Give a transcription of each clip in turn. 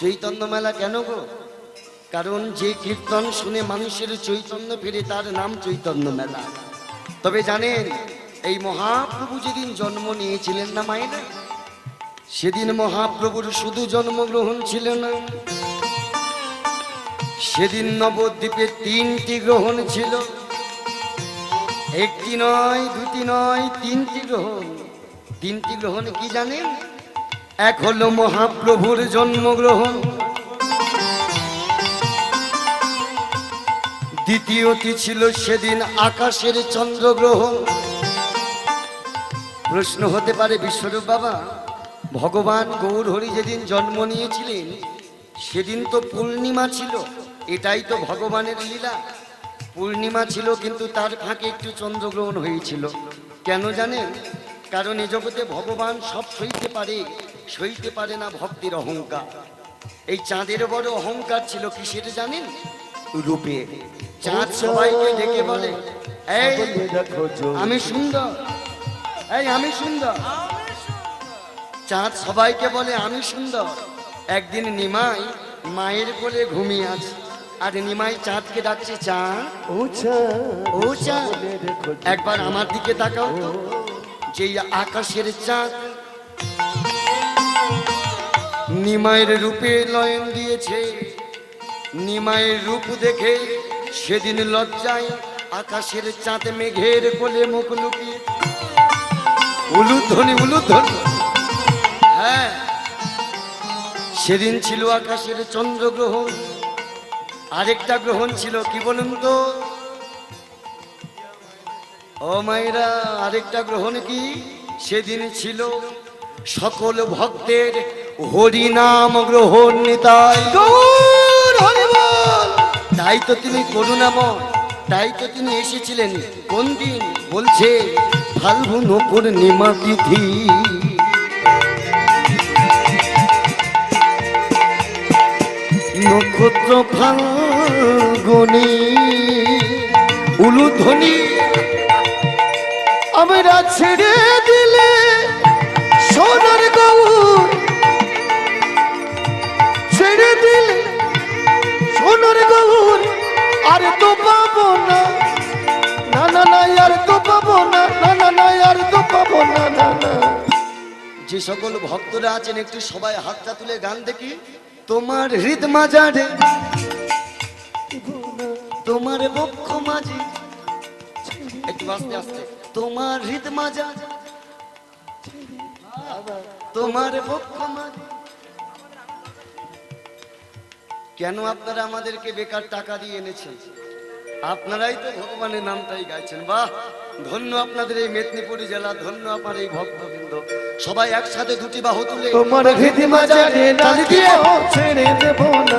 চৈতন্য মেলা কেন গো? কারণ যে কীর্তন শুনে মানুষের চৈতন্য ফেরে তার নাম চৈতন্য মেলা। তবে জানেন, এই মহাপ্রভু যেদিন জন্ম নিয়েছিলেন না মায়েরা, সেদিন মহাপ্রভুর শুধু জন্মগ্রহণ ছিল না, সেদিন নবদ্বীপে 3টি গ্রহণ ছিল। একটি নয়, দুটি নয়, 3টি গ্রহণ। 3টি গ্রহণ কি জানেন? এক হলো মহাপ্রভুর জন্মগ্রহণ, দ্বিতীয়টি ছিল সেদিন আকাশের চন্দ্রগ্রহণ। প্রশ্ন হতে পারে, বিশ্বরূপ বাবা, ভগবান গৌর হরি যেদিন জন্ম নিয়েছিলেন সেদিন তো পূর্ণিমা ছিল, এটাই তো ভগবানের লীলা। পূর্ণিমা ছিল, কিন্তু তার ফাঁকে একটু চন্দ্রগ্রহণ হয়েছিল। কেন জানেন? কারণ এই জগতে ভগবান সব সইতে পারে না ভক্তির অহংকার। এই চাঁদের বড় অহংকার ছিল, কিসের জানেন? রূপে। চাঁদ সবাইকে ডেকে বলে, এই আমি সুন্দর, এই আমি সুন্দর। চাঁদ সবাইকে বলে আমি সুন্দর। একদিন নিমাই মায়ের কোলে ঘুমিয়ে আছে, আর নিমাই চাঁদকে ডাকছে, চাঁদ ও চাঁদ, একবার আমার দিকে তাকাও তো। যেই আকাশের চাঁদ নিমাইয়ের রূপে নয়ন দিয়েছে, নিমাইয়ের রূপ দেখে সেদিন লজ্জায় আকাশের চাঁদ মেঘের কোলে মুখ লুকিয়ে উলুধ্বনি উলুধ্বনি। হ্যাঁ, সেদিন ছিল আকাশের চন্দ্রগ্রহণ। আরেকটা গ্রহণ ছিল, কি বলুন তো ও মায়েরা, আরেকটা গ্রহণ কি? সেদিন ছিল সকল ভক্তের হরিনাম গ্রহণ। নিতাই গৌর হরি বল। তাই তো তিনি করুণাময়, তাই তো তিনি এসেছিলেন কোন দিন? বলছে ফাল্গুন পূর্ণিমা তিথি, নক্ষত্র ফাল্গুনি, উলুধ্বনি আমরা ছেড়ে দিলে সোনার গৌর, ছেড়ে দিলে সোনার গৌর, আর তো পাবো না, না না না, আর তো পাবো না, না না না, আর তো পাবো না, না না। যে সকল ভক্তরা আছেন একটু সবাই হাতটা তুলে গান দেখি। তোমার হৃদ মাঝারে, তোমার বক্ষ মাঝে, একটু আস্তে আস্তে, তোমার হৃদ মাঝারে, তোমার বক্ষ মাঝে। কেন আপনারা আমাদেরকে বেকার টাকা দিয়ে এনেছেন? আপনারাই তো ভগবানের নামটাই গাইছেন। বাহ, ধন্য আপনাদের এই মেদিনীপুর জেলা, ধন্য আপনার এই ভক্তবৃন্দ। সবাই একসাথে দুটি বাহু তুলে তোমার হৃদ মাঝারে রাখিব ছেড়ে দেব না,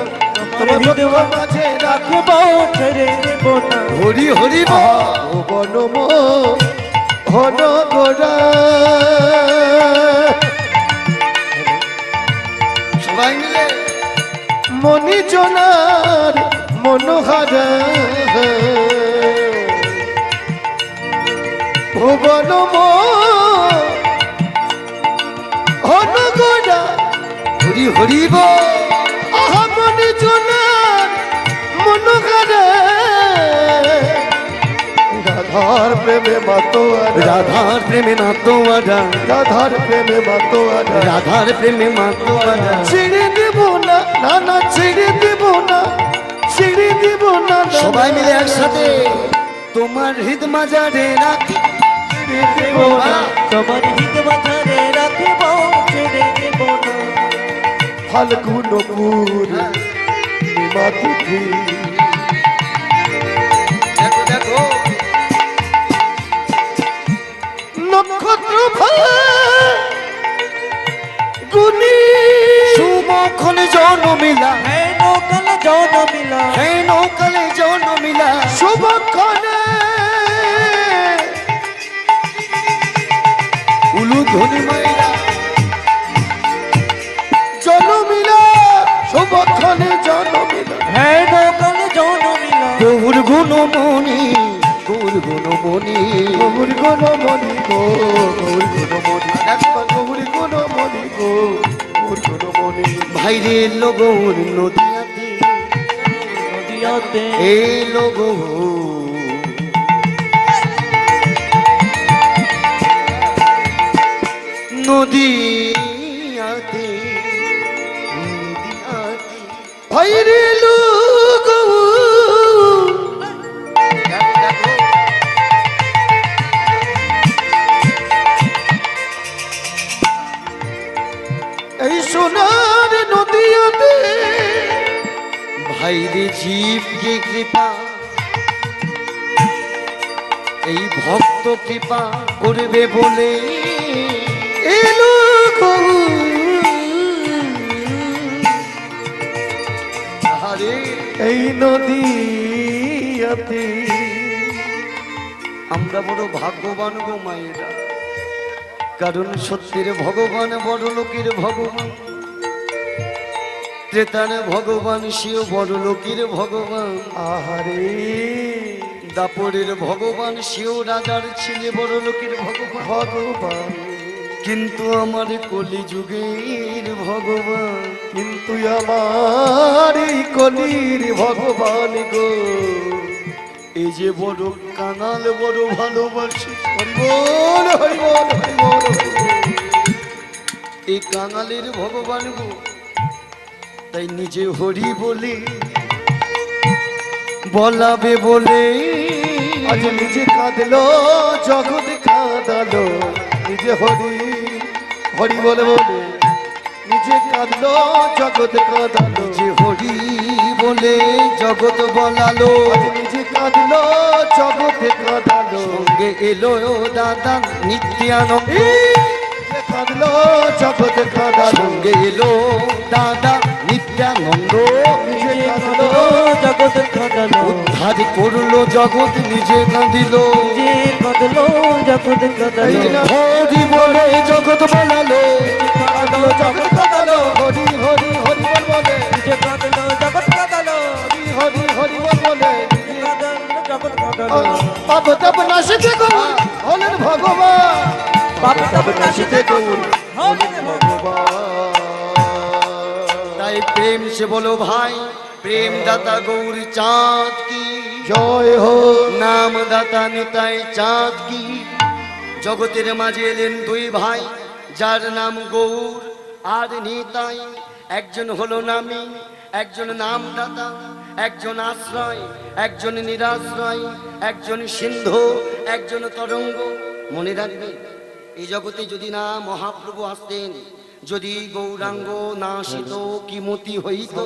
তোমার হৃদ মাঝে রাখিব ছেড়ে দেব না। হরি হরি ভুবন মোহন গোরা, সবাই মিলে মনি জনার মনোহরা, ভুবন মোহন গোরা, হরি হরি আহা মনি জনার মনোহরা। রাধার প্রেমে মাতোয়ারা, রাধার প্রেমে মাতোয়ারা, রাধার প্রেমে মাতোয়ারা, রাধার প্রেমে মাতোয়ারা। ছেড়ে দেব না, না না, ছেড়ে দেব না, ছেড়ে দেব না। সবাই মিলে একসাথে তোমার হৃদ মাঝারে রাখি, ছেড়ে দেব না, তোমার হৃদ মাঝারে রাখিব ছেড়ে দেব না। ফাল্গুন পূর্ণিমা তিথি, দেখো দেখো নক্ষত্র ফাল্গুনি, শুভক্ষণ জনমিলা, হে নৌকালে জনমিলা, হে নৌকালে জনমিলা, শুভক্ষণে উলুধ্বনি মায়েরা জনমিলা, শুভক্ষণে জনমিলা, হে নৌকালে জনমিলা। গৌর গুণমণি, গৌর গুণমণি, গৌর গুণমণি গো, গৌর গুণমণি, একবার গৌর গুণমণি গো, গৌর মনে ভাইরে এলো গৌর নদিয়াতে, নদিয়াতে এলো গৌর নদিয়াতে, নদিয়াতে ভাইরে লোক এই সোনার নদিয়াতে ভাইরে জীবকে কৃপা, এই ভক্ত কৃপা করবে বলে এলো আরে এই নদিয়াতে আমরা বড় ভাগ্যবান গো মায়েরা, কারণ সত্যের ভগবান বড় লোকের ভগবান, ত্রেতার ভগবান সেও বড় লোকের ভগবান, আহারে দাপরের ভগবান সেও রাজার ছেলে বড় লোকের ভগবান, ভগবান কিন্তু আমার কলিযুগের ভগবান কিন্তু আমার এই কলির ভগবান গো এই যে বড় কাঙাল বড় ভালোবাসি, হরিবল হরিবল হরিবল এই কাঙালের ভগবান গো, তাই নিজে হরি বলে বলাবে বলে আজ নিজে কাঁদলো জগৎ কাঁদালো, নিজে হরি হরি বলে বলে নিজে কাঁদলো জগৎ কাঁদালো, যে হরি বলে জগৎ বলালো, আজ নিজে কাঁদলো জগৎ কাঁদালো, সঙ্গে এলো দাদা নিত্যানন্দ, নিজে কাঁদলো জগৎ কাঁদালো, সঙ্গে এলো দাদা নিত্যানন্দ, নিজে নিজে কাঁদলো কাঁদলো জগৎ কাঁদালো, উদ্ধার করলো জগৎ নিজে কাঁদিল, নিজে কাঁদলো জগৎ কাঁদালো, এই না হরি বলে জগৎ বলালো, কাঁদলো জগৎ কাঁদালো, হরি হরি হরি বল বলে নিজে কাঁদলো জগৎ কাঁদালো, হরি হরি হরি বল বলে নিজে কাঁদলো জগৎ কাঁদালো, পাপ তাপ নাশিতে গৌর হলেন ভগবান, পাপ তাপ নাশিতে গৌর হলেন ভগবান তাই প্রেম সে বলো ভাই, প্রেম দাতা গৌর চাঁদ কি, জয় হো নাম দাতা নিতাই চাঁদ কি, জগতের মাঝে এলেন দুই ভাই যার নাম গৌর আর নিতাই, একজন হলো নামী, একজন নামদাতা, একজন আশ্রয়, একজন নিরাশ্রয়, একজন সিন্ধু, একজন তরঙ্গ। মনে রাখবে এই জগতে যদি না মহাপ্রভু আসতেন, যদি গৌরাঙ্গ না আসিত কি মতি হইত,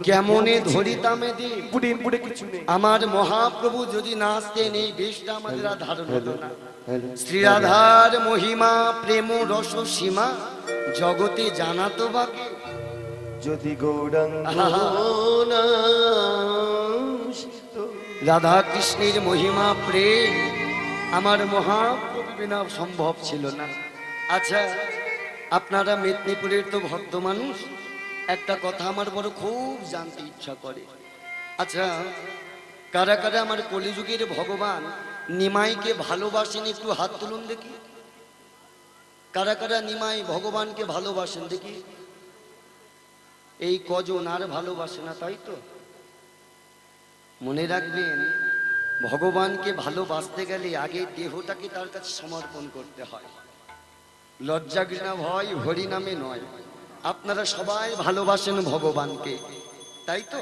কেমনে ধরিতামে দি পুড়ে কিছু নেই আমার মহাপ্রভু যদি না আসতেন এই বেশটা আমাদের আর ধারণ হতো না। শ্রীরাধার মহিমা প্রেম রস সীমা জগতে জানাতো বাকি, যদি গৌরাঙ্গ না আসিত। রাধা কৃষ্ণের মহিমা প্রেম আমার মহাপ্রভু বিনা সম্ভব ছিল না। আচ্ছা, আপনারা মেদিনীপুরের তো ভক্ত মানুষ, একটা কথা আমার বড় খুব জানতে ইচ্ছা করে। আচ্ছা, কারা কারা আমার কলিযুগের ভগবান নিমাইকে ভালোবাসেন একটু হাত তুলুন দেখি। কারা কারা নিমাই ভগবানকে ভালোবাসেন দেখি? এই কজন, আর ভালোবাসে না, তাই তো? মনে রাখবেন, ভগবানকে ভালোবাসতে গেলে আগে দেহটাকে তার কাছে সমর্পণ করতে হয়। লজ্জা ঘৃণা ভয় হরি নামে নয়। আপনারা সবাই ভালোবাসেন ভগবানকে, তাই তো?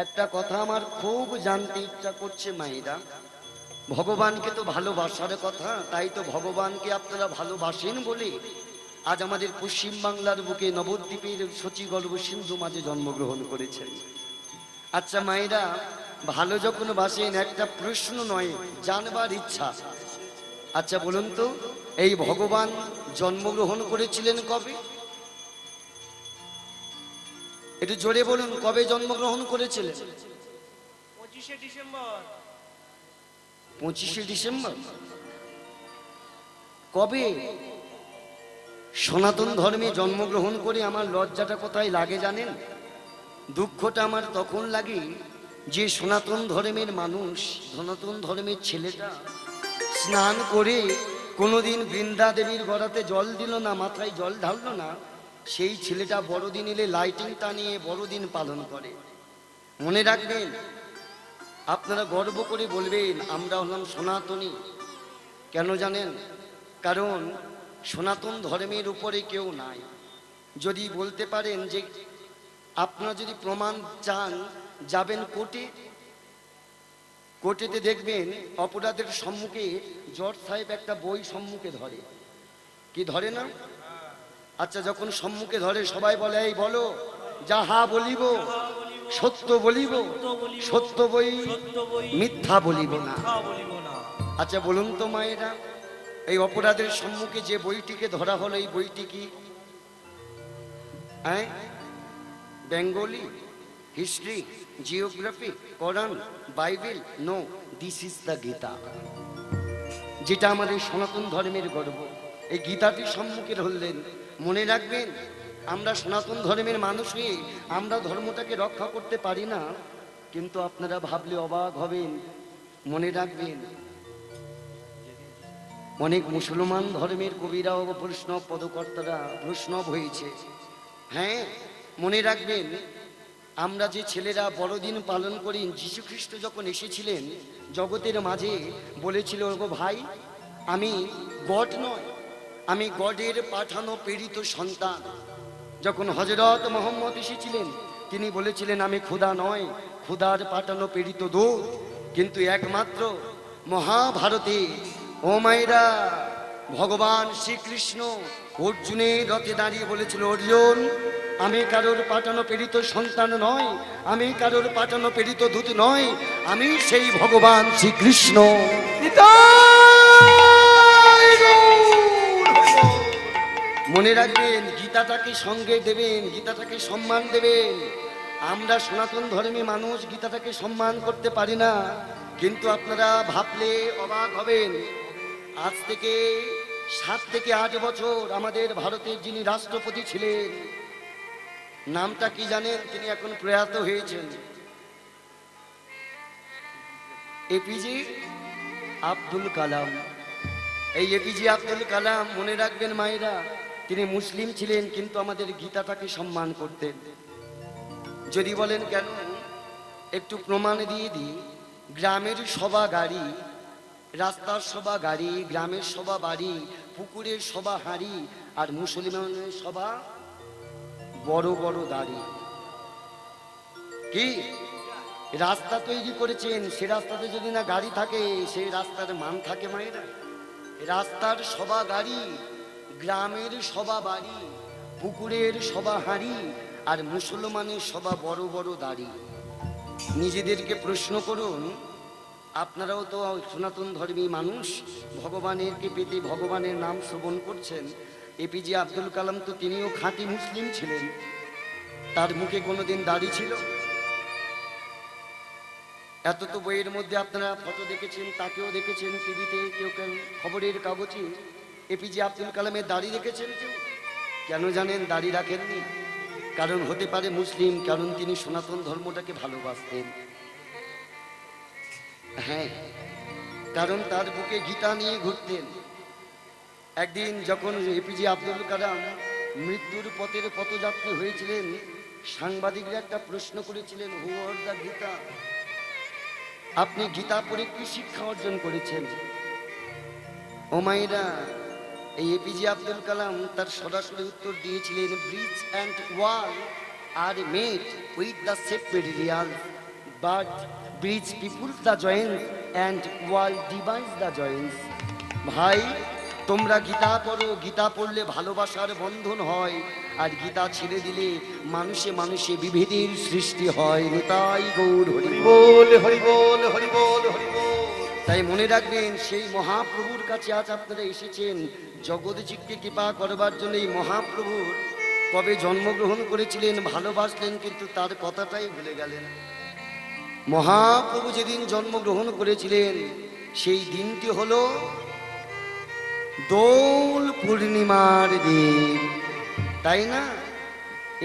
একটা কথা আমার খুব জানতে ইচ্ছা করছে মায়েরা, ভগবানকে তো ভালোবাসার কথা, তাই তো ভগবানকে আপনারা ভালোবাসেন বলে আজ আমাদের পশ্চিম বাংলার বুকে নবদ্বীপের শচীগর্ভ সিন্ধু মাঝে জন্মগ্রহণ করেছেন। আচ্ছা মায়েরা, ভালো যখন বাসেন, একটা প্রশ্ন নয়, জানবার ইচ্ছা। আচ্ছা বলুন তো, এই ভগবান জন্মগ্রহণ করেছিলেন কবে? একটু জোরে বলুন, কবে জন্মগ্রহণ করেছিলেন? 25শে ডিসেম্বর। 25শে ডিসেম্বর? কবে? সনাতন ধর্মে জন্মগ্রহণ করে আমার লজ্জাটা কোথায় লাগে জানেন? দুঃখটা আমার তখন লাগে যে সনাতন ধর্মের মানুষ, সনাতন ধর্মের ছেলেটা স্নান করে কোনোদিন বৃন্দা দেবীর গড়াতে জল দিল না, মাথায় জল ঢাললো না, সেই ছেলেটা বড়দিন এলে লাইটিং টানিয়ে বড়দিন পালন করে। মনে রাখবেন, আপনারা গর্ব করে বলবেন আমরা হলাম সনাতনী। কেন জানেন? কারণ সনাতন ধর্মের উপরে কেউ নাই। যদি বলতে পারেন যে আপনারা যদি প্রমাণ চান, যাবেন কোর্টে, কোর্টেতে দেখবেন অপরাধের সম্মুখে জজ সাহেব একটা বই সম্মুখে ধরে, কি ধরে না? আচ্ছা, যখন সম্মুখে ধরে সবাই বলে এই বলো, যাহা বলিব সত্য বলিব, সত্য বই মিথ্যা বলিব না। আচ্ছা বলুন তো মায়েরা, এই অপরাধের সম্মুখে যে বইটিকে ধরা হলো, এই বইটি কি? হ্যাঁ, Bengali, history, geography, Quran, Bible? No, this is the Gita, যেটা আমাদের সনাতন ধর্মের গর্ব। এই গীতাটি সম্মুখে ধরলেন। মনে রাখবেন, আমরা সনাতন ধর্মের মানুষ হয়ে আমরা ধর্মটাকে রক্ষা করতে পারি না, কিন্তু আপনারা ভাবলে অবাক হবেন। মনে রাখবেন, অনেক মুসলমান ধর্মের কবিরা ও বৈষ্ণব পদকর্তারা বৈষ্ণব হয়েছে। হ্যাঁ, মনে রাখবেন, আমরা যে ছেলেরা বড়দিন পালন করি, যীশু খ্রিস্ট যখন এসেছিলেন জগতের মাঝে, বলেছিল ওগো ভাই, আমি গড নয়, আমি গডের পাঠানো প্রেরিত সন্তান। যখন হযরত মুহাম্মদ এসেছিলেন, তিনি বলেছিলেন আমি খোদা নয়, খোদার পাঠানো প্রেরিত দূত। কিন্তু একমাত্র মহাভারতে ও মায়েরা, ভগবান শ্রীকৃষ্ণ অর্জুনের রথে দাঁড়িয়ে বলেছিল, অর্জুন, আমি কারোর পাঠানো প্রেরিত সন্তান নয়, আমি কারোর পাঠানো প্রেরিত দূত নয়, আমি সেই ভগবান শ্রীকৃষ্ণ। মনে রাখবেন, গীতাটাকে সঙ্গে দেবেন, গীতাটাকে সম্মান দেবেন। আমরা সনাতন ধর্মী মানুষ গীতাটাকে সম্মান করতে পারি না, কিন্তু আপনারা ভাবলে অবাক হবেন। আজ থেকে 7 থেকে 8 বছর আমাদের ভারতের যিনি রাষ্ট্রপতি ছিলেন, নামটা কি জানেন? তিনি এখন প্রয়াত হয়েছেন, এপিজে আব্দুল কালাম। এই এপিজে আব্দুল কালাম, মনে রাখবেন মায়েরা, তিনি মুসলিম ছিলেন কিন্তু আমাদের গীতাটাকে সম্মান করতেন। যদি বলেন কেন, একটু প্রমাণ দিয়ে দিই। গ্রামের সভা গাড়ি, রাস্তার সভা গাড়ি, গ্রামের সভা বাড়ি, পুকুরের সভা হাঁড়ি, আর মুসলমানের সভা বড় বড় দাড়ি। কি রাস্তা তৈরি করেছেন, সে রাস্তাতে যদি না গাড়ি থাকে, সেই রাস্তার মান থাকে মায়েরা? রাস্তার সভা গাড়ি, গ্রামের সভা বাড়ি, পুকুরের সভা হাঁড়ি, আর মুসলমানের সভা বড় বড় দাড়ি। নিজেদেরকে প্রশ্ন করুন, আপনারাও তো সনাতন ধর্মী মানুষ, ভগবানেরকে পেতে ভগবানের নাম শ্রবণ করছেন। এপিজে আব্দুল কালাম তো তিনিও খাঁটি মুসলিম ছিলেন, তার মুখে কোনোদিন দাড়ি ছিল? এত তো বইয়ের মধ্যে আপনারা ফটো দেখেছেন, তাকেও দেখেছেন টিভিতে, কেউ কেউ খবরের কাগজে। এপিজে আব্দুল কালামের দাড়ি দেখেছেন কেউ? কেন জানেন দাড়ি রাখেননি? কারণ হতে পারে মুসলিম, কারণ তিনি সনাতন ধর্মটাকে ভালোবাসতেন। হ্যাঁ, কারণ তার বুকে গীতা নিয়ে ঘুরতেন। একদিন যখন এপিজে আব্দুল কালাম মৃত্যুর পথের পথযাত্রী হয়েছিলেন, সাংবাদিকরা একটা প্রশ্ন করেছিলেন, হু আর দ্য গীতা, আপনি গীতা পড়ে কি শিক্ষা অর্জন করেছেন? ও মায়েরা, এই এপিজে আব্দুল কালাম তার সরাসরি উত্তর দিয়েছিলেন, bridge and wall are made with the same material, but bridge people the joints and wall device the joints. ভাই, তোমরা গীতা পড়ো, গীতা পড়লে ভালোবাসার বন্ধন হয়, আর গীতা ছেড়ে দিলে মানুষে মানুষে বিভেদের সৃষ্টি হয়। নিতাই গৌর হরি বল, হরি বল, হরি বল, হরি বল। তাই মনে রাখবেন, সেই মহাপ্রভুর কাছে আজ আপনারা এসেছেন জগৎজীবকে কৃপা করবার জন্য। এই মহাপ্রভুর কবে জন্মগ্রহণ করেছিলেন, ভালোবাসলেন, কিন্তু তার কথাটাই ভুলে গেলেন। মহাপ্রভু যেদিন জন্মগ্রহণ করেছিলেন, সেই দিনটি হলো দোল পূর্ণিমার দিন, তাই না?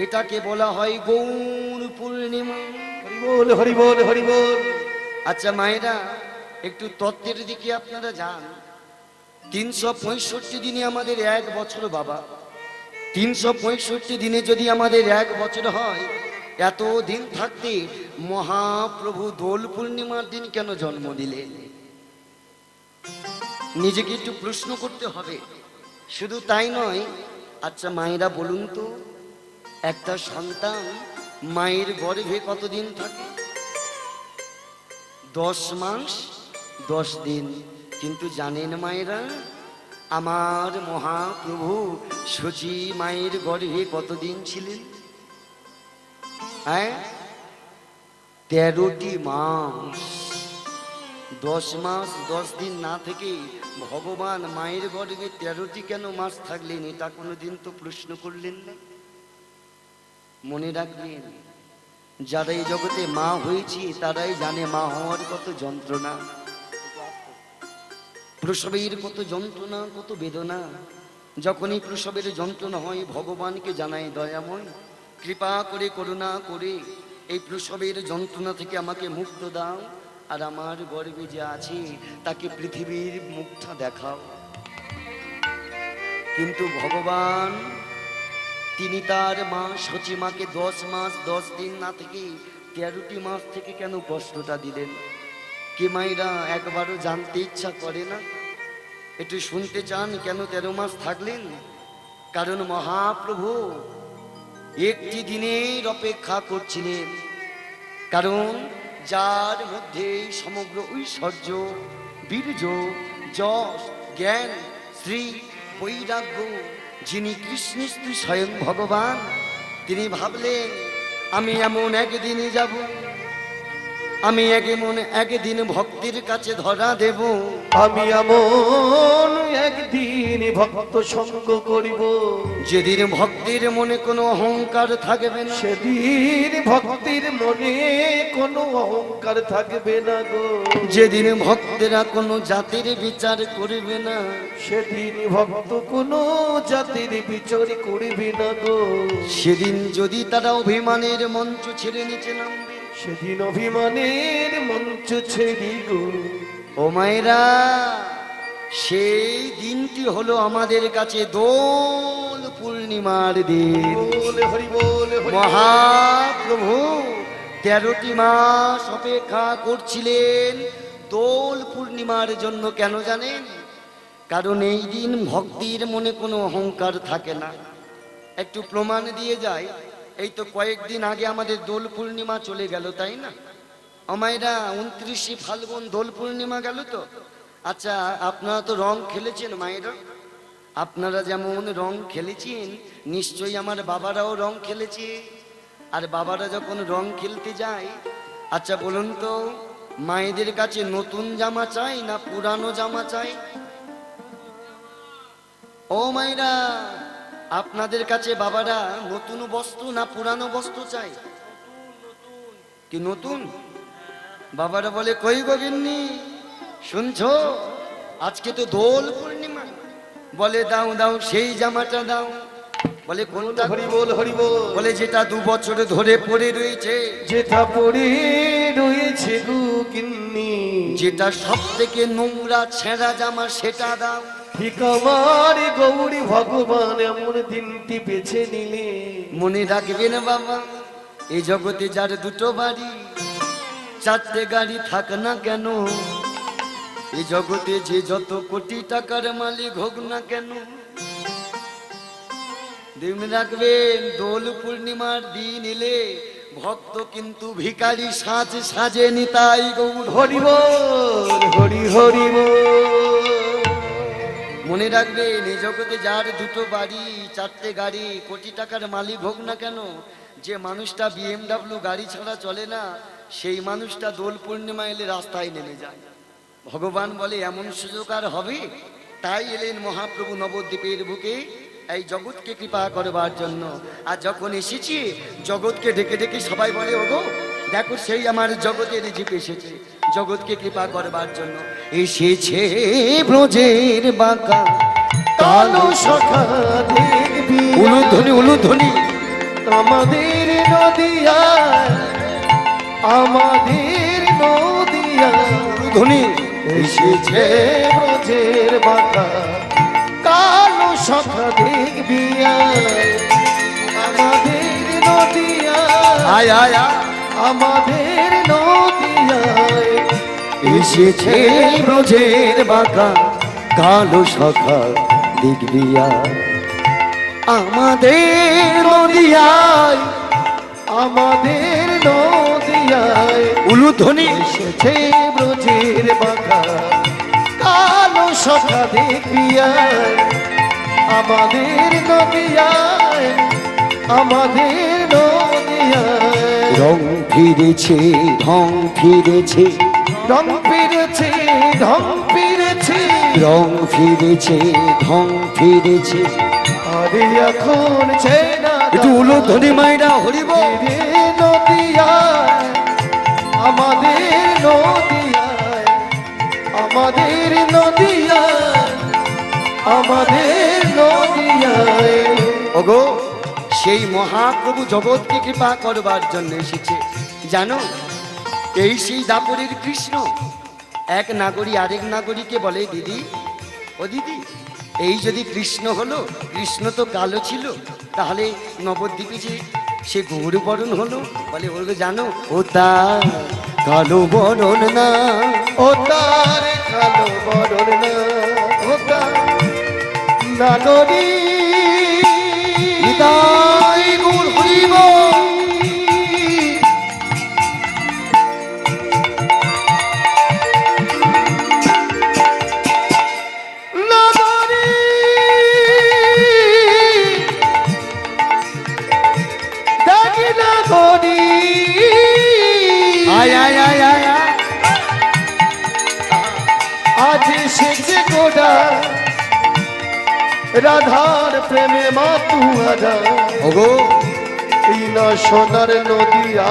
এটাকে বলা হয় গৌর পূর্ণিমা। হরি বল, হরি বল, হরি বল। আচ্ছা মায়েরা, একটু তত্ত্বের দিকে আপনারা যান। 365 দিনে আমাদের 1 বছর বাবা। 365 দিনে যদি আমাদের 1 বছর হয়, এত দিন থাকতে মহাপ্রভু দোল পূর্ণিমার দিন কেন জন্ম দিলেন? নিজেকে একটু প্রশ্ন করতে হবে। শুধু তাই নয়, আচ্ছা মায়েরা বলুন তো, একটা সন্তান মায়ের গর্ভে কতদিন থাকে? 10 মাস 10 দিন। কিন্তু জানেন মায়েরা, আমার মহাপ্রভু সচি মায়ের গর্ভে কতদিন ছিলেন? হ্যাঁ, 13টি মাস। 10 মাস 10 দিন না থেকে ভগবান মায়ের গর্ভে 13টি কেন মাস থাকলেন? এটা কোনোদিন তো প্রশ্ন করলেন না। মনে রাখবেন, যারা এই জগতে মা হয়েছে তারাই জানে মা হওয়ার কত যন্ত্রণা, প্রসবের কত যন্ত্রণা, কত বেদনা। যখনই প্রসবের যন্ত্রণা হয়, ভগবানকে জানাই, দয়াময় কৃপা করে করুণা করে এই প্রসবের যন্ত্রণা থেকে আমাকে মুক্ত দাও, আর আমার গর্ভে যে আছে তাকে পৃথিবীর মুখটা দেখাও। কিন্তু ভগবান তিনি তার মা সচিমাকে 10 মাস 10 দিন না থেকে 13টি মাস থেকে কেন কষ্টটা দিলেন? কে মায়েরা একবারও জানতে ইচ্ছা করে না? একটু শুনতে চান কেন 13 মাস থাকলেন? কারণ মহাপ্রভু একটি দিনের অপেক্ষা করছিলেন। কারণ যার মধ্যে সমগ্র ঐশ্বর্য, বীর্য, যশ, জ্ঞান, শ্রী, বৈরাগ্য, যিনি কৃষ্ণস্থ স্বয়ং ভগবান, তিনি ভাবলেন আমি এমন একদিনে যাব, আমি এমন একদিন ভক্তির কাছে ধরা দেব, আমি এমন একদিন ভক্ত সঙ্গ করিব, যেদিন ভক্তির মনে কোনো অহংকার থাকবে না, সেদিন ভক্তির মনে কোনো অহংকার থাকবে না গো, যেদিন ভক্তেরা কোনো জাতির বিচার করবে না, সেদিন ভক্ত কোনো জাতির বিচার করিবে না গো, সেদিন যদি তারা অভিমানের মঞ্চ ছেড়ে নিচে নামবে, সেদিন অভিমানের মঞ্চ ছেড়ি গো। ও মায়েরা, সেই দিনটি হলো আমাদের কাছে দোল পূর্ণিমার দিন। বলে হরি বলে হরি। মহাপ্রভু 13টি মাস অপেক্ষা করছিলেন দোল পূর্ণিমার জন্য। কেন জানেন? কারণ এই দিন ভক্তির মনে কোনো অহংকার থাকে না। একটু প্রমাণ দিয়ে যায়, এই তো কয়েকদিন আগে আমাদের দোল পূর্ণিমা চলে গেল, তাই না? আমায়রা 29শে ফাল্গুন দোল পূর্ণিমা গেল তো। আচ্ছা, আপনারা তো রং খেলেছেন মায়েরা, আপনারা যেমন রং খেলেছেন নিশ্চয়ই আমার বাবারাও রং খেলেছে। আর বাবারা যখন রং খেলতে যায়, আচ্ছা বলুন তো, মায়েদের কাছে নতুন জামা চাই না পুরানো জামা চাই? ও মায়েরা, আপনাদের কাছে বাবারা নতুন বস্ত্র না পুরানো বস্ত্র চাই? কি নতুন? বাবারা বলে কই গগিন্নি, শুনছো আজকে তো দোল পূর্ণিমা, বলে দাও দাও সেই জামাটা দাও। বলে কোনটা? হরি বল হরি বল। বলে যেটা 2 বছর ধরে পরে রয়েছে, যেটা পড়ে রয়েছে গো গিন্নি, যেটা সব থেকে নোংরা ছেঁড়া জামা সেটা দাও। ঠিক আমার গৌরী ভগবান এমন দিনটি বেছে নিলে। মনে রাখবেন বাবা, এই জগতে যার 2টো বাড়ি 4টে গাড়ি থাক না কেন, এই জগতে যে যত কোটি টাকার মালিক হোক না কেন, মনে রাখবেন দোল পূর্ণিমার দিন এলে ভক্ত কিন্তু ভিখারি সাজে নিতাই গৌর। হরি বল হরি হরি বল। মনে রাখবেন, এই জগতে যার 2টো বাড়ি 4টে গাড়ি কোটি টাকার মালিক হোক না কেন, যে মানুষটা BMW গাড়ি ছাড়া চলে না, সেই মানুষটা দোল পূর্ণিমা এলে রাস্তায় নেমে যায়। ভগবান বলে এমন সুযোগ আর হবে? তাই এলেন মহাপ্রভু নবদ্বীপের বুকে এই জগৎকে কৃপা করবার জন্য। আর যখন এসেছি জগৎকে ডেকে ডেকে সবাই বলে ওগো দেখো সেই আমার জগতের জীব এসেছে জগৎকে কৃপা করবার জন্য। এসেছে ব্রজের বাঁকা কালো সখা দেখবি উলুধ্বনি উলুধ্বনি আমাদের নদিয়া, আমাদের নদিয়া উলুধ্বনি এসেছে ব্রজের বাঁকা কালো সখা দেখবি আয়, আমাদের নদিয়ায় আয় আয় আয় আমাদের নদিয়ায় এসেছে ব্রজের বাঁকা কালো সখা দেখবিয়া আমাদের নদিয়ায় আমাদের নদিয়ায় উলুধ্বনি এসেছে ব্রজের বাঁকা কালো সখা দেখবি আয়, আমাদের নদিয়ায় আমাদের নদিয়ায় রং ফিরেছে ঢং ফিরেছে রং ফিরেছে ঢং ফিরেছে রং ফিরেছে ঢং ফিরেছে আরে এখন চেনা একটু উলুধ্বনি মাইরা হরিব রে নদিয়ায় আমাদের নদিয়ায় আমাদের নদিয়ায় আমাদের নদিয়ায় ওগো সেই মহাপ্রভু জগৎকে কৃপা করবার জন্য এসেছে জানো এই সেই দাপরের কৃষ্ণ এক নাগরী আরেক নাগরীকে বলে দিদি ও দিদি এই যদি কৃষ্ণ হলো কৃষ্ণ তো কালো ছিল তাহলে নবদ্বীপে যে সে গৌর বরণ হলো বলে ওর জানো ও তা কালো বরণ না ও তার কালো বরণ না ও তার নাগরী নিতাই গৌর হরিব নাগরী দেখি নাগরী আয় আয় আয় আয় আয় আজ শেখে গোডা রাধার প্রেমে মাতুয়ারা ওগো এই না সোনার নদিয়া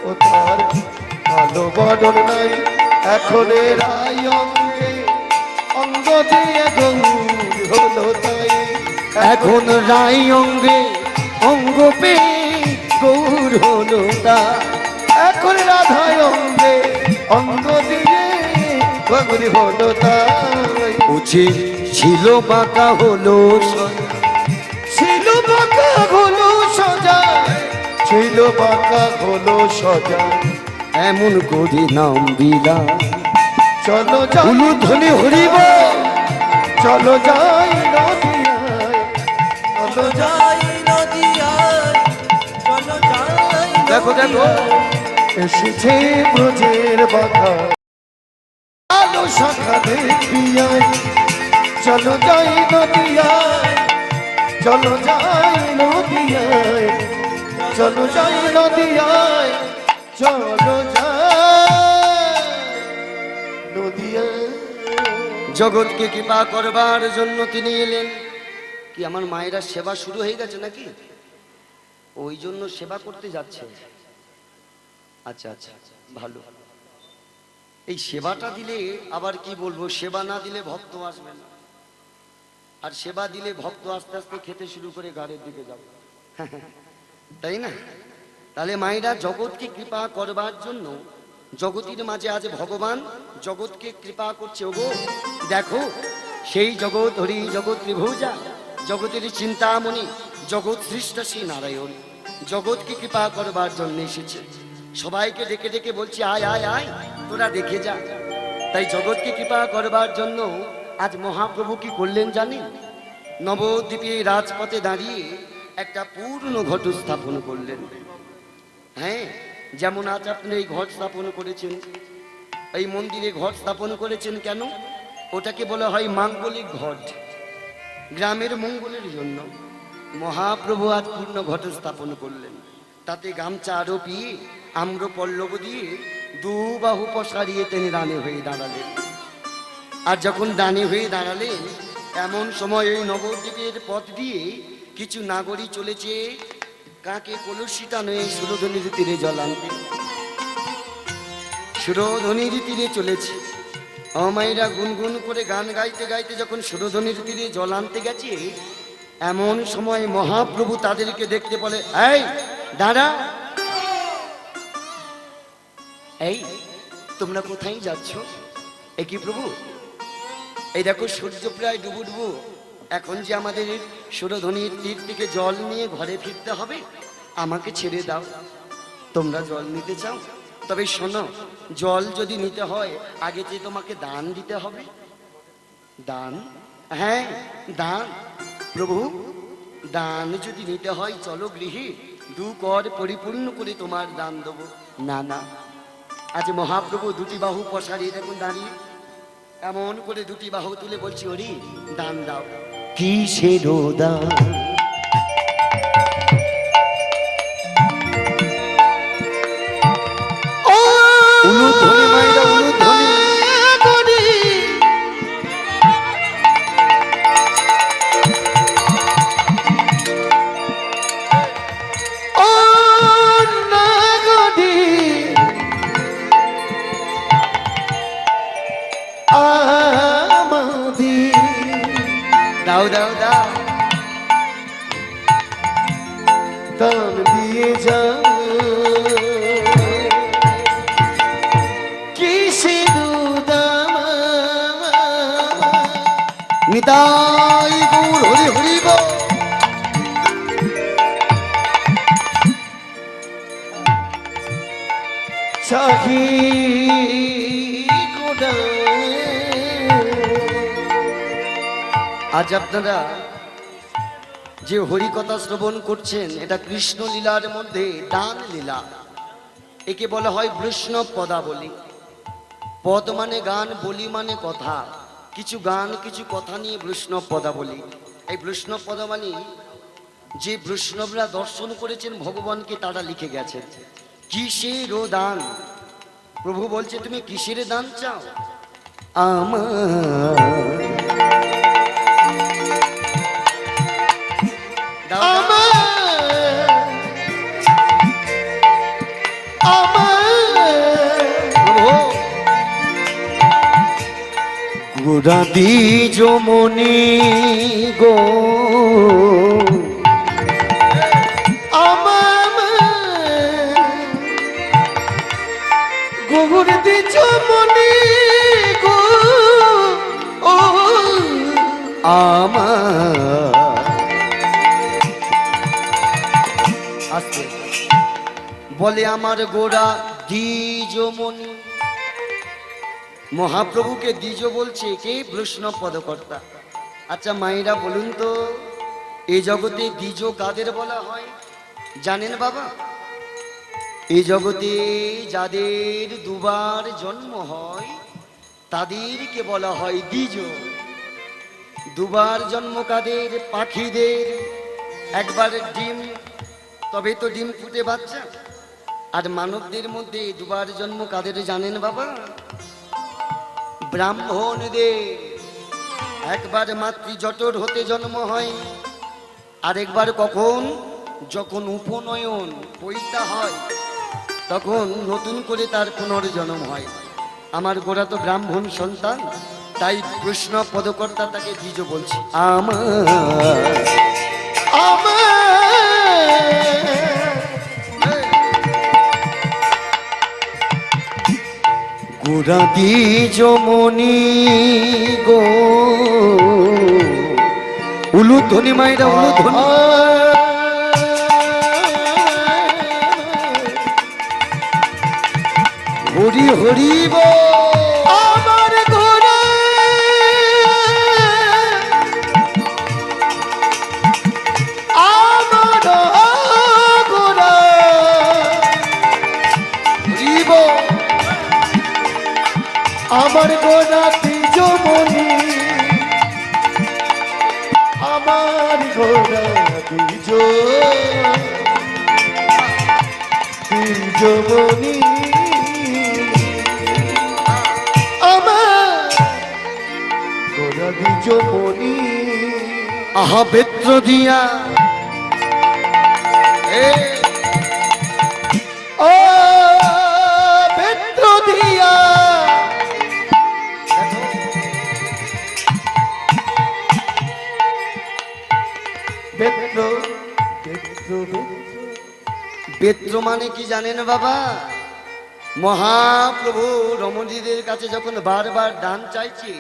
ও তার কালো বদল নাই এখন রায় অঙ্গে অঙ্গ দিয়ে গৌর হলো তাই এখন রাই অঙ্গে অঙ্গ পে গৌর হলো তা এখন রাধায় অঙ্গে অঙ্গ দিয়ে গৌর হলো তাই উচিত ছিল বাঁকা হলো ছিল বাঁকা হলো সজা ছিল বাঁকা হলো সজা এমন করে নাম বিলা চলো যাই উলুধ্বনি হরিব চলো যাই নদিয়ায় চলো যাই যাই নদিয়ায় চলো যাই দেখো দেখো এসেছে ব্রজের বাধা আলো শাখা দেখবি আয়, চলো যাই নদিয়ায় চলো যাই নদিয়ায় চলো যাই নদিয়ায় চলো যাই নদিয়ায় জগৎকে কৃপা করবার জন্য তিনি এলেন কি আমার মায়েরা সেবা শুরু হয়ে গেছে নাকি ওই জন্য সেবা করতে যাচ্ছে আচ্ছা আচ্ছা ভালো এই সেবাটা দিলে আবার কি বলবো সেবা না দিলে ভক্ত আসবে না আর সেবা দিলে ভক্ত আস্তে আস্তে খেতে শুরু করে ঘরের দিকে যাবে তাই না তাহলে মায়েরা জগৎকে কৃপা করবার জন্য জগতের মাঝে আজ ভগবান জগৎকে কৃপা করছে ওগো দেখো সেই জগৎ হরি জগৎ ত্রিভুজা জগতের চিন্তামণি জগৎ সৃষ্ট শ্রী নারায়ণ জগৎকে কৃপা করবার জন্য এসেছে সবাইকে ডেকে ডেকে বলছি আয় আয় আয় তোরা দেখে যা তাই জগৎকে কৃপা করবার জন্য আজ মহাপ্রভু কি করলেন জানেন নবদ্বীপে রাজপথে দাঁড়িয়ে একটা পূর্ণ ঘট স্থাপন করলেন হ্যাঁ যেমন আজ আপনি এই ঘট স্থাপন করেছেন এই মন্দিরে ঘট স্থাপন করেছেন কেন ওটাকে বলা হয় মাঙ্গলিক ঘট গ্রামের মঙ্গলের জন্য মহাপ্রভু আজ পূর্ণ ঘট স্থাপন করলেন তাতে গামছা আরোপিয়ে আম্র পল্লব দিয়ে দু বাহু পসারিয়ে তিনি দানে হয়ে দাঁড়ালেন আর যখন দানে হয়ে দাঁড়ালেন এমন সময় ওই নবদ্বীপের পথ দিয়ে কিছু নাগরী চলেছে কাকে কলসিটা নয়ে সুরধনির তীরে জল আনতে সুরধনির তীরে চলেছে অমাইরা গুনগুন করে গান গাইতে গাইতে যখন সুরধনির তীরে জল আনতে গেছে এমন সময় মহাপ্রভু তাদেরকে দেখতে বলে এই দাঁড়া এই তোমরা কোথায় যাচ্ছ? এ কি প্রভু, এই দেখো সূর্য প্রায় ডুবু ডুবু, এখন যে আমাদের সুরধ্বনির তীর থেকে জল নিয়ে ঘরে ফিরতে হবে, আমাকে ছেড়ে দাও। তোমরা জল নিতে চাও? তবে শোনো, জল যদি নিতে হয় আগে যে তোমাকে দান দিতে হবে। দান? হ্যাঁ, দান। প্রভু, দান যদি নিতে হয় চলো গৃহে, দু কর পরিপূর্ণ করে তোমার দান দেবো। না না, আজ মহাপ্রভু দুটি বাহু পসারিয়ে দেখুন দাঁড়িয়ে, এমন করে দুটি বাহু তুলে বলছি, ওরে দান দাও। কিসের দান? উলুধ্বনি মায়েরা, উলুধ্বনি। দাও দাও দাও, দান দিয়ে যা কিসের দাম। নিতাই গৌর হরি হরি বল। চাহি গোডা। আজ আপনারা যে হরি কথা শ্রবণ করছেন, এটা কৃষ্ণ লীলার মধ্যে দান লীলা। একে বলা হয় বৈষ্ণব পদাবলী। পদ মানে গান, বলি মানে কথা। কিছু গান কিছু কথা নিয়ে বৈষ্ণব পদাবলী। এই বৈষ্ণব পদাবলী যে বৈষ্ণবরা দর্শন করেছেন ভগবানকে, তারা লিখে গেছেন। কিসের দান? প্রভু বলছে, তুমি কিসের দান চাও? আমার গোরা দ্বিজ মনি গো গোর দ্বিজ মনি গো আমার আস্তে বলে, আমার গোরা দ্বিজমণি। মহাপ্রভুকে দ্বিজ বলছে কে? বৈষ্ণব পদকর্তা। আচ্ছা মায়েরা বলুন তো, এই জগতে দ্বিজ কাদের বলা হয় জানেন বাবা? এই জগতে যাদের দুবার জন্ম হয় তাদেরকে বলা হয় দ্বিজ। দুবার জন্ম কাদের? পাখিদের। একবার ডিম, তবে তো ডিম ফুটে বাচ্চা। আর মানবদের মধ্যে দুবার জন্ম কাদের জানেন বাবা? ব্রাহ্মণদের। একবার মাতৃ জঠর হতে জন্ম হয়, আরেকবার কখন? যখন উপনয়ন পৈতা হয়, তখন নতুন করে তার পুনর্জন্ম হয়। আমার গোরা তো ব্রাহ্মণ সন্তান, তাই কৃষ্ণ পদকর্তা তাকে দ্বিজ বলছি। গোরা দ্বিজ মনি গো। উলুধ্বনি মায়েরা, উলুধ্বনি। হরি হরি বল। আমার গোরা আমার গোরা হরি বল। আমার গোরা দ্বিজ মনি। আমার গোরা দ্বিজ মনি। দ্বিজ মনি। আহা বেত্র দিয়া ও বেত্র দিয়া বেত্র বেত্র বেত্র মানে কি জানেন বাবা? মহাপ্রভু রমণীদের কাছে যখন বারবার দান চাইছে,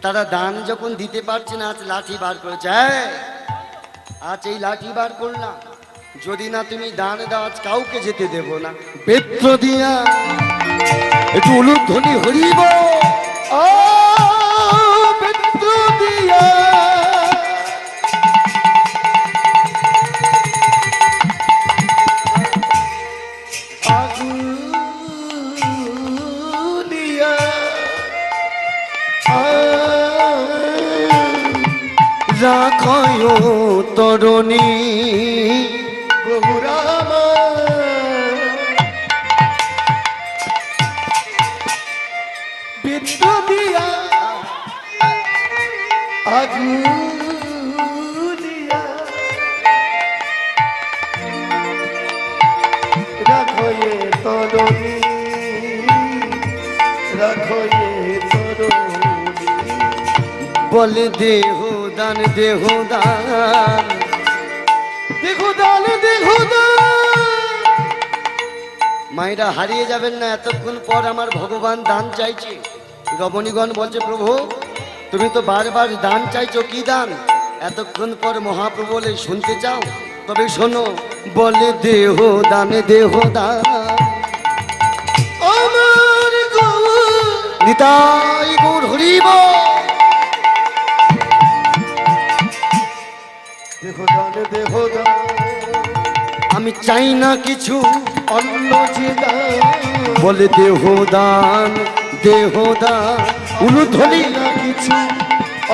তারা দান যখন দিতে পারছে না, আজ লাঠি বার করেছে। এই, আজ এই লাঠি বার করলাম, যদি না তুমি দান দাও আজ কাউকে যেতে দেব না। বেত্র দিয়া একটু উলুধ্বনি হরিব। ও পিতৃ দিয়া আগুলিয়া রাখয় তরণী বহুরাম পিতৃ দিয়া আগুলিয়া রাখয়ে তরণী রাখয়ে তরণী বলে দেহ দান, দেহ দান। দেখো দান দেখো দান মায়েরা হারিয়ে যাবেন না, এতক্ষণ পর আমার ভগবান দান চাইছে। রমণীগণ বলছে, প্রভু তুমি তো বারবার দান চাইছো, কি দান? এতক্ষণ পর মহাপ্রভু বলে, শুনতে চাও? তবে শোনো। বলে দেহ দান, দেহ দান। আমার গৌর নিতাই গৌর হরিব। দেখো দান দেখো দান আমি চাই না কিছু, অন্য যে দান বলে দেহ দান, দেহ দান। উলুধ্বনি না কিছু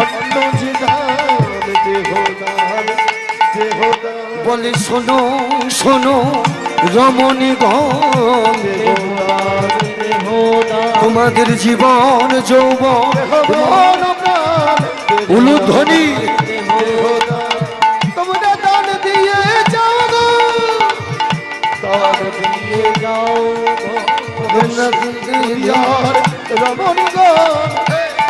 অন্য যে দান দেহ দান দেহ দান বলে, শোনো শোনো রমণীগণ, দেহ দান দেহ দান তোমাদের জীবন যৌবন। দেহ দান প্রাণ উলুধ্বনি দেহ দান তোমরা দান দিয়ে যাও গো দান দিয়ে যাও গো দিয়ার রমণীগণ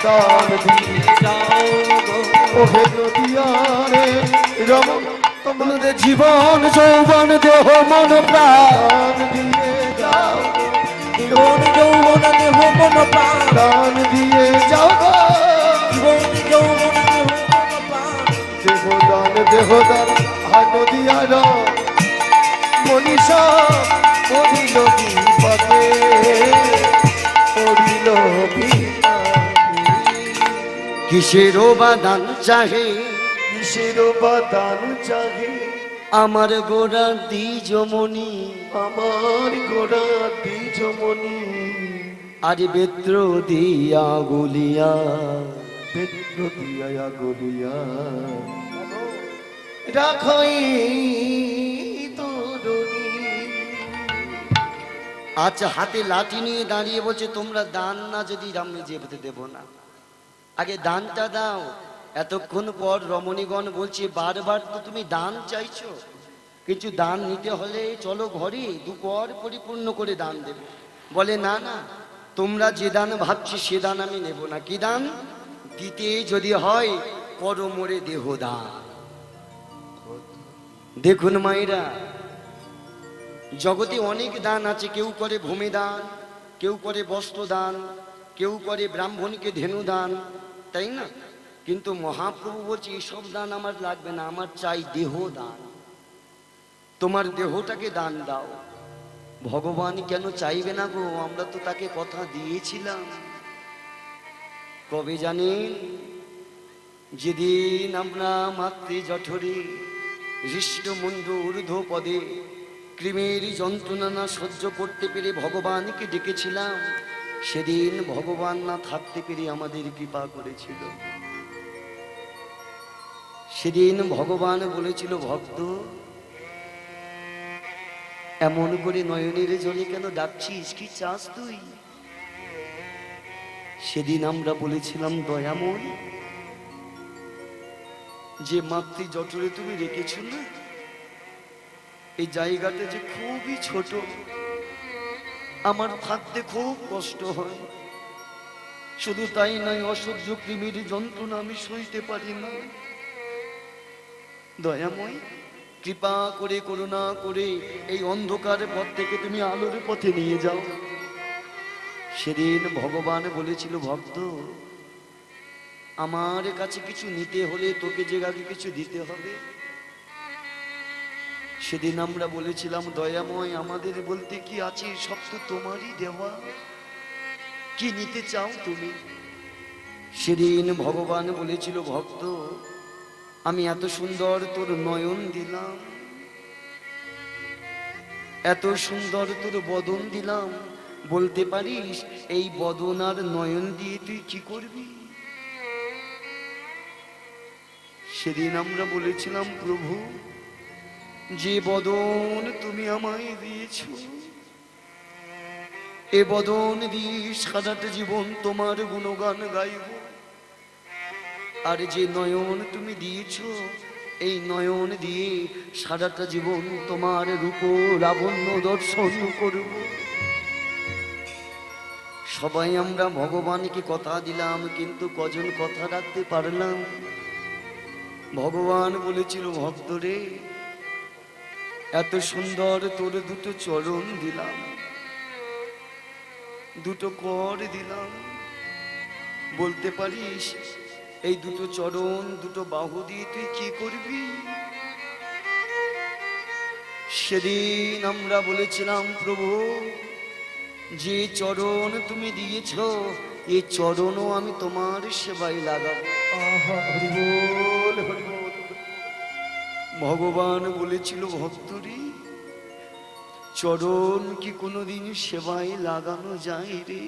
দান দিয়ে যাও গো ওহে নদিয়ারে রমণ তোমাদের জীবন যৌবন দেহ মন প্রাণ। দান দিয়ে যাও গো জীবন যৌবন দেহ মন প্রাণ, দান দিয়ে যাও গো জীবন যৌবন দেহ মন প্রাণ। দেহ দান হাত দিয়ার মনীষা পড়িল বিপাকে পড়িল বিপাকে কিসেরও বা দান চাহে কিসের বা দান চাহে আমার গোড়া দ্বিজমণি। আমার গোড়া দ্বিজমণি আজ বেত্র দিয়া গুলিয়া। বেদ্র দিয়া গলিয়া রাখই তরুণী আজ হাতে লাঠি নিয়ে দাঁড়িয়ে বলছে, তোমরা দান না যদি আমি যেতে দেব না, আগে দানটা দাও। এতক্ষণ পর রমণীগণ বলছে, বারবার তো তুমি দান চাইছো, কিছু দান নিতে হলে চলো ঘরে, দুপর পরিপূর্ণ করে দান দেবে। বলে, না না, তোমরা যে দান ভাবছি সে দান আমি নেব না। কি দান? দিতে যদি হয় পরমরে দেহ দান। দেখুন মায়েরা, জগতে অনেক দান আছে। কেউ করে ভূমি দান, কেউ করে বস্ত্র দান, কেউ করে ব্রাহ্মণকে ধেনু দান, তাই না? কিন্তু মহাপ্রভু বলছে, এসব দান আমার লাগবে না, আমার চাই দেহ দান। তোমার দেহটাকে দান দাও। ভগবান কেন চাইবে না গো? আমরা তো তাকে কথা দিয়েছিলাম। কবে জানেন? যেদিন আমরা মাতৃ জঠরে হৃষ্টমুণ্ড ঊর্ধ্ব পদে কৃমির যন্ত্রণা না সহ্য করতে পেরে ভগবানকে ডেকেছিলাম, সেদিন ভগবান না থাকতে পেরে আমাদের কৃপা করেছিল। সেদিন ভগবান বলেছিল, ভক্ত এমন করে নয়নের জলে কেন ডাকছিস, কি চাস তুই? সেদিন আমরা বলেছিলাম, দয়াময়, যে মাতৃ জঠরে তুমি রেখেছ না, এই জায়গাটা যে খুবই ছোট, আমার থাকতে খুব কষ্ট হয়। শুধু তাই নয়, অসহ্য কৃমির যন্ত্রণা আমি সইতে পারি না। দয়াময়, কৃপা করে করুণা করে এই অন্ধকার পথ থেকে তুমি আলোর পথে নিয়ে যাও। সেদিন ভগবান বলেছিল, ভক্ত আমার কাছে কিছু নিতে হলে তোকে যে আগে কিছু দিতে হবে। সেদিন আমরা বলেছিলাম, দয়াময় আমাদের বলতে কি আছে, সব তো তোমারই দেওয়া, কি নিতে চাও তুমি? সেদিন ভগবান বলেছিল, ভক্ত আমি এত সুন্দর তোর নয়ন দিলাম, এত সুন্দর তোর বদন দিলাম, বলতে পারিস এই বদন আর নয়ন দিয়ে তুই কি করবি? সেদিন আমরা বলেছিলাম, প্রভু যে বদন তুমি আমায় দিয়েছ, এ বদন দিয়ে সারাটা জীবন তোমার গুণগান গাইব। আর যে নয়ন তুমি দিয়েছ, এই নয়ন দিয়ে সারাটা জীবন তোমার রূপ লাবণ্য দর্শন করব। সবাই আমরা ভগবানকে কথা দিলাম, কিন্তু কজন কথা রাখতে পারলাম? ভগবান বলেছিল, ভক্তরে এত সুন্দর তোর দুটো চরণ দিলাম, দুটো কর দিলাম, বলতে পারিস এই দুটো চরণ দুটো বাহু দিয়ে তুই কি করবি? সেদিন আমরা বলেছিলাম, প্রভু যে চরণ তুমি দিয়েছ, এই চরণও আমি তোমার সেবায় লাগাবো। হরি বল, হরি বল। ভগবান বলেছিল, ভক্তরি চরণ কি কোনোদিন সেবায় লাগানো যায় রে?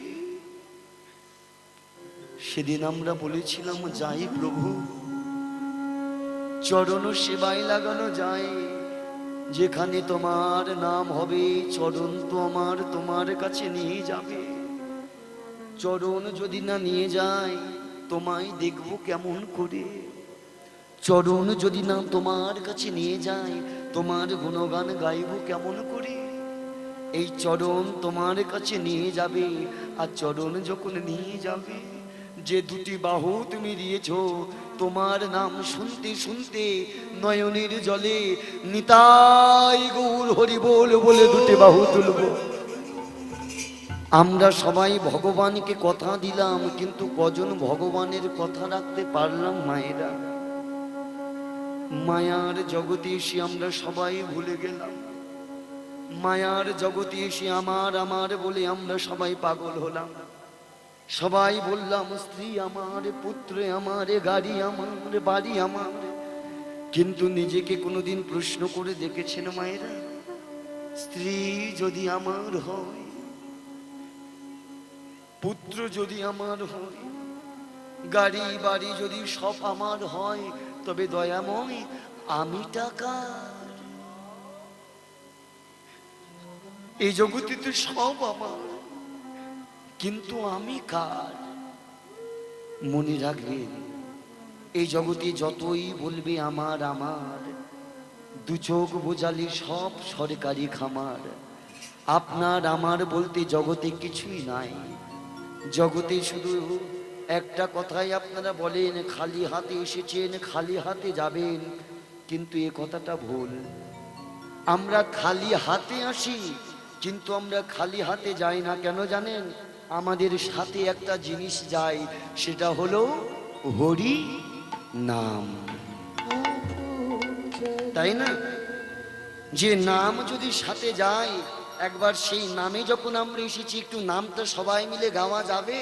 সেদিন আমরা বলেছিলাম, যাই প্রভু, চরণ সেবায় লাগানো যায়। যেখানে তোমার নাম হবে, চরণ তো আমার তোমার কাছে নিয়ে যাবে। চরণ যদি না নিয়ে যায়, তোমায় দেখবো কেমন করে? চরণ যদি না তোমার কাছে নিয়ে যায়, তোমার গুণগান গাইব কেমন করে? এই চরণ তোমার কাছে নিয়ে যাবে, আর চরণ যখন নিয়ে যাবে, যে দুটি বাহু তুমি দিয়েছ, তোমার নাম শুনতে শুনতে নয়নের জলে নিতাই গৌর হরি বল বলে দুটি বাহু তুলব। আমরা সবাই ভগবানকে কথা দিলাম, কিন্তু কজন ভগবানের কথা রাখতে পারলাম? মায়েরা, মায়ার জগতে এসে আমরা সবাই ভুলে গেলাম। মায়ার জগতে এসে আমার আমার বলে আমরা সবাই পাগল হলাম। সবাই বললাম, স্ত্রী আমার, পুত্র আমার, গাড়ি আমার, বাড়ি আমার। কিন্তু নিজেকে কোনোদিন প্রশ্ন করে দেখেছেন মায়েরা? স্ত্রী যদি আমার হয়, পুত্র যদি আমার হয়, গাড়ি বাড়ি যদি সব আমার হয়, তবে দয়াময় আমি টাকা, এই জগতে তো সব আমার, কিন্তু আমি কার? মনে রাখবেন, এই জগতে যতই বলবে আমার আমার, দু চোখ বোঝালে সব সরকারি খামার। আপনার আমার বলতে জগতে কিছুই নাই। জগতে শুধু একটা কথাই আপনারা বলেন, খালি হাতে এসেছেন, খালি হাতে যাবেন, কিন্তু এ কথাটা ভুল। আমরা খালি হাতে আসি, কিন্তু আমরা খালি হাতে যাই না। কেন জানেন? আমাদের সাথে একটা জিনিস যায়, সেটা হলো হরি নাম, তাই না? যে নাম যদি সাথে যায়, একবার সেই নামে যখন আমরা এসেছি, একটু নামটা সবাই মিলে গাওয়া যাবে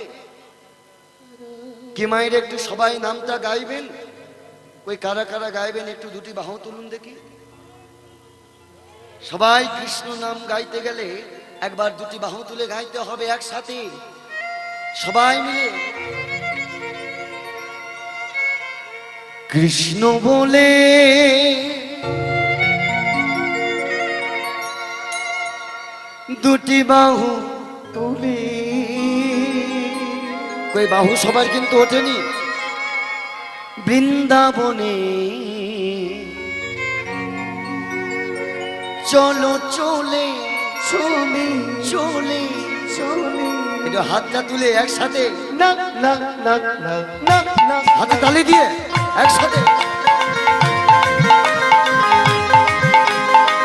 কি মায়ের? একটু সবাই নামটা গাইবেন। ওই কারা কারা গাইবেন একটু দুটি বাহু তুলুন দেখি। সবাই কৃষ্ণ নাম গাইতে গেলে একবার দুটি বাহু তুলে গাইতে হবে একসাথে, সবাই মিলে। কৃষ্ণ বলে দুটি বাহু তুলে, কই বাহু সবার কিন্তু ওঠেনি। বৃন্দাবনে চলো চলে চলে চলে চলে, একটু হাতটা তুলে একসাথে না না না না না না, হাতে তালি দিয়ে একসাথে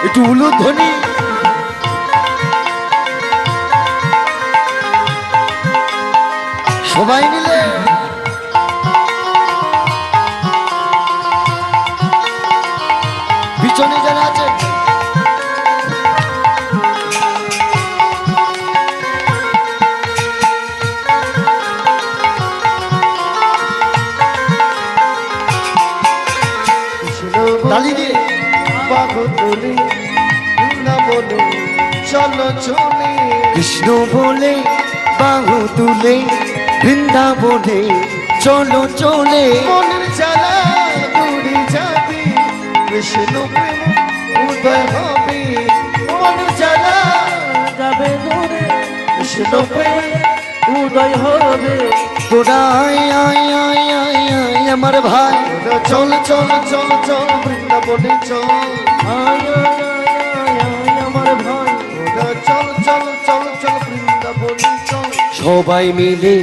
একটু উলুধ্বনি। সবাই মিলে পিছনে যারা আছে তালি দিয়ে বাহু তুলে না বলে চলো চলে কৃষ্ণ বলে বাহু তুলে বৃন্দাবনে চলো চলে মনের জ্বালা দূরে যাবে কৃষ্ণ প্রেম উদয় হবে মনের জ্বালা যাবে দূরে কৃষ্ণ প্রেম উদয় হবে। তোরা আয় আয় আয় আয় আয় আমার ভাই চল চল চল চল বৃন্দাবনে চল আয় আয় আয় আয় আমার ভাই চল চল চল চল বৃন্দাবনে চল সবাই মিলে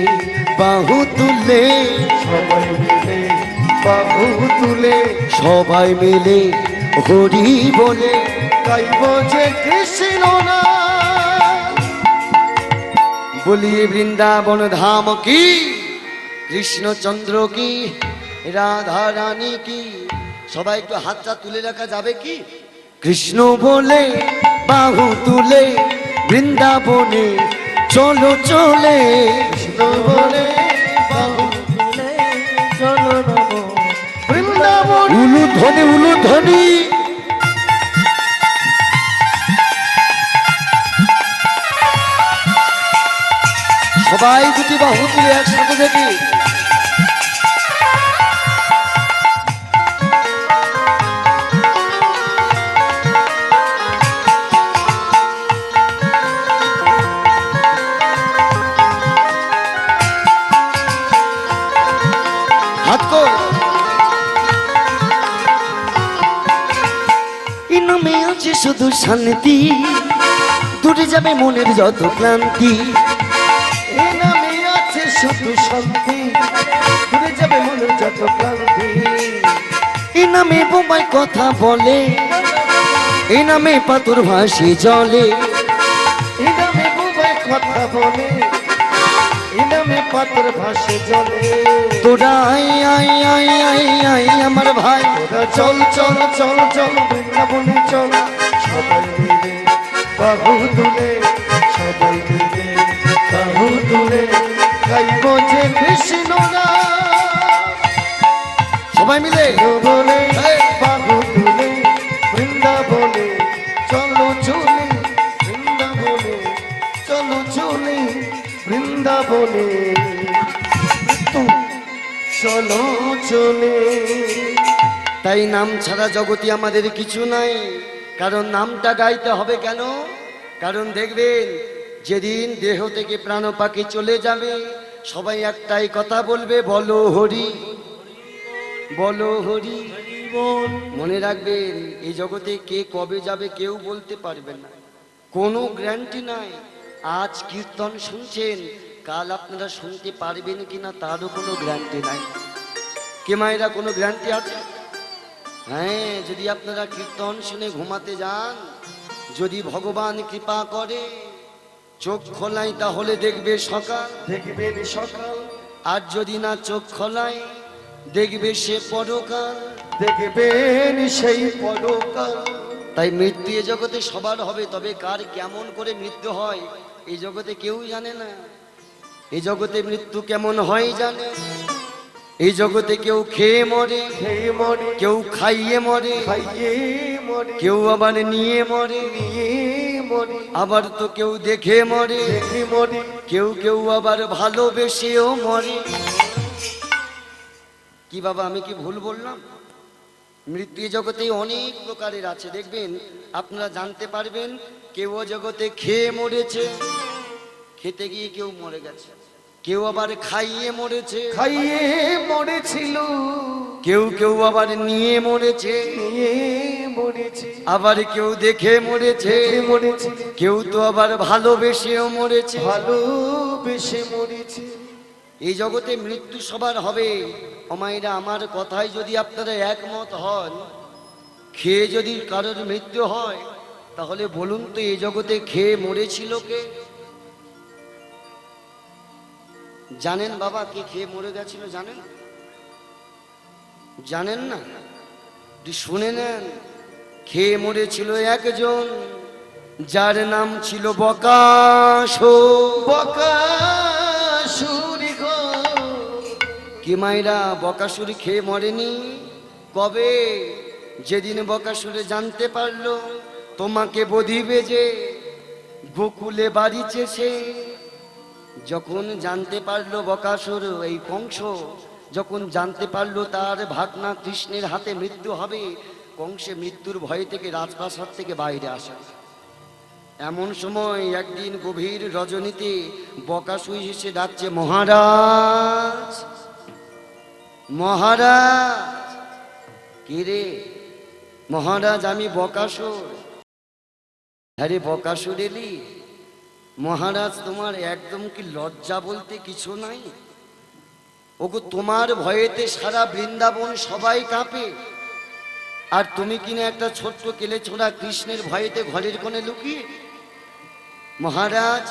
বাহু তুলে সবাই মিলে বাহু তুলে সবাই মিলে হরি বলে গাইব যে কৃষ্ণ না বলিয়ে বৃন্দাবন ধাম কি কৃষ্ণচন্দ্র কি রাধা রানী কি সবাই একটু হাতটা তুলে রাখা যাবে কি কৃষ্ণ বলে বাহু তুলে বৃন্দাবনে চলো চলে কৃষ্ণ বলে বাহু তুলে চলো নব বৃন্দাবন উলু ধ্বনি সবাই দুটি বাহু তুলে একসাথে দেখি হাত কর ইনামে আছে শুধু শান্তি দূরে যাবে মনের যত ক্লান্তি এই নামে আছে শুধু শান্তি দূরে যাবে মনের যত ক্লান্তি এ নামে বোমায় কথা বলে এ নামে পাথর ভাসে জলে এই নামে বুবাই কথা বলে এই নামে পাথর ভাসে জলে তোরা আয় আয় আয় আয় আয় আমার ভাই চল চল চল চল বৃন্দাবনে চল সবাই মিলে বাহু তুলে সবাই মিলে বাহু তুলে গাইব যে কৃষ্ণ না সবাই মিলে বলে বাহু তুলে বৃন্দাবনে চলো চলে বৃন্দাবনে চলো চলে বৃন্দাবনে চলো চলে তাই নাম ছাড়া জগতে আমাদের কিছু নাই কারণ নামটা গাইতে হবে কেন কারণ দেখবেন যেদিন দেহ থেকে প্রাণ পাখি চলে যাবে সবাই একটাই কথা বলবে বলো হরি বলো হরি জীবন মনে রাখবেন এই জগতে কে কবে যাবে কেউ বলতে পারবে না কোনো গ্যারান্টি নাই আজ কীর্তন শুনছেন কাল আপনারা শুনতে পারবেন কিনা তারও কোনো গ্যারান্টি নাই কে মায়েরা কোনো গ্যারান্টি আছে হ্যাঁ যদি আপনারা কীর্তন শুনে ঘুমাতে যান যদি ভগবান কৃপা করে চোখ খোলাই তাহলে দেখবে সকাল দেখবেন সকাল আর যদি না চোখ খোলাই দেখবে সে পরকাল দেখবেন সেই পরকাল তাই মৃত্যু এ জগতে সবার হবে তবে কার কেমন করে মৃত্যু হয় এই জগতে কেউ জানে না এই জগতে মৃত্যু কেমন হয় জানে এই জগতে কেউ খেয়ে মরে খেয়ে মরে কেউ খাইয়ে মরে খাইয়ে মরে কেউ আবার নিয়ে মরে নিয়ে মরে আবার তো কেউ দেখে মরে দেখে মরে কেউ কেউ আবার ভালোবেসেও মরে কি বাবা আমি কি ভুল বললাম মৃত্যু এ জগতে অনেক প্রকারের আছে দেখবেন আপনারা জানতে পারবেন কেউ ও জগতে খেয়ে মরেছে খেতে গিয়ে কেউ মরে গেছে কেউ আবার খাইয়ে মরেছে খাইয়ে মরেছিল কেউ কেউ আবার নিয়ে মরেছে নিয়ে মরেছে আবার কেউ দেখে মরেছে দেখে মরেছে কেউ তো আবার ভালোবেসেও মরেছে ভালোবেসে মরেছে এই জগতে মৃত্যু সবার হবে অমাইরা আমার কথায় যদি আপনারা একমত হন খেয়ে যদি কারোর মৃত্যু হয় তাহলে বলুন তো এই জগতে খেয়ে মরেছিল কে জানেন বাবা কে খেয়ে মরে গেছিল জানেন? জানেন না? একটু শুনে নেন। খেয়ে মরেছিল একজন, যার নাম ছিল বকাসুর। বকাসুরি গো, কি মাইরা বকাসুর খেয়ে মরেনি? কবে? যেদিন বকাসুরে জানতে পারলো তোমাকে বধিবে যে, গোকুলে বাড়িছে সে। যখন জানতে পারলো বকাসুর, এই কংস যখন জানতে পারলো তার ভাগনা কৃষ্ণের হাতে মৃত্যু হবে, কংসে মৃত্যুর ভয় থেকে রাজপ্রাসাদ থেকে বাইরে আসে। এমন সময় একদিন গভীর রজনীতে বকাসুর এসে ডাকছে, মহারাজ মহারাজ। কে রে? মহারাজ আমি বকাসুর। আরে বকাসুর এলি? মহারাজ তোমার একদম কি লজ্জা বলতে কিছু নাই? ওগো তোমার ভয়েতে সারা বৃন্দাবন সবাই কাঁপে, আর তুমি কিনা একটা ছোট্ট কেলে ছোড়া কৃষ্ণের ভয়েতে ঘরের কোণে লুকিয়ে। মহারাজ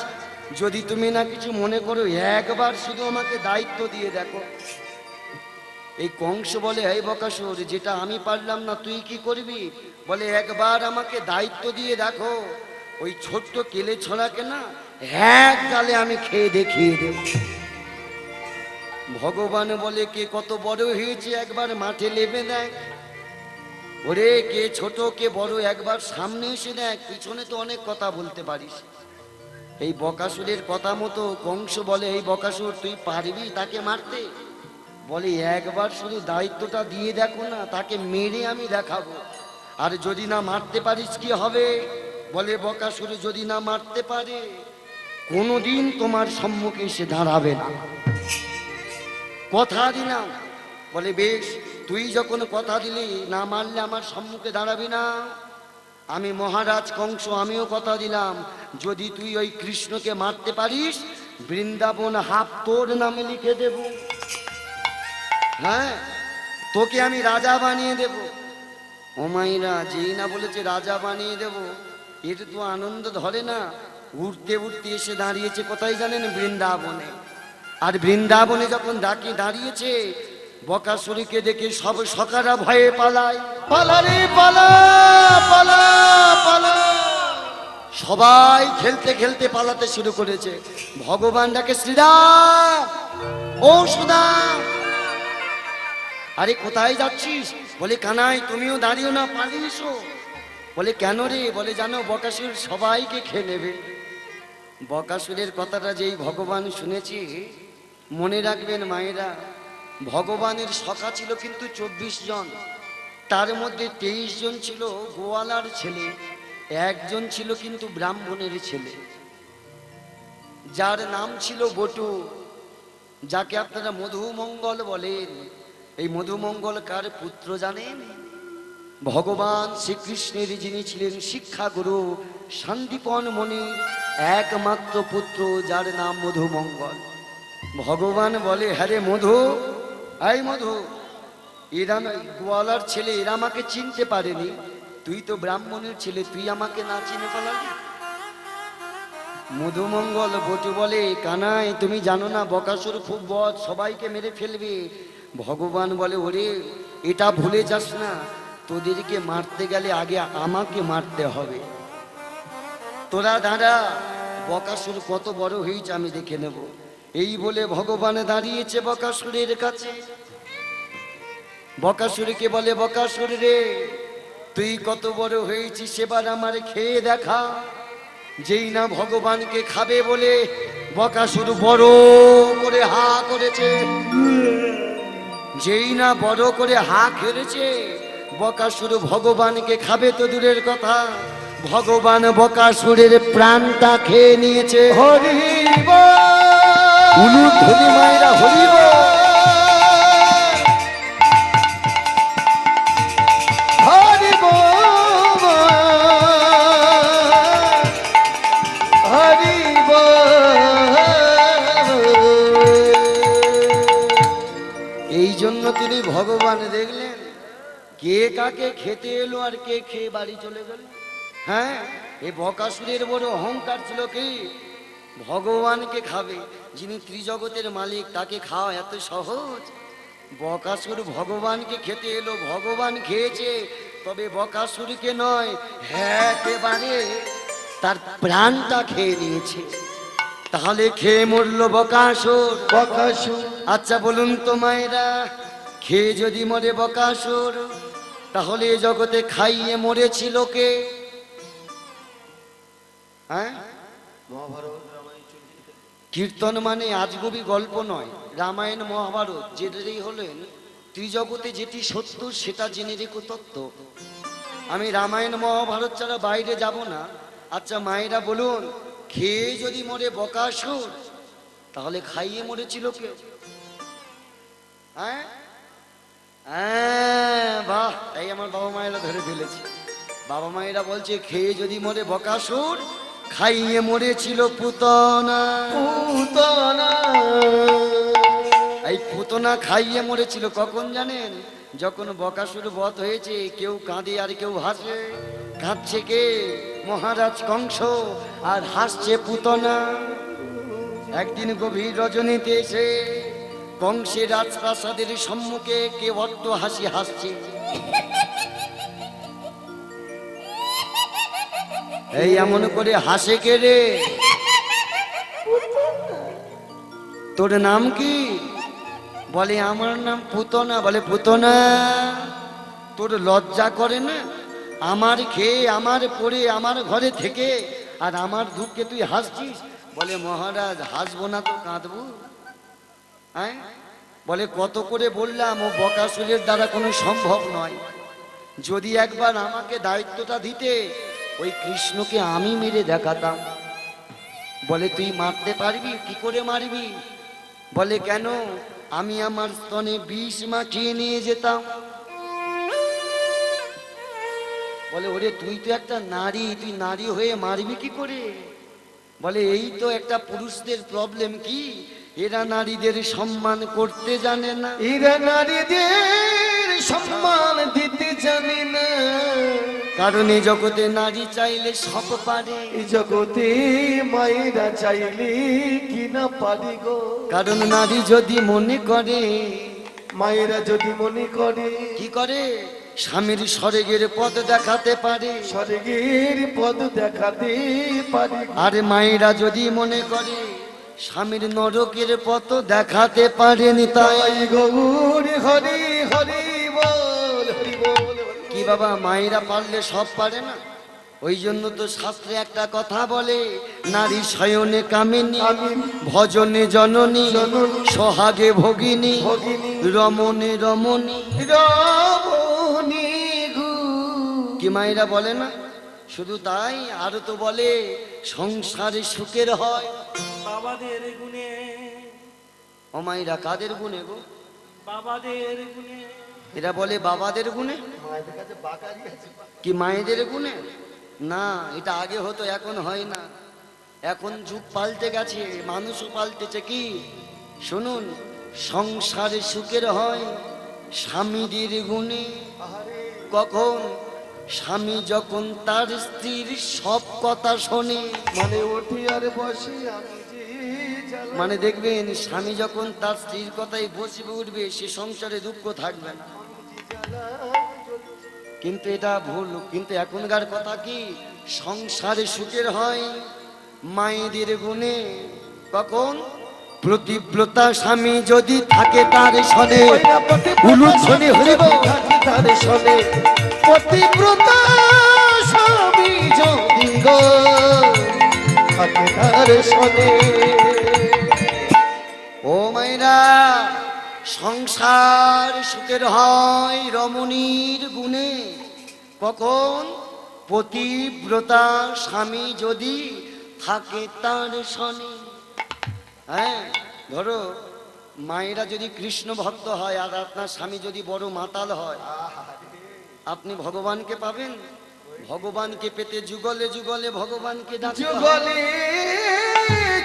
যদি তুমি না কিছু মনে করো, একবার শুধু আমাকে দায়িত্ব দিয়ে দেখো। এই কংস বলে, এই বকাসুর, যেটা আমি পারলাম না তুই কি করবি? বলে একবার আমাকে দায়িত্ব দিয়ে দেখো, ওই ছোট্ট কেলে ছড়াকে না এক গালে আমি খেয়ে দেখিয়ে দেব। ভগবান বলে, কে কত বড় হয়েছে একবার মাঠে নেমে দেখ। ওরে কে ছোট কে বড় একবার সামনে এসে দেখ, পিছনে তো অনেক কথা বলতে পারিস। এই বকাসুরের কথা মতো কংস বলে, এই বকাসুর তুই পারবি তাকে মারতে? বলে একবার শুধু দায়িত্বটা দিয়ে দেখো না, তাকে মেরে আমি দেখাবো। আর যদি না মারতে পারিস কি হবে? বলে বকাসুর যদি না মারতে পারে, কোনোদিন তোমার সম্মুখে এসে দাঁড়াবে না। কথা দিলাম। বলে বেশ, তুই যখন কথা দিলি না মারলে আমার সম্মুখে দাঁড়াবি না, আমি মহারাজ কংস আমিও কথা দিলাম, যদি তুই ওই কৃষ্ণকে মারতে পারিস, বৃন্দাবন হাফ তোর নামে লিখে দেব। হ্যাঁ, তোকে আমি রাজা বানিয়ে দেব। ও মাইরা, যেই না বলেছে রাজা বানিয়ে দেব, এটা তো আনন্দ ধরে না। উঠতে উঠতে এসে দাঁড়িয়েছে কোথায় জানেন? বৃন্দাবনে। আর বৃন্দাবনে যখন ডাকি দাঁড়িয়েছে, বকাসুরকে দেখে সব সখারা ভয়ে পালায়। পালারে পালা, পালা পালা। সবাই খেলতে খেলতে পালাতে শুরু করেছে। ভগবান ডাকে, শ্রীরাম ও সুদাম। আরে কোথায় যাচ্ছিস? বলে কানাই তুমিও দাঁড়িও না, পালিয়ে এসো। বলে কেন রে? বলে জানো বকাসুর সবাইকে খেয়ে নেবে। বকাসুরের কথাটা যেই ভগবান শুনেছি, মনে রাখবেন মায়েরা, ভগবানের সখা ছিল কিন্তু 24 জন। তার মধ্যে 23 জন ছিল গোয়ালার ছেলে, একজন ছিল কিন্তু ব্রাহ্মণের ছেলে, যার নাম ছিল বটু, যাকে আপনারা মধুমঙ্গল বলেন। এই মধুমঙ্গল কার পুত্র জানেন? ভগবান শ্রীকৃষ্ণের যিনি ছিলেন শিক্ষাগুরু শান্তিপন মণির একমাত্র পুত্র, যার নাম মধুমঙ্গল। ভগবান বলে, হ্যাঁ রে মধু, এই মধু, এরা গোয়ালার ছেলে, এরা আমাকে চিনতে পারেনি, তুই তো ব্রাহ্মণের ছেলে, তুই আমাকে না চিনে পালালি। মধুমঙ্গল বটু বলে, কানাই তুমি জানো না বকাসুর খুব বদ, সবাইকে মেরে ফেলবে। ভগবান বলে, ওরে এটা ভুলে যাস না, তোদেরকে মারতে গেলে আগে আমাকে মারতে হবে। তোরা দাঁড়া, বকাসুর কত বড় হয়েছে আমি দেখে নেব। এই বলে ভগবান দাঁড়িয়েছে বকাসুরের কাছে। বকাসুরকে বলে, বকাসুর রে তুই কত বড় হয়েছিস, এবার আমার খেয়ে দেখা। যেই না ভগবানকে খাবে বলে বকাসুর বড় করে হা করেছে, যেই না বড় করে হা খেলেছে, বকাসুর ভগবানকে খাবে তো দূরের কথা, ভগবান বকাসুরের প্রাণটা খেয়ে নিয়েছে। হরিব উলুধ্বনি মায়েরা হরিব। হরিব হরিব। এই জন্য তিনি ভগবান দেখলেন কে কাকে খেতে এলো আর কে খেয়ে বাড়ি চলে গেল। হ্যাঁ, এই বকাসুরের বড় অহংকার ছিল কি, ভগবানকে খাবে, যিনি ত্রিজগতের মালিক তাকে খাওয়া এত সহজ? বকাসুর ভগবানকে খেতে এলো, ভগবান খেয়েছে, তবে বকাসুরকে নয়, হ্যাঁ একেবারে তার প্রাণটা খেয়ে নিয়েছে। তাহলে খেয়ে মরলো বকাসুর। বকাসুর আচ্ছা বলুন তো মায়েরা, খেয়ে যদি মরে বকাসুর, তাহলে এ জগতে খাইয়ে মরেছিল কে? হ্যাঁ, কীর্তন মানে আজগুবি গল্প নয়, রামায়ণ মহাভারত যেটাই হলেন ত্রিজগতে যেটি সত্য সেটা জেনে রেখো তত্ত্ব। আমি রামায়ণ মহাভারত ছাড়া বাইরে যাব না। আচ্ছা মায়েরা বলুন, খেয়ে যদি মরে বকাসুর, তাহলে খাইয়ে মরেছিল কে? হ্যাঁ হ্যাঁ, বাহ, এই আমার বাবা মায়েরা ধরে ফেলেছে। বাবা মায়েরা বলছে খেয়ে যদি মরে বকাসুর, খাইয়ে মরেছিল পুতনা। পুতনা এই পুতনা খাইয়ে মরেছিল কখন জানেন? যখন বকাসুর বধ হয়েছে, কেউ কাঁদে আর কেউ হাসে। কাঁদছে কে? মহারাজ কংস, আর হাসছে পুতনা। একদিন গভীর রজনীতে এসে কংসের রাজপ্রাসাদের সম্মুখে কে বড্ড হাসি হাসছে। এই এমন করে হাসে কে রে? তোর নাম কি? বলে আমার নাম পুতনা। বলে পুতনা, তোর লজ্জা করে না? আমার খেয়ে, আমার পরে, আমার ঘরে থেকে, আর আমার দুঃখে তুই হাসছিস? বলে মহারাজ হাসবো না তো কাঁদবো? হ্যাঁ, বলে কত করে বললাম ও বকাসুরের দ্বারা কোনো সম্ভব নয়। যদি একবার আমাকে দায়িত্বটা দিতে, ওই কৃষ্ণকে আমি মেরে দেখাতাম। বলে তুই মারতে পারবি? কি করে মারবি? বলে কেন, আমি আমার স্তনে বিষ মাখিয়ে নিয়ে যেতাম। বলে ওরে তুই তো একটা নারী, তুই নারী হয়ে মারবি কি করে? বলে এই তো একটা পুরুষদের প্রবলেম, কি এরা নারীদের সম্মান করতে জানে না। এরা নারীদের সম্মান দিতে জানে না। কারণ এই জগতে নারী চাইলে সব পারে। এই জগতে মায়েরা চাইলে কি না পারি গো। কারণ নারী যদি মনে করে, মায়েরা যদি মনে করে, কি করে? স্বামীর স্বর্গের পথ দেখাতে পারে। স্বর্গের পদ দেখাতে পারি গো। আর মায়েরা যদি মনে করে, স্বামীর নরকের পথ দেখাতে পারেনি। তাই তাই গৌর হরি হরি বল, হরি বল। কি বাবা, মায়েরা পারলে সব পারে না? ওই জন্য তো শাস্ত্রে একটা কথা বলে, নারী শয়নে কামিনী, ভজনে জননী, সোহাগে ভগিনী, ভগিনী, রমণে রমণী। রমণী গো। কি মায়েরা বলে না? শুধু তাই, আরো তো বলে সংসারে সুখের হয়। বাবাদের গুণে, ও মায়েরা কাদের গুণে গো? বাবাদের গুণে। এরা বলে বাবাদের গুণে, মায়েদের কাছে বাকারি আছে। কি মায়েদের গুণে? না, এটা আগে হতো, এখন হয় না। এখন যুগ পাল্টে গেছে, মানুষও পাল্টেছে। কি শুনুন, সংসারে সুখের হয় স্বামীদের গুণে। কখন? স্বামী যখন তার স্ত্রীর সব কথা শোনে। মানে ওঠি আর বসি আমি যে জ্বালা। মানে দেখবেন, স্বামী যখন তার স্ত্রীর কথাই বসিবে উঠবে, সে সংসারে দুঃখ থাকবে না। কিন্তু এটা ভুল। কিন্তু এখনকার কথা কি, সংসারে সুখের হয় মায়েদের গুণে। কখন? প্রতিব্রতা স্বামী যদি থাকে তার সনে, উলুধ্বনি হরিব তার সনে। পতিব্রতা স্বামী যদি গো থাকে তার সনে। ও মায়েরা, সংসার সুখের হয় রমণীর গুণে। কখন? পতিব্রতা স্বামী যদি থাকে তার সনে। হ্যাঁ, ধরো মায়েরা যদি কৃষ্ণ ভক্ত হয় আর আপনার স্বামী যদি বড় মাতাল হয়, আপনি ভগবানকে পাবেন? ভগবানকে পেতে যুগলে যুগলে ভগবানকে ডাকতে হবে। যুগলে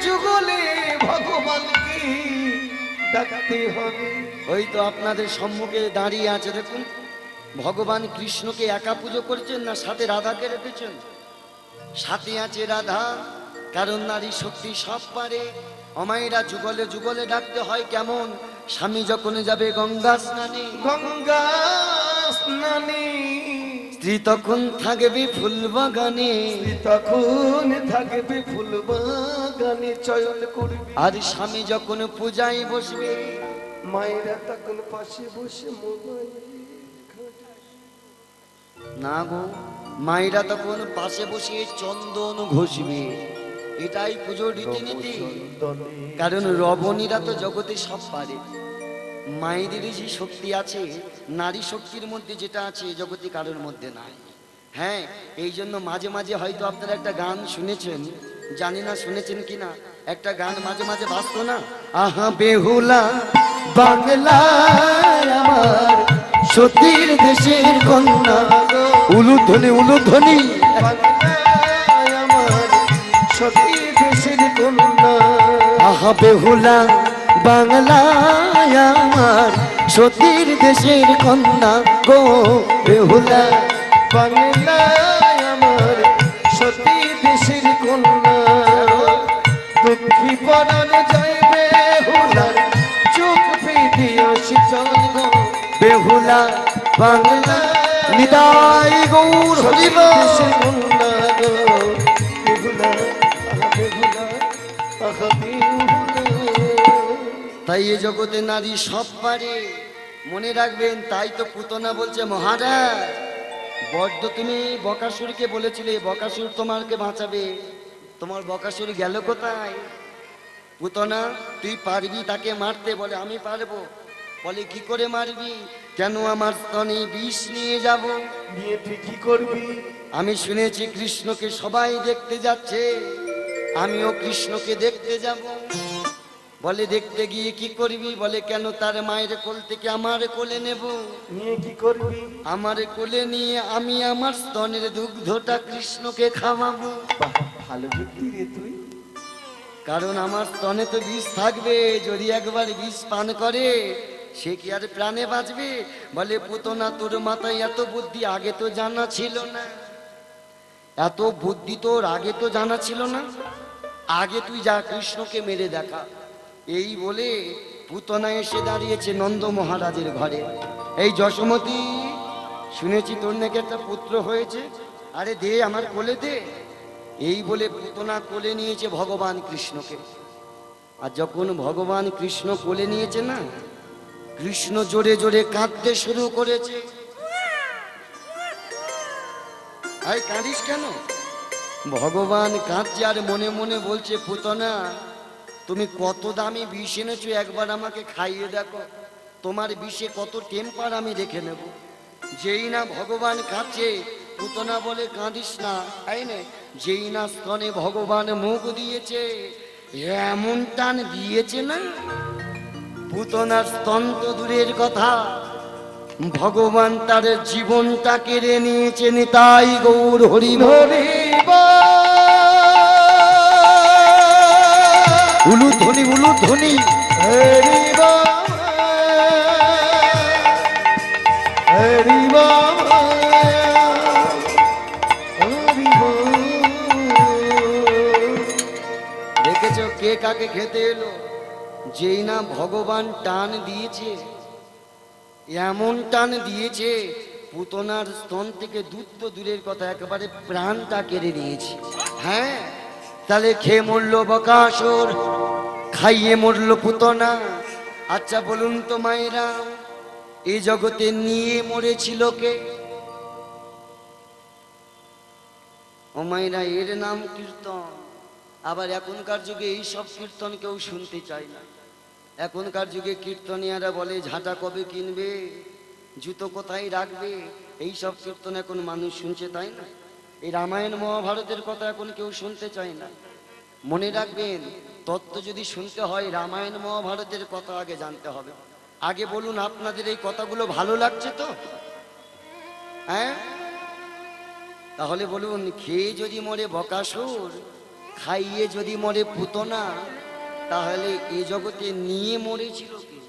যুগলে ভগবানকে ডাকতে হবে। ওই তো আপনাদের সম্মুখে দাঁড়িয়ে আছে, দেখুন ভগবান কৃষ্ণকে একা পুজো করছেন না সাথে রাধাকে রেখেছেন? সাথে আছে রাধা, কারণ নারী শক্তি সব পারে। অমায়েরা যুগলে যুগলে ডাকতে হয় কেমন? স্বামী যখন যাবে গঙ্গা স্নানে, গঙ্গা স্নানে স্ত্রী তখন থাকবে ফুল বাগানে, তখন থাকবে ফুল বাগানে চয়ন করবে। আর স্বামী যখন পূজায় বসবে, মায়েরা তখন পাশে বসে মোবাইল না গো, মায়েরা তখন পাশে বসে চন্দন ঘষবে। এটাই পুজোর রীতিনীতি। কারণ রমণীরা তো জগতে সব পারে। মায়েদের যে শক্তি আছে, নারী শক্তির মধ্যে যেটা আছে জগতে কারোর মধ্যে নাই। হ্যাঁ, এই জন্য মাঝে মাঝে হয়তো আপনারা একটা গান শুনেছেন, জানি না শুনেছেন কিনা, একটা গান মাঝে মাঝে বাজতো না, আহা বেহুলা বাংলার আমার সতীর দেশের কন্যা, উলুধ্বনি উলুধ্বনি, বাংলায় আমার সতী দেশের কন্যা। আহা বেহুলা বাংলায় আমার সতীর দেশের কন্যা গো, বেহুলা বাংলায় আমার সতী দেশের কন্যা। দুঃখী পরাণ যাইবে হুলার চোখ পেতে আসি চল গো, বেহুলা বাংলা নিতাই গৌর হরিব। দেশের কন্যা গো, বেহুলা আহা বেহুলা আহা বেহুলা। তাই এ জগতে নারী সব পারে, মনে রাখবেন। তাই তো পুতনা বলছে, মহারাজ বড্ড তুমি বকাসুরকে বলেছিলে বকাসুর তোমাকে বাঁচাবে, তোমার বকাসুর গেল কোথায়? পুতনা তুই পারবি তাকে মারতে? বলে আমি পারবো। বলে কি করে মারবি? কেন আমার স্তনে বিষ নিয়ে যাব। নিয়ে তুই কি করবি? আমি শুনেছি কৃষ্ণকে সবাই দেখতে যাচ্ছে, আমিও কৃষ্ণকে দেখতে যাব। বলে দেখতে গিয়ে কি করবি? বলে কেন, তার মায়ের কোল থেকে আমার কোলে নেব। নিয়ে কি করবি? আমার কোলে নিয়ে আমি আমার স্তনের দুগ্ধটা কৃষ্ণকে খাওয়াবো। বাহ, ভালো যুক্তি রে তুই। কারণ আমার স্তনে তো বিষ থাকবে, যদি একবার বিষ পান করে সে কি আর প্রাণে বাঁচবে? বলে পুতনা তোর মাথায় এত বুদ্ধি আগে তো জানা ছিল না, এত বুদ্ধি তোর আগে তো জানা ছিল না, আগে তুই যা কৃষ্ণকে মেরে দেখা। এই বলে পুতনা এসে দাঁড়িয়েছে নন্দ মহারাজের ঘরে। এই যশোমতী, শুনেছি তোর নাকি একটা পুত্র হয়েছে, আরে দে আমার কোলে দে। এই বলে পুতনা কোলে নিয়েছে ভগবান কৃষ্ণকে। আর যখন ভগবান কৃষ্ণ কোলে নিয়েছে না, কৃষ্ণ জোরে জোরে কাঁদতে শুরু করেছে। আই কাঁদিস কেন? ভগবান কাঁদছে আর মনে মনে বলছে, পুতনা তুমি কত দামি বিষ এনেছো, একবার আমাকে খাইয়ে দেখো, তোমার বিষে কত টেম্পার আমি দেখে নেব। যেই না ভগবান কাঁদছে, পুতনা বলে কাঁদিস না, তাই না? যেই না স্তনে ভগবান মুখ দিয়েছে, এমন টান দিয়েছে না, পুতনার স্তন তো দূরের কথা, ভগবান তার জীবনটা কেড়ে নিয়েছে। নিতাই গৌর হরি হরি উলুধ্বনি উলুধ্বনি, হরি বাবা হরি বাবা হরি দেখেছো কে কাকে খেতে এলো? যেই না ভগবান টান দিয়েছে, এমন টান দিয়েছে, পুতনার স্তন থেকে দুধ তো দূরের কথা, একেবারে প্রাণটা কেড়ে নিয়েছে। হ্যাঁ, তাহলে খেয়ে মরলো বকাসুর, খাইয়ে মরলো পুতনা। আচ্ছা বলুন তো মায়েরা, এই জগতে নিয়ে মরেছিল কে? ও মায়েরা, এর নাম কীর্তন। আবার এখনকার যুগে এই সব কীর্তন কেউ শুনতে চায় না। এখনকার যুগে কীর্তনিয়ারা বলে ঝাঁটা কবে কিনবে, জুতো কোথায় রাখবে, এই সব কীর্তন এখন মানুষ শুনছে, তাই না? এই রামায়ণ মহাভারতের কথা এখন কেউ শুনতে চায় না। মনে রাখবেন, তত্ত্ব যদি শুনতে হয় রামায়ণ মহাভারতের কথা আগে জানতে হবে। আগে বলুন, আপনাদের এই কথাগুলো ভালো লাগছে তো? হ্যাঁ, তাহলে বলুন, খেয়ে যদি মরে বকাসুর, খাইয়ে যদি মরে পুতনা, তাহলে এ জগতে নিয়ে মরেছিল কে?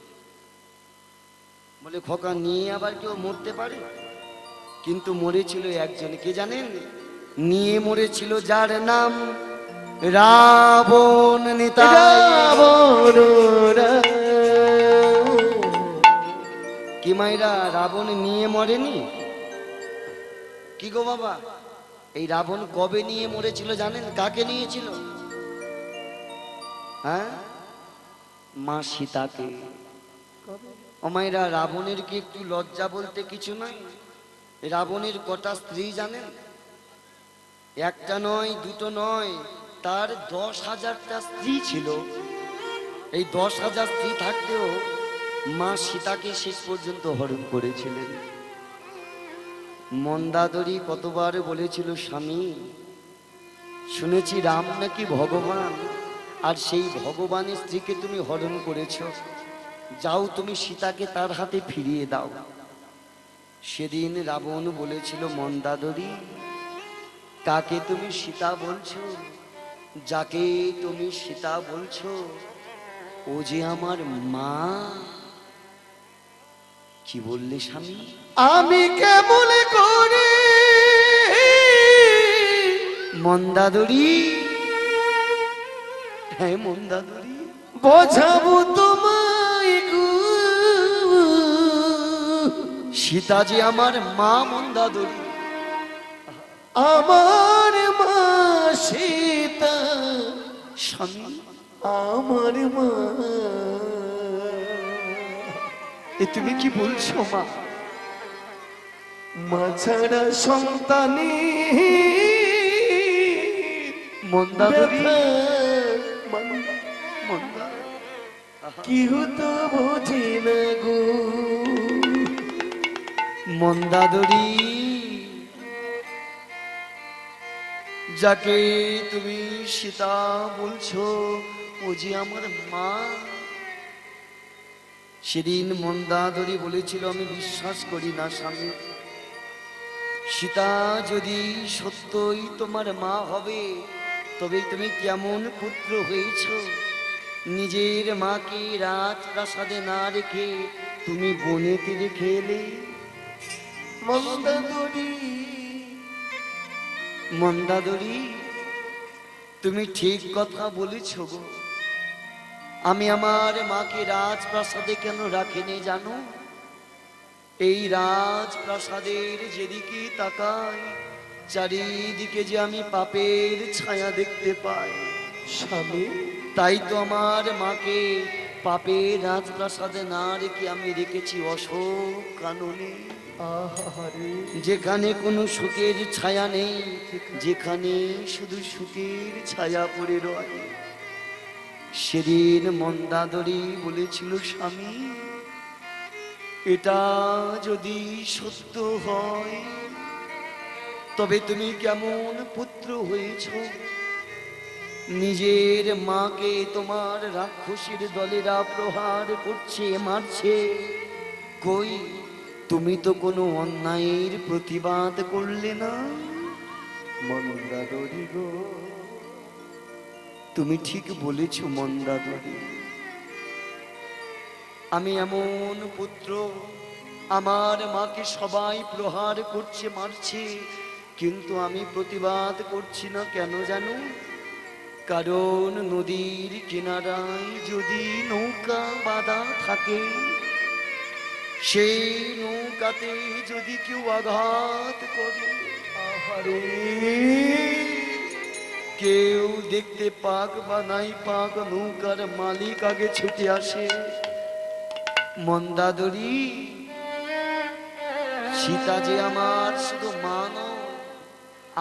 বলে খোকা, নিয়ে আবার কেউ মরতে পারে? কিন্তু মরেছিল একজন, কে জানেন? নিয়ে মরেছিল যার নাম রাবণ নিতাই। রাবণ কি মাইরা রাবণ নিয়ে মরেনি? কি গো বাবা, এই রাবণ কবে নিয়ে মরেছিল জানেন? কাকে নিয়েছিল? হ্যাঁ, মা সীতাকে। ও মাইরা, রাবণের কি একটু লজ্জা বলতে কিছু নাই? রাবণের কটা স্ত্রী জানেন? একটা নয়, দুটো নয়, তার 10,000টা স্ত্রী ছিল। এই 10,000 স্ত্রী থাকতেও মা সীতাকে শেষ পর্যন্ত হরণ করেছিলেন। মন্দাদরী কতবার বলেছিল, স্বামী শুনেছি রাম নাকি ভগবান, আর সেই ভগবানের স্ত্রীকে তুমি হরণ করেছ, যাও তুমি সীতাকে তার হাতে ফিরিয়ে দাও। সেদিন রাবণ বলেছিল, মন্দাদরী কাকে তুমি সীতা বলছো? যাকে তুমি সীতা বলছো ও যে আমার মা। কি বললে স্বামী? আমি কেমন করে মন্দাদরী, হ্যাঁ মন্দাদরী, বোঝাবো তোমায় গো, সীতা যে আমার মা মন্দাদরী। আমার মা সীতা, স্বামী আমার মা। এ তুমি কি বলছো মা? মা ছাড়া সন্তানি মন্দাদরী, মন্দা কি হতো বুঝি না গো। মন্দাদরী যাকে তুমি সীতা বলছো ও যে আমার মা। সেদিন মন্দাদরী বলেছিল, আমি বিশ্বাস করি না স্বামী, সীতা যদি সত্যই তোমার মা হবে তবে তুমি কেমন পুত্র হয়েছ? নিজের মাকে রাজপ্রাসাদে না রেখে তুমি বনেতে রেখে এলে। মন্দাদরী মন্দাদরী তুমি ঠিক কথা বলেছ গো। আমি আমার মাকে রাজপ্রাসাদে কেন রাখিনি জানো? এই রাজপ্রাসাদের যেদিকে তাকাই চারিদিকে যে আমি পাপের ছায়া দেখতে পাই। স্বামী, তাই তো আমার মাকে পাপের রাজপ্রাসাদে না রেখে আমি রেখেছি অশোক কাননে, আহারে যেখানে কোনো সুখের ছায়া নেই, যেখানে শুধু সুখের ছায়া পড়ে রয়। সেদিন মন্দাদরী বলেছিল, স্বামী এটা যদি সত্য হয় তবে তুমি কেমন পুত্র হয়েছ? নিজের মাকে তোমার রাক্ষসীর দলেরা প্রহার করছে, মারছে, কই তুমি তো কোনো অন্যায়ের প্রতিবাদ করলে না। মন্দাদরী গো, তুমি ঠিক বলেছ মন্দাদরী। আমি এমন পুত্র, আমার মাকে সবাই প্রহার করছে, মারছে, কিন্তু আমি প্রতিবাদ করছি না। কেন জানো? কারণ নদীর কিনারায় যদি নৌকা বাঁধা থাকে, সেই নৌকাতে যদি কেউ আঘাত করে, আহারে কেউ দেখতে পাক বা নাই পাক, নৌকার মালিক আগে ছুটে আসে। মন্দাদরী সীতা যে আমার শুধু মা নয়,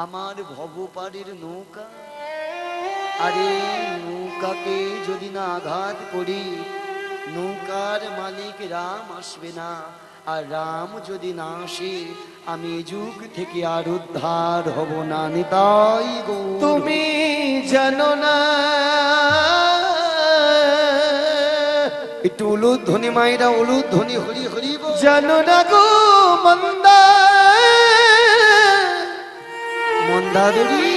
আমার ভবপাড়ের নৌকা। আরে নৌকাকে যদি না আঘাত করি, নৌকার মালিক রাম আসবে না, আর রাম যদি না আসে আমি এ যুগ থেকে আর উদ্ধার হব না। নিতাই গৌর। তুমি জানো না, একটু উলুধ্বনি মায়েরা, উলুধ্বনি, হরি হরি বল। জানো না গো মন্দা, মন্দাদরী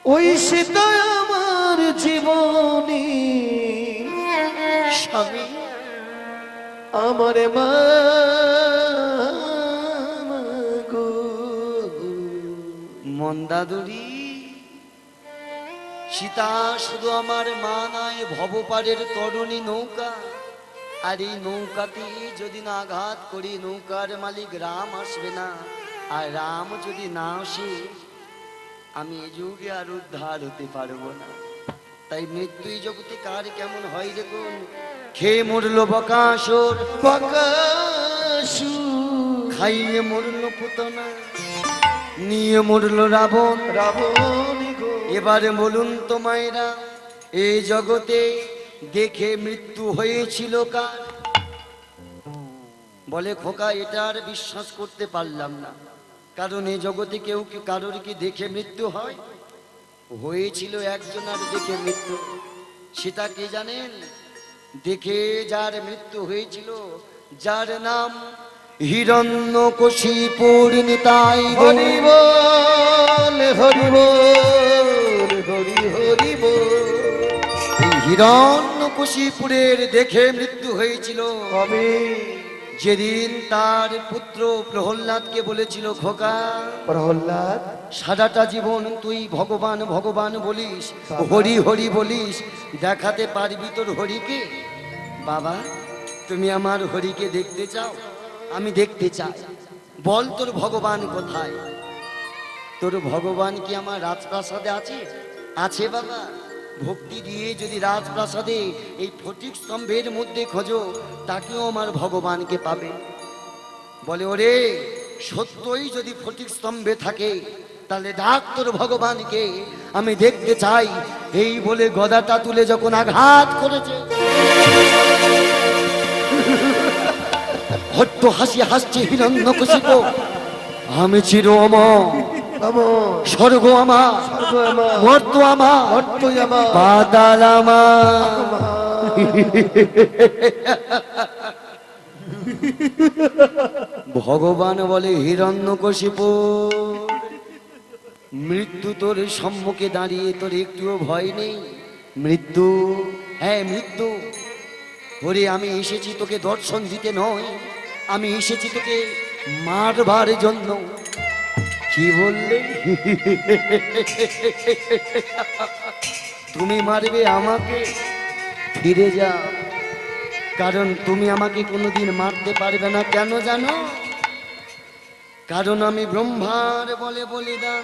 ওই সীতা আমার জীবনী, স্বামী আমার মা গো। মন্দাদরী সীতা শুধু আমার মা নয়, ভবপারের তরুণী নৌকা। আর এই নৌকাতে যদি না আঘাত করি, নৌকার মালিক রাম আসবে না। আর রাম যদি না আসে, আমি এ যুগে আর উদ্ধার হতে পারবো না। তাই মৃত্যু এই জগতে কার কেমন হয় দেখুন। খেয়ে মরলো বকাসুর, বকাসুর, খাইয়ে মরলো পুতনা, নিয়ে মরলো রাবণ। রাবণ গো, এবারে বলুন তো মায়েরা, এই জগতে দেখে মৃত্যু হয়েছিল কার? বলে খোকা, এটা আর বিশ্বাস করতে পারলাম না, কারণ এই জগতে কেউ কি কারোর কি দেখে মৃত্যু হয়? হয়েছিল একজনের দেখে মৃত্যু। সেটা কে জানেন? দেখে যার মৃত্যু হয়েছিল, যার নাম হিরণ্যকশিপুর নিতাই গৌর। হরি বল, হরি বল, হরি হরি বল। এই হিরণ্যকশিপুরের দেখে মৃত্যু হয়েছিল কবে? যেদিন তার পুত্র প্রহ্লাদকে বলেছিল, খোকা প্রহ্লাদ, সারাটা জীবন তুই ভগবান ভগবান বলিস, হরি হরি বলিস, দেখাতে পারবি তোর হরিকে? বাবা, তুমি আমার হরিকে দেখতে চাও? আমি দেখতে চাই। বল তোর ভগবান কোথায়? তোর ভগবান কি আমার রাজপ্রাসাদে আছে? আছে বাবা। ভক্তি দিয়ে যদি রাজপ্রাসাদে এই ফটিক স্তম্ভের মধ্যে খোঁজো, তাকেও আমার ভগবানকে পাবে। বলে, ওরে সত্যই যদি ফটিক স্তম্ভে থাকে, তাহলে ডাক তোর ভগবানকে, আমি দেখতে চাই। এই বলে গদাটা তুলে যখন আঘাত করেছে, হট্ট হাসি হাসছে হিরণ্যকশিপু। আমি চির অমর, আমার স্বর্গ আমার, স্বর্গ আমার, মর্ত আমার, মর্ত আমার, পাতাল আমার। ভগবান বলে, হিরণ্যকশিপু, মৃত্যু তোর সম্মুখে দাঁড়িয়ে তোর একটুও ভয় নেই? মৃত্যু, হ্যাঁ মৃত্যু। ওরে আমি এসেছি তোকে দর্শন দিতে নয়, আমি এসেছি তোকে মারবার জন্য। কি বললে? তুমি মারবে আমাকে? ফিরে যা, কারণ তুমি আমাকে কোনোদিন মারতে পারবে না। কেন জানো? কারণ আমি ব্রহ্মার বলে বলিদান।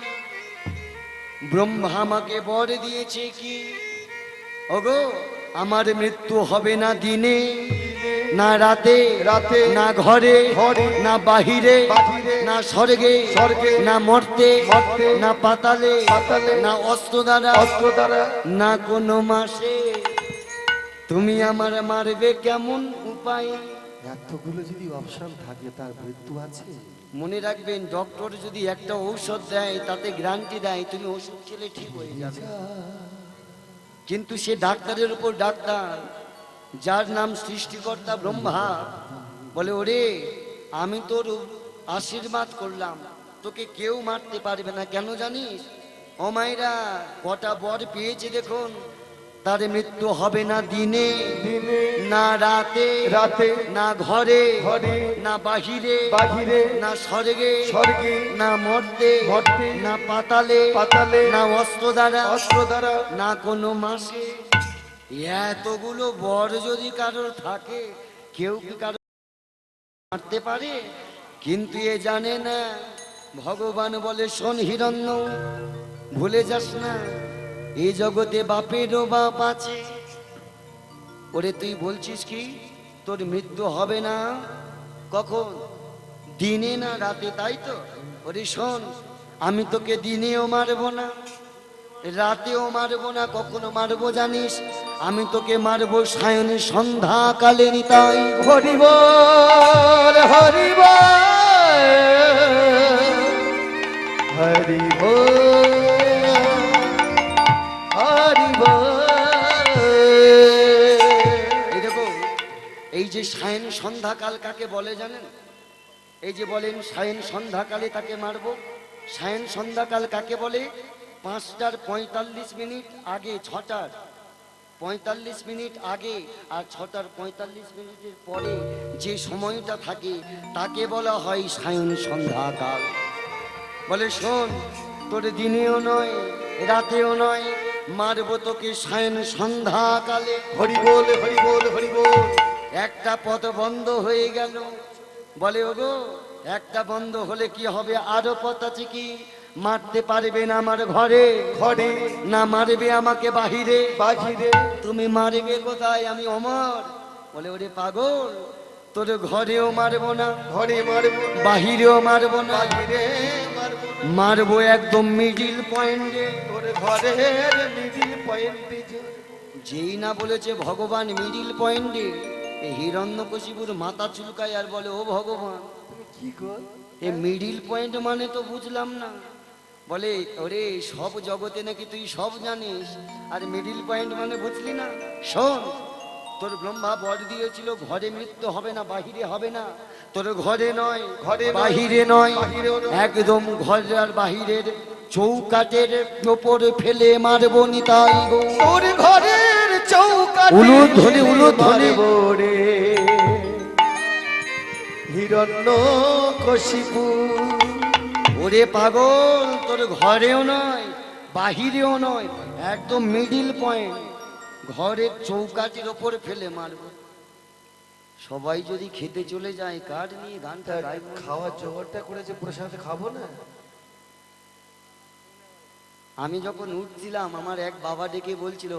ব্রহ্মা আমাকে বর দিয়েছে কি, ওগো আমার মৃত্যু হবে না দিনে, না রাতে, রাতে, না ঘরে, ঘরে, না বাহিরে, বাহিরে, না স্বর্গে, স্বর্গে, না মর্তে, মর্তে, না পাতালে, পাতালে, না অস্ত্র দ্বারা, অস্ত্র দ্বারা, না কোনো মাসে। তুমি আমার মারবে কেমন উপায়? এতগুলো যদি অপশন থাকে, তার মৃত্যু আছে? মনে রাখবেন, ডক্টর যদি একটা ঔষধ দেয়, তাতে গ্যারান্টি দেয় তুমি ওষুধ খেলে ঠিক হয়ে যাবে। কিন্তু সে ডাক্তারের উপর ডাক্তার, যার নাম সৃষ্টিকর্তা ব্রহ্মা, বলে, ওরে আমি তোর আশীর্বাদ করলাম, তোকে কেউ মারতে পারবে না। কেন জানিস? ও মায়েরা, কটা বর পেয়েছে দেখুন। তার মৃত্যু হবে না দিনে, দিনে, না রাতে, রাতে, না ঘরে, ঘরে, না বাহিরে, বাহিরে, না স্বর্গে, স্বর্গে, না মর্তে, মর্তে, না পাতালে, পাতালে, না অস্ত্র দ্বারা, অস্ত্র দ্বারা, না কোনো মাসে। এতগুলো বর যদি কারোর থাকে, কেউ কি কারো মারতে পারে? কিন্তু এ জানে না। ভগবান বলে, শোন হিরণ্য, ভুলে যাস না, এই জগতে বাপেরও বাপ আছে। ওরে তুই বলছিস কি তোর মৃত্যু হবে না? কখন? দিনে না রাতে, তাই তো? ওরে শোন, আমি তোকে দিনেও মারবো না, রাতেও মারবো না। কখনো মারবো জানিস? আমি তোকে মারবো সায়নে সন্ধ্যাকালে নিতাই। হরি বল, হরি বল, হরি বল, হরি বল। এই দেখো, এই যে সায়ন সন্ধ্যাকাল কাকে বলে জানেন? এই যে বলেন সায়ন সন্ধ্যাকালে তাকে মারবো, সায়ন সন্ধ্যাকাল কাকে বলে? 5টার 45 মিনিট আগে, 6টার 45 মিনিট আগে আর 6টার 45 মিনিটের পরে যে সময়টা থাকে, তাকে বলা হয় সায়ন সন্ধ্যাকাল। বলে শোন, তোর দিনেও নয়, রাতেও নয়, মারবো তোকে সায়ন সন্ধ্যাকালে। হরি বল হরি বল হরি বল। একটা পথ বন্ধ হয়ে গেল, বলে ওগো একটা বন্ধ হলে কি হবে, আরো পথ আছে কি? মারতে পারবে না আমার ঘরে, ঘরে না মারবে আমাকে বাহিরে। বাহিরে তুমি মারবে কোথায়, আমি অমর। বলে ওরে পাগল, তোর ঘরেও মারবো না, ঘরে মারবো না, বাহিরেও মারবো না, বাহিরে মারবো না, মারবো একদম মিডিল পয়েন্টে। তোর ঘরের মিডিল পয়েন্টে। যেই না বলেছে ভগবান মিডিল পয়েন্টে, হিরণ্যকশিপুর মাথা চুলকায় আর বলে ও ভগবান, তুমি কি কর? এ মিডিল পয়েন্ট মানে তো বুঝলাম না। বলে ওরে সব জগতে নাকি তুই সব জানিস, আর মিডিল পয়েন্ট মানে বুঝলি না? শোন, তোর ব্রহ্মা বর দিয়েছিল ঘরে মৃত্যু হবে না, বাহিরে হবে না। তোর ঘরে নয়, ঘরে নয়, বাহিরে নয়, বাহিরেও নয়। একদম ঘর আর বাহিরের চৌকাটের ওপর ফেলে মারবো নিতাই গো। তোর ঘরের চৌকাঠে উলুধ্বনি, উলুধ্বনি। মারবো রে হিরণ্যকশিপু। ওরে পাগল, তোর ঘরেও নয়, বাহিরেও নয়, একদম মিডিল পয়েন্ট, ঘরের চৌকাঠের ওপর ফেলে মারবো। সবাই যদি খেতে চলে যায়, কাঠ নিয়ে গানটা গাইব। খাওয়ার জোগাড়টা করেছে, প্রসাদ খাবো না? আমি যখন উঠছিলাম, আমার এক বাবা ডেকে বলছিল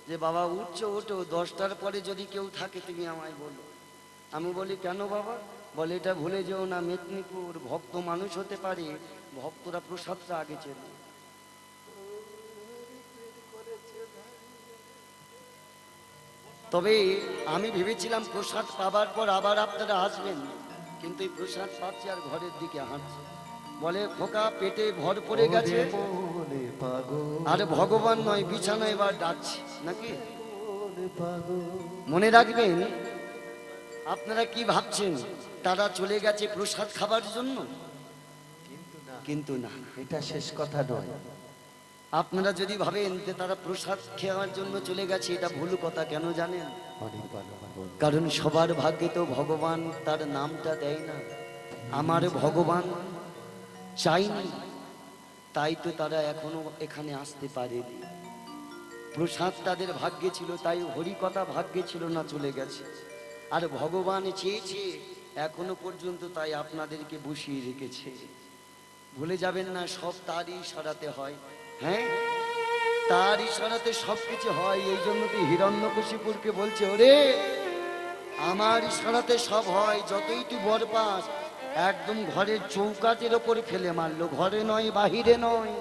যে বাবা উঠছো, ওঠো, 10টার পরে যদি কেউ থাকে তুমি আমায় বলো। আমি বলি কেন বাবা? বলে এটা ভুলে যেও না, মেদিনীপুর ভক্ত মানুষ হতে পারে, ভক্তরা প্রসাদটা আগে চেনে। তবে আমি ভেবেছিলাম প্রসাদ পাবার পর আবার আপনারা আসবেন, কিন্তু এই প্রসাদ পাচ্ছি আর ঘরের দিকে হাঁটছে। বলে খোকা পেটে ভর পড়ে গেছে, মনে পাগল, আর ভগবান নয় বিছানায় এবার ডাকছে নাকি। মনে পাগল। মনে রাখবেন, আপনারা কি ভাবছেন তারা চলে গেছে প্রসাদ খাবার জন্য? কিন্তু না, এটা শেষ কথা নয়। আপনারা যদি ভাবেন যে তারা প্রসাদ খাওয়ার জন্য চলে গেছে, এটা ভুল কথা। কেন জানেন? অনেক ভালো ভালো। কারণ সবার ভাগ্যে তো ভগবান তার নামটা দেয় না। আমার ভগবান চাইনি, তাই তো তারা এখনো এখানে আসতে পারেনি। প্রসাদ তাদের ভাগ্যে ছিল, তাই হরি কথা ভাগ্যে ছিল না, চলে গেছে। আর ভগবান চেয়েছে এখনো পর্যন্ত, তাই আপনাদেরকে বসিয়ে রেখেছে। ভুলে যাবেন না, সব তারই ইশারাতে হয়। হ্যাঁ, তার ইশারাতে সবকিছু হয়। এই জন্য তো হিরণ্যকশিপুরকে বলছে ওরে আমার ইশারাতে সব হয়, যতই তুই বর পাস। একদম ঘরের চৌকাঠের ওপর ফেলে মারলো, ঘরে নয়, বাহিরে নয়,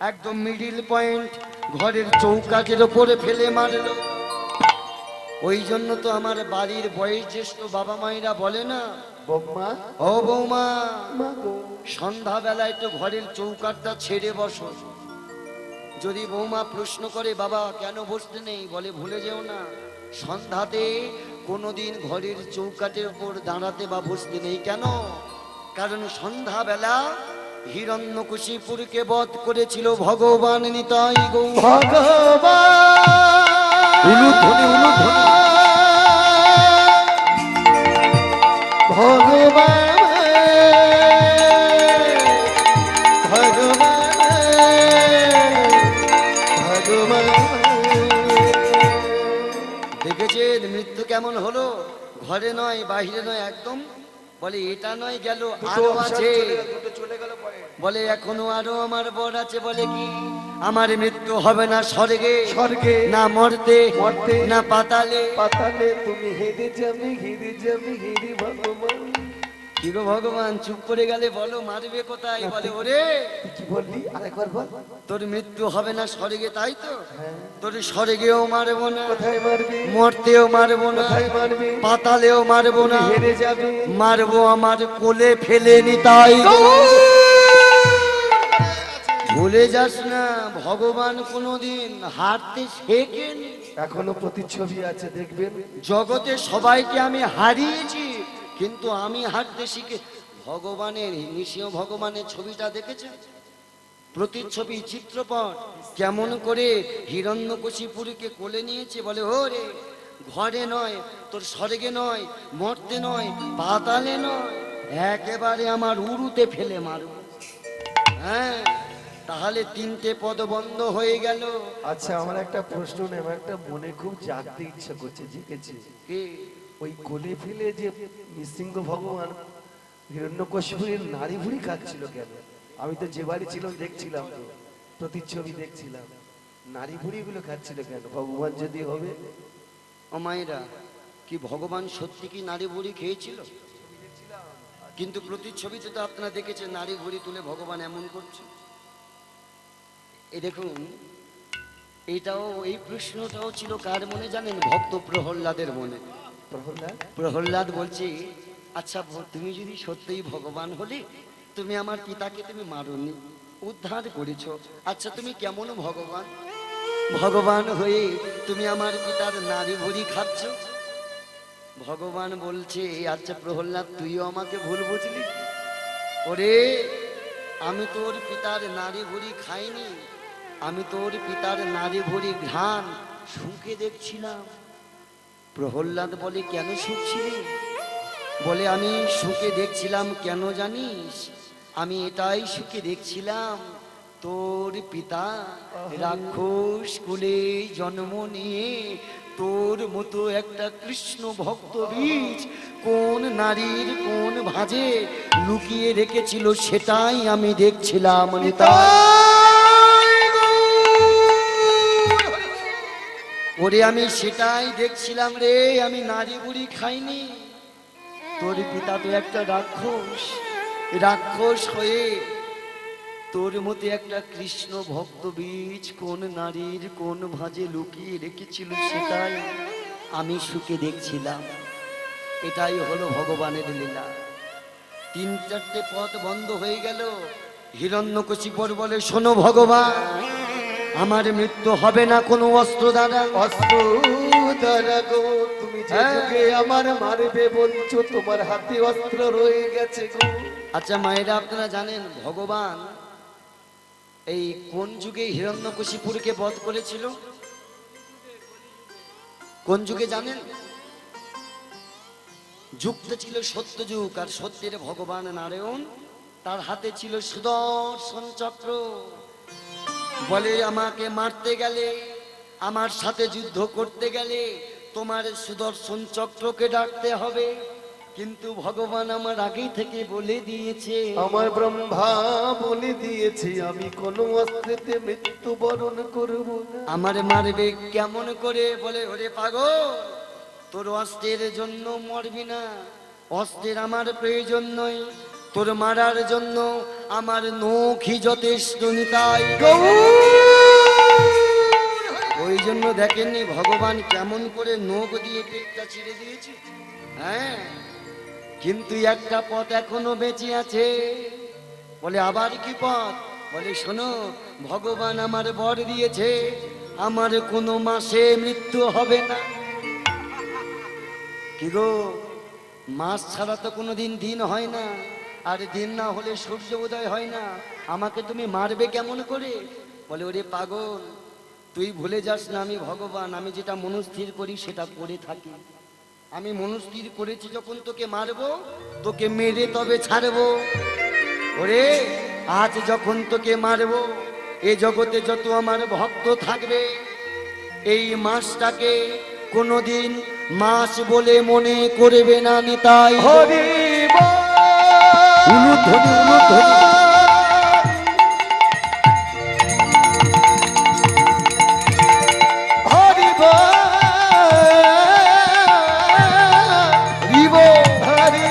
একদম মিডিল পয়েন্ট, ঘরের চৌকাঠের ওপরে ফেলে মারলো। ওই জন্য তো আমার বাড়ির বয়োজ্যেষ্ঠ বাবা মায়েরা বলে না, বৌমা, ও বৌমা, মা গো, সন্ধ্যাবেলায় তো ঘরের চৌকাঠটা ছেড়ে বসো। যদি বৌমা প্রশ্ন করে বাবা কেন বসতে নেই, বলে ভুলে যেও না, সন্ধ্যাতে কোনোদিন ঘরের চৌকাঠের উপর দাঁড়াতে বা বসতে নেই। কেন? কারণ সন্ধ্যাবেলা হিরণ্যকশিপুরকে বধ করেছিল ভগবান নিতাই গৌর। ভগবান, উলুধ্বনি, উলুধ্বনি। ভগবান, ভগবান, ভগবান। দেখেছেন মৃত্যু কেমন হলো? ঘরে নয়, বাহিরে নয়, একদম। বলে এটা নয় গেল, আরো আছে। দুটো চলে গেল পরে। বলে এখনো আরো আমার বর আছে। বলে কি? আমার মৃত্যু হবে না স্বর্গে, স্বর্গে, না মর্তে, মর্তে, না পাতালে। পাতালে তুমি হেরে যাবে, হেরে যাবে, হেরে ভগবান। কি গো ভগবান, চুপ করে গেলে, বলো মারবে কোথায়? বলে ওরে কি বললি আরেকবার বল। তোর মৃত্যু হবে না স্বর্গে, তাই তো? তোর স্বর্গেও মারবো না, কোথায় মারবি? মর্তেও মারবো না, কোথায় মারবি? পাতালেও মারবো না, হেরে যাবে। মারবো আমার কোলে ফেলে নিতাই গো। ভুলে যাস না, ভগবান কোনোদিন হারতে শেখেনি। এখনো প্রতিচ্ছবি আছে, দেখবেন। জগতে সবাইকে আমি হারিয়েছি, কিন্তু আমি হারতে শিখে। ভগবানের নিশিও ভগবানের ছবিটা দেখেছেন? প্রতিচ্ছবি, চিত্রপট, কেমন করে হিরণ্যকশিপুরীকে কোলে নিয়েছে। বলে ও রে ঘরে নয়, তোর স্বর্গে নয়, মর্তে নয়, পাতালে নয়, একেবারে আমার উরুতে ফেলে মারব। হ্যাঁ, তাহলে তিনটে পদ বন্ধ হয়ে গেল। আচ্ছা আমার একটা প্রশ্ন নেই, আমার একটা মনে খুব জানতে ইচ্ছা করছে, জিজ্ঞেছি কি? ওই কোলে ফেলে যে নৃসিংহ ভগবান হিরণ্যকশিপুরের নারী ভুড়ি খাচ্ছিল কেন? আমি তো যে বাড়ি ছিলাম দেখছিলাম, তো প্রতিচ্ছবি দেখছিলাম, নারী ভুড়ি গুলো খাচ্ছিল কেন? ভগবান যদি হবে। ও মায়েরা, কি ভগবান সত্যি কি নারী বুড়ি খেয়েছিল? কিন্তু প্রতিচ্ছবিতে তো আপনারা দেখেছেন নারী ভুড়ি তুলে ভগবান এমন করছে। এই দেখুন, এই প্রশ্নটাও ছিল কার মনে জানেন? ভক্ত প্রহ্লাদের মনে। প্রহ্লাদ প্রহ্লাদ বলছে, আচ্ছা তুমি যদি সত্যিই ভগবান হলে, তুমি আমার পিতাকে তুমি মারোনি, উদ্ধার করেছো, আচ্ছা তুমি কেমন ভগবান? ভগবান হয়ে তুমি আমার পিতার নারী ভুড়ি খাচ্ছ। ভগবান বলছে, আচ্ছা প্রহ্লাদ তুইও আমাকে ভুল বুঝলি। ওরে, আমি তোর পিতার নারী ভুড়ি খাইনি, আমি তোর পিতার নারী ভুড়ি ঘ্রাণ শুঁকে দেখছিলাম। প্রহ্লাদ বলে, কেন শুঁকছিলি? বলে, আমি শুঁকে দেখছিলাম কেন জানিস? আমি এটাই শুঁকে দেখছিলাম, তোর পিতা রাক্ষস কুলে জন্ম নিয়ে তোর মতো একটা কৃষ্ণ ভক্ত বীজ কোন নারীর কোন ভাঁজে লুকিয়ে রেখেছিল, সেটাই আমি দেখছিলাম। ওরে, আমি সেটাই দেখছিলাম রে, আমি নারী বুড়ি খাইনি। তোর পিতা তো একটা রাক্ষস, রাক্ষস হয়ে তোর মতে একটা কৃষ্ণ ভক্ত বীজ কোন নারীর কোন ভাঁজে লুকিয়ে রেখেছিল, সেটাই আমি সুখে দেখছিলাম। এটাই হলো ভগবানের লীলা। তিন চারটে পথ বন্ধ হয়ে গেল। হিরণ্যকশিপুর বলে, শোনো ভগবান, আমার মৃত্যু হবে না কোনো অস্ত্র দ্বারা। অস্ত্র দ্বারা গো, তুমি যে যুগে আমার মারবে বলছো, তোমার হাতে অস্ত্র রয়ে গেছে গো। আচ্ছা মায়েরা, আপনারা জানেন ভগবান এই কোন যুগে হিরণ্যকশিপুরকে বধ করেছিল? কোন যুগে জানেন? যুগটা ছিল সত্য যুগ, আর সত্যের ভগবান নারায়ণ, তার হাতে ছিল সুদর্শন চক্র। বলে, আমাকে মারতে গেলে, আমার সাথে যুদ্ধ করতে গেলে তোমার সুদর্শন চক্রকে ডাকতে হবে। কিন্তু ভগবান আমার আগেই থেকে বলে দিয়েছে, আমার ব্রহ্মা বলে দিয়েছে, আমি কোনো অস্ত্রেতে মৃত্যুবরণ করব না। আমার মারবে কেমন করে? বলে, ওরে পাগল, তোর অস্ত্রের জন্য মরবি না, অস্ত্রের আমার প্রয়োজন নয়, তোর মারার জন্য আমার নখই যথেষ্ট। নিতাই ওই জন্য দেখেননি ভগবান কেমন করে নখ দিয়ে পেটটা ছিঁড়ে দিয়েছে? হ্যাঁ, কিন্তু একটা পথ এখনো বেঁচে আছে। বলে, আবার কি পথ? বলে, শোনো, ভগবান আমার বর দিয়েছে, আমার কোনো মাসে মৃত্যু হবে না। কি গো, মাস ছাড়া তো কোনোদিন দিন হয় না, আর দিন না হলে সূর্য উদয় হয় না, আমাকে তুমি মারবে কেমন করে? বলে, ওরে পাগল, তুই ভুলে যাস না আমি ভগবান, আমি যেটা মনস্থির করি সেটা করে থাকি। আমি মনস্থির করেছি যখন তোকে মারবো, তোকে মেরে তবে ছাড়বো। ওরে, আজ যখন তোকে মারবো, এ জগতে যত আমার ভক্ত থাকবে, এই মাসটাকে কোনোদিন মাস বলে মনে করবে না। নিতাই হরি উলুধ্বনি, উলুধ্বনি। হরি হরিব, হরি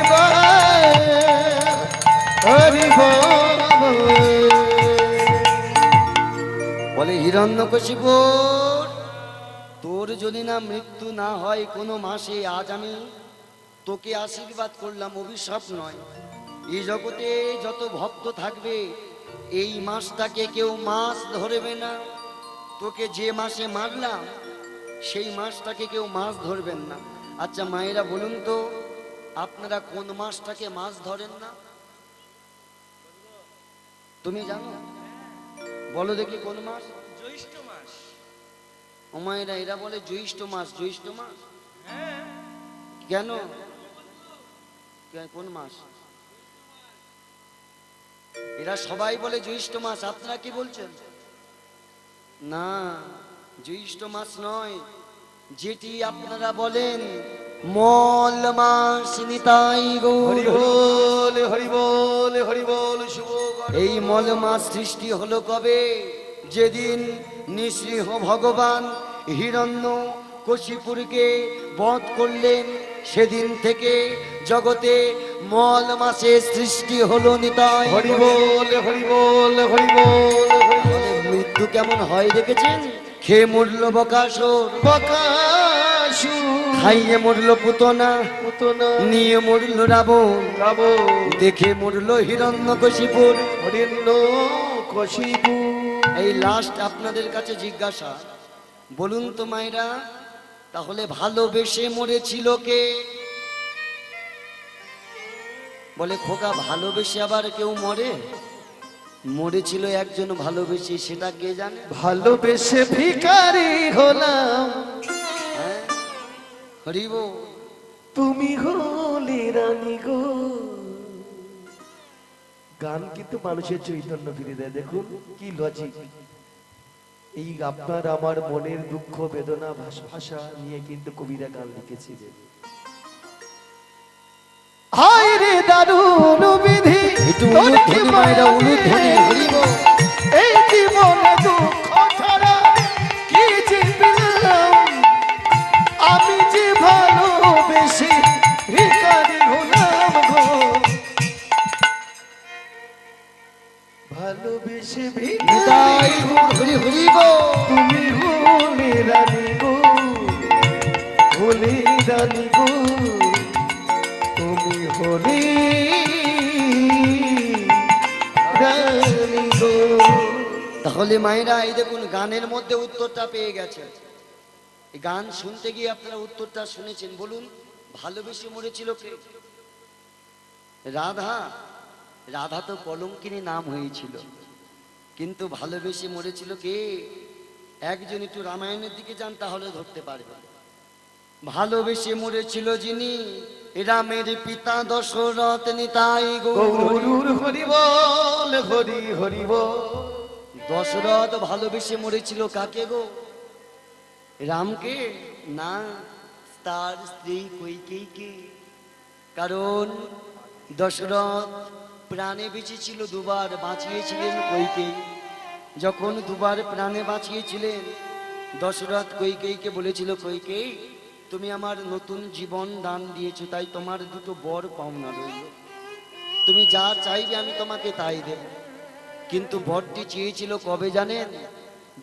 হরি বলে, হিরণ্যকশিপু, তোর যদি না মৃত্যু না হয় কোনো মাসে, আজ আমি তোকে আশীর্বাদ করলাম, অভিশাপ নয়। এই জগতে যত ভক্ত থাকবে, এই মাসটাকে কেউ মাস ধরবে না। তোকে যে মাসে মারলাম, সেই মাসটাকে কেউ মাস ধরবেন না। আচ্ছা মায়েরা বলুন তো, আপনারা কোন মাসটাকে মাস ধরেন না? তুমি জানো? বলো দেখি কোন মাস? জ্যৈষ্ঠ মাস। ও মায়েরা, এরা বলে জ্যৈষ্ঠ মাস। জ্যৈষ্ঠ মাস কেন? কোন মাস? এরা সবাই বলে জ্যৈষ্ঠ মাস, আপনারা কি বলছেন? না, জ্যৈষ্ঠ মাস নয়, যেটি আপনারা বলেন মল মাস। নিতাই গৌর হরি বল হরি বল হরি বল শুভ গণ। এই মল মাস সৃষ্টি হলো কবে? যেদিন নৃসিংহ ভগবান হিরণ্য কশিপুরকে বধ করলেন, সেদিন থেকে জগতে মল মাসের সৃষ্টি হলো। নিতাই হরি বল হরি বল হরি বল। তাহলে মৃত্যু কেমন হয় দেখেছেন? খেয়ে মরল বকাসুর, বকাসুর খাইয়ে মরল পুতনা, পুতনা নিয়ে মরল রাবণ, রাবণ দেখে মরল হিরণ্যকশিপুর। হরিণ্য কশিপু। এই লাস্ট আপনাদের কাছে জিজ্ঞাসা, বলুন তো মায়েরা, তাহলে ভালোবেসে মরেছিল কে? বলে খোকা, ভালোবেসে আবার কেউ মরে? মরেছিল একজন ভালোবেসে, সেটা কে জানে? ভালোবেসে ভিখারি হলাম, হ্যাঁ, হরি বল। তুমি হলে রানী গো। গান কিন্তু মানুষের চৈতন্য ফিরে দেয়। দেখুন কি লজিক। এই আপনার আমার মনের দুঃখ বেদনা ভাষা নিয়ে কিন্তু কবিরা গান লিখেছিলেন। হায় রে দারুণ বিধি, একটু উলুধ্বনি মায়েরা, উলুধ্বনি, হরি বল। এই জীবনে দুঃখ ছাড়া কি যে পেলাম, আমি যে ভালোবেসে ভিখারি হলাম গো। ভালোবেসে নিতাই ভিখারি গৌর, হরি হরি বল। তুমি হলে রানী গো, হলে রানী গো, তুমি হলে রানী গো। তাহলে মায়েরা এই দেখুন, গানের মধ্যে উত্তরটা পেয়ে গেছে। এই গান শুনতে গিয়ে আপনারা উত্তরটা শুনেছেন। বলুন, ভালোবেসে মরেছিল কে? রাধা। রাধা তো কলঙ্কিনী নাম হয়েছিল, কিন্তু ভালোবেসে মরেছিল কে? একজন একটু রামায়ণের দিকে যান, তাহলে ধরতে পারবেন। ভালোবেসে মরেছিল যিনি, রামের পিতা দশরথ। নিতাই গৌর। গৌরুর হরি বল হরি হরি বল। দশরথ ভালোবেসে মরেছিল কাকে গো? রামকে? না, তার স্ত্রী কইকেয়ীকে। কারণ দশরথ প্রাণে বেঁচেছিল, দুবার বাঁচিয়েছিলেন কইকেয়ী। যখন দুবার প্রাণে বাঁচিয়েছিলেন, দশরথ কইকেয়ীকে বলেছিল, কইকেয়ী তুমি আমার নতুন জীবন দান দিয়েছো, তাই তোমার দুটো বর পাওনা রইল। তুমি যা চাইবে আমি তোমাকে তাই দেব। কিন্তু বরটি চেয়েছিল কবে জানেন?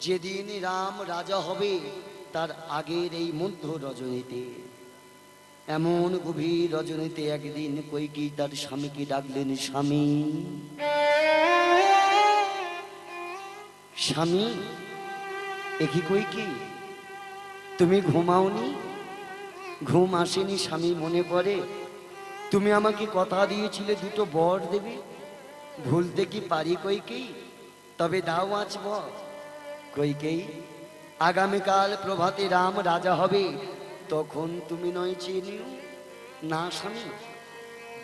যেদিন রাম রাজা হবে তার আগের এই মধ্য রজনীতে। এমন গভীর রজনীতে একদিন কইকেয়ী তার স্বামীকে ডাকলেন, স্বামী, স্বামী। একই কইকেয়ী, তুমি ঘুমাওনি? ঘুম আসেনি স্বামী, মনে পড়ে? তুমি আমাকে কথা দিয়েছিলে দুটো বর দেবে, ভুলতে কি পারি কইকেয়ী? তবে দাও আজ বর। কইকেয়ী, আগামীকাল প্রভাতে রাম রাজা হবে, তখন তুমি নয় চেয়ে নিও। না স্বামী,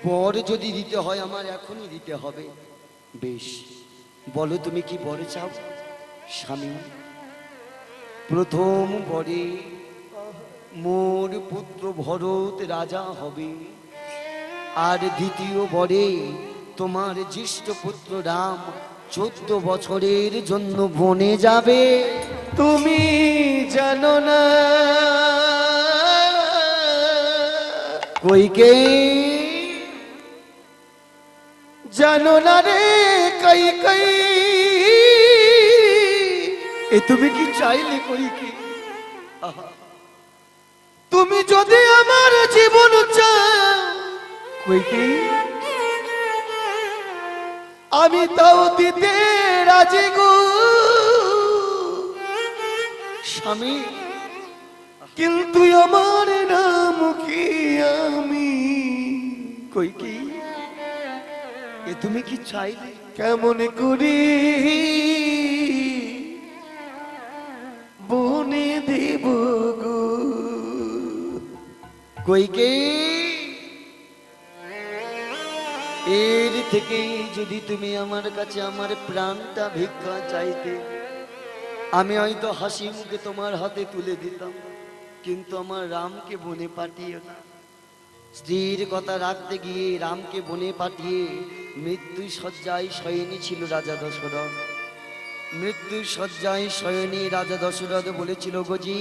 বর যদি দিতে হয় আমার এখনই দিতে হবে। বেশ, বলো তুমি কি বর চাও? স্বামী, প্রথম বরে মোর পুত্র ভরত রাজা হবে, আর দ্বিতীয় বরে তোমার জ্যেষ্ঠ পুত্র রাম 14 বছরের জন্য বনে যাবে। তুমি জানো না কইকেয়ী, জানো না রে কইকেয়ী, এ তুমি কি চাইলে কইকেয়ী? আহা, তুমি যদি আমার জীবন চাও, কইকেয়ী, আমি তাও দিতে রাজি গো। স্বামী, কিন্তু আমার নাম কি আমি? কইকেয়ী, এ তুমি কি চাইলে? কেমন করি বনে দেব গো। কইকেয়ী, এর থেকে যদি তুমি আমার কাছে আমার প্রাণটা ভিক্ষা চাইতে, আমি হয়তো হাসি মুখে তোমার হাতে তুলে দিতাম, কিন্তু আমার রামকে বনে পাঠিয়ে না। স্ত্রীর কথা রাখতে গিয়ে রামকে বনে পাঠিয়ে মৃত্যু শয্যায় শয়নী ছিল রাজা দশরথ। মৃত্যু শয্যায় শয়নী রাজা দশরথ বলেছিল, গজি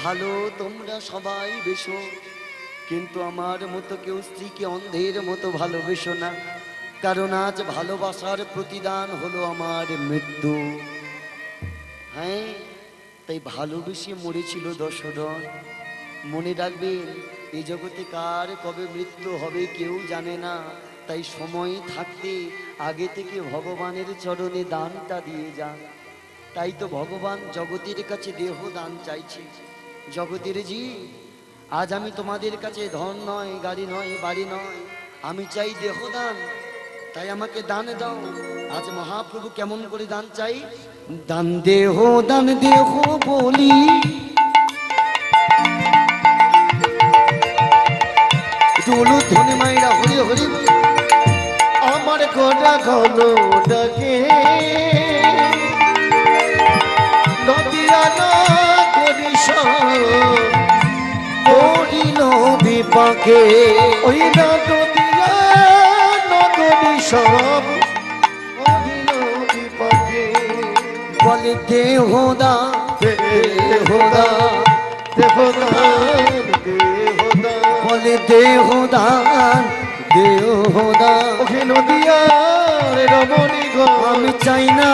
ভালো তোমরা সবাই বেশো, কিন্তু আমার মতো কেউ স্ত্রীকে অন্ধের মতো ভালোবেসো না, কারণ আজ ভালোবাসার প্রতিদান হলো আমার মৃত্যু। হ্যাঁ, তাই ভালোবেসে মরেছিল দশরথ। মনে রাখবেন, এই জগতে কার কবে মৃত্যু হবে কেউ জানে না, তাই সময় থাকতে আগে থেকে ভগবানের চরণে দানটা দিয়ে যান। তাই তো ভগবান জগতের কাছে দেহ দান চাইছে। জগতের জি, আজ আমি তোমাদের কাছে ধন নয়, গাড়ি নয়, বাড়ি নয়, আমি চাই দেহ দান। তাই আমাকে দান দাও। আজ মহাপ্রভু কেমন করে দান চাই? দান দেহ বলি টুলু ধনে মাইরা হরি হরি বলি। আমার গোটা ঘন ডাকে নদিয়া না করিস করিল বিপাকে ওই না নদিয়া না করিস করিল বিপাকে বলে দেহদা দেহদা দেহদান দেহদান বলে দেহদান দেহদান। ওকে নদিয়ার রমণী গো আমি চাই না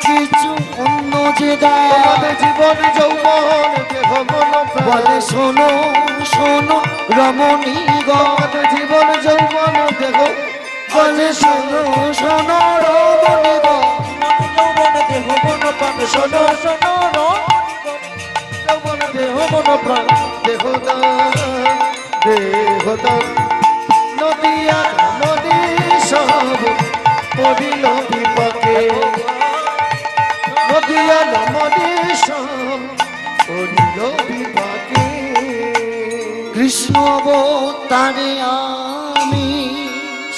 কিছু অন্য যে দান। আমাদের জীবন যৌবন দেহ মন প্রাণ। বলে শোনো শোনো রমণী গো, আমাদের জীবন যৌবন দেহ বলে শোনো শোনো রমণী গো, যৌবন দেহ মন প্রাণ শোনো শোনো যৌবন দেহ মন প্রাণ দেহদান দেহদান নদিয়া নদী সব পড়িল বিপাকে নদিয়া নদী সব পড়িল বিপাকে কৃষ্ণ অবতারে আমি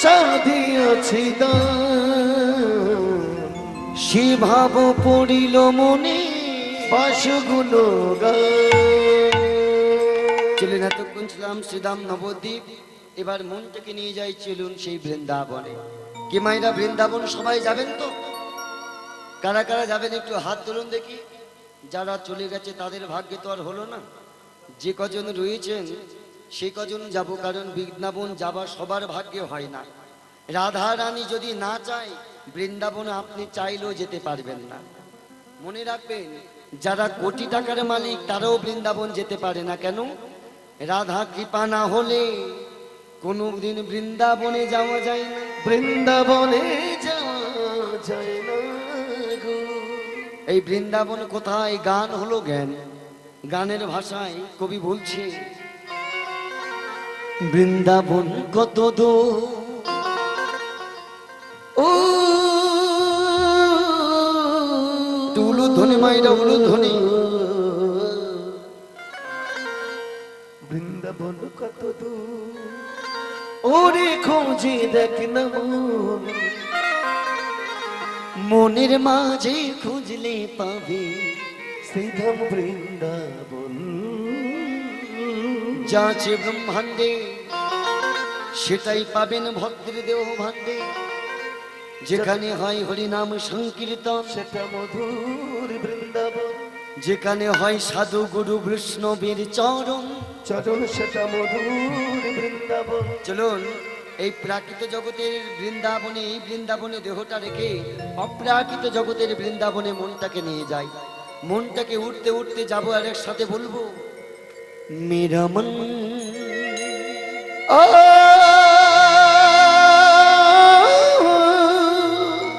সাধিয়াছি দান সে ভাব পড়িল মনে। বাসগুলো চলেন, এতক্ষণ ছিলাম শ্রীধাম নবদ্বীপ, এবার মনটাকে নিয়ে যাই চলুন সেই বৃন্দাবনে। কি মাইরা বৃন্দাবন সবাই যাবেন তো? কারা কারা যাবেন একটু হাত তুলুন দেখি। যারা চলে গেছে তাদের ভাগ্যে তো আর হলো না, যে কজন রয়েছেন সেই কজন যাব, কারণ বৃন্দাবন যাবার সবার ভাগ্যে হয় না। রাধা রানী যদি না চায় বৃন্দাবনে আপনি চাইলেও যেতে পারবেন না। মনে রাখবেন, যারা কোটি টাকার মালিক তারাও বৃন্দাবন যেতে পারে না। কেন? রাধা কৃপা না হলে কোনোদিন বৃন্দাবনে যাওয়া যায় না। বৃন্দাবনে যাওয়া যায় না গো। এই বৃন্দাবন কোথায়? গান হলো জ্ঞান। গানের ভাষায় কবি বলছে, বৃন্দাবন কত দূর ও উলু ধ্বনি মাইরা উলু ধ্বনি। বৃন্দাবন কত দূর ওরে খোঁজে দেখ না মন মনের মাঝে খুঁজলে পাবে শ্রীধাম বৃন্দাবন যা আছে ব্রহ্মাণ্ডে, সেটাই পাবেন ভক্তের দেহ ভাণ্ডে। যেখানে হয় হরিনাম সংকীর্তন, সেটা মধুর বৃন্দাবন যেখানে হয় সাধু গুরু বৈষ্ণবের চরণ। চরণ সেটা মধুর বৃন্দাবন। চলুন এই প্রাকৃত জগতের বৃন্দাবনে, এই বৃন্দাবনে দেহটা রেখে অপ্রাকৃত জগতের বৃন্দাবনে মনটাকে নিয়ে যাই। মনটাকে উঠতে উঠতে যাবো আর একসাথে বলবো, মেরা মন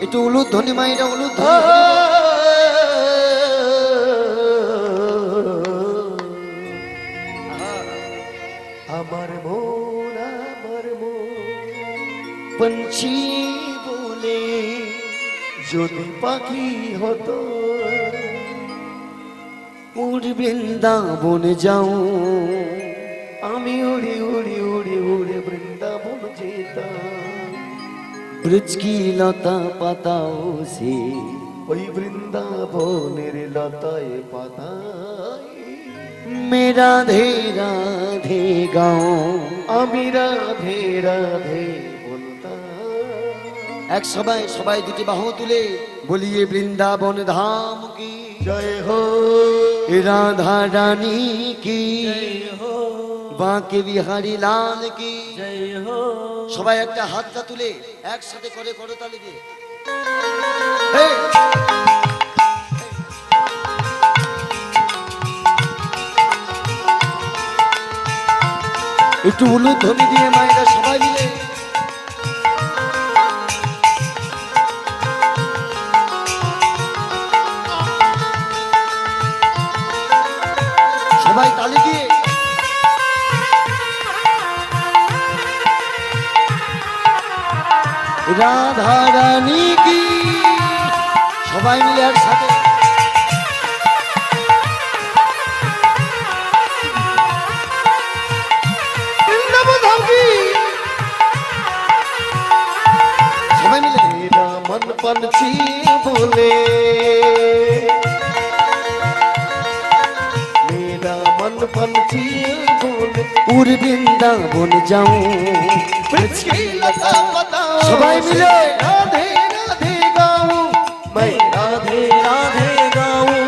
একটু উলুদ ধ্বনি মাইরা উলুদ ধ্বনি। আমার মন আমার মন पंछी बोले যদি পাখি হতো उड़ वृंदावन जाऊं, আমি উড়ি উড়ি উড়ি উড়ে বৃন্দাবন যেতাম। ব্রজ কি লতা পাতাও সে ওই বৃন্দাবনের লতায় পাতায় মে রাধে রাধে গাও। আমি রাধে রাধে বলতাম। এক সবাই সবাই দুটি বাহু তুলে বলিয়ে বৃন্দাবন ধাম কি জয় হো রাধা রানী কি জয় হো বাঁকে বিহারী লাল কি। জয় হো সবাই একটা হাতটা তুলে একসাথে করে করতালি দিয়ে হে! একটু উলুধ্বনি দিয়ে মায়েরা সবাই মিলে সবাই তালি দিয়ে রাধা রানী কি সবাই মিলে একসাথে বৃন্দাবন ধাম কি সবাই মিলে मेरा मन पंछी बोले मेरा मन पंछी बोले উর বৃন্দাবন যাও ब्रज की लता बताओ সবাই মিলে राधे राधे गाऊं मैं राधे राधे गाऊं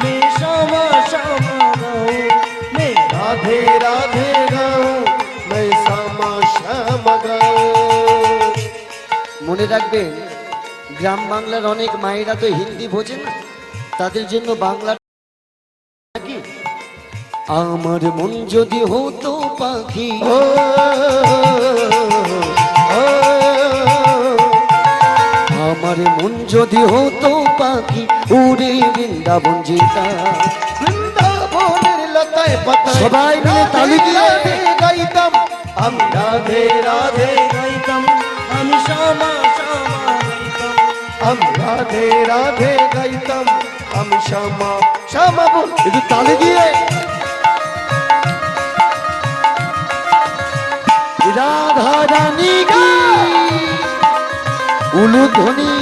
मैं श्यामा श्यामा गाऊं मैं राधे राधे गाऊं मैं श्यामा श्याम गाऊं। মনে রাখবেন গ্রাম বাংলার অনেক মায়েরা তো হিন্দি বোঝে না, তাদের জন্য বাংলা কি আমার মন যদি হতো পাখি ओ, ओ, আমার মন যদি হতো পাখি উড়ে বৃন্দাবন যেতাম। বৃন্দাবনের লতায় পাতায় সবাই মিলে তালি দিয়ে রাধে গাইতাম আমি রাধে রাধে गाइतम हम श्यामा श्यामा गाइतम আমি রাধে রাধে গাইতাম আমি শ্যামা শ্যামা বল একটু তালি দিয়ে রাধা রানী কি উলুধ্বনি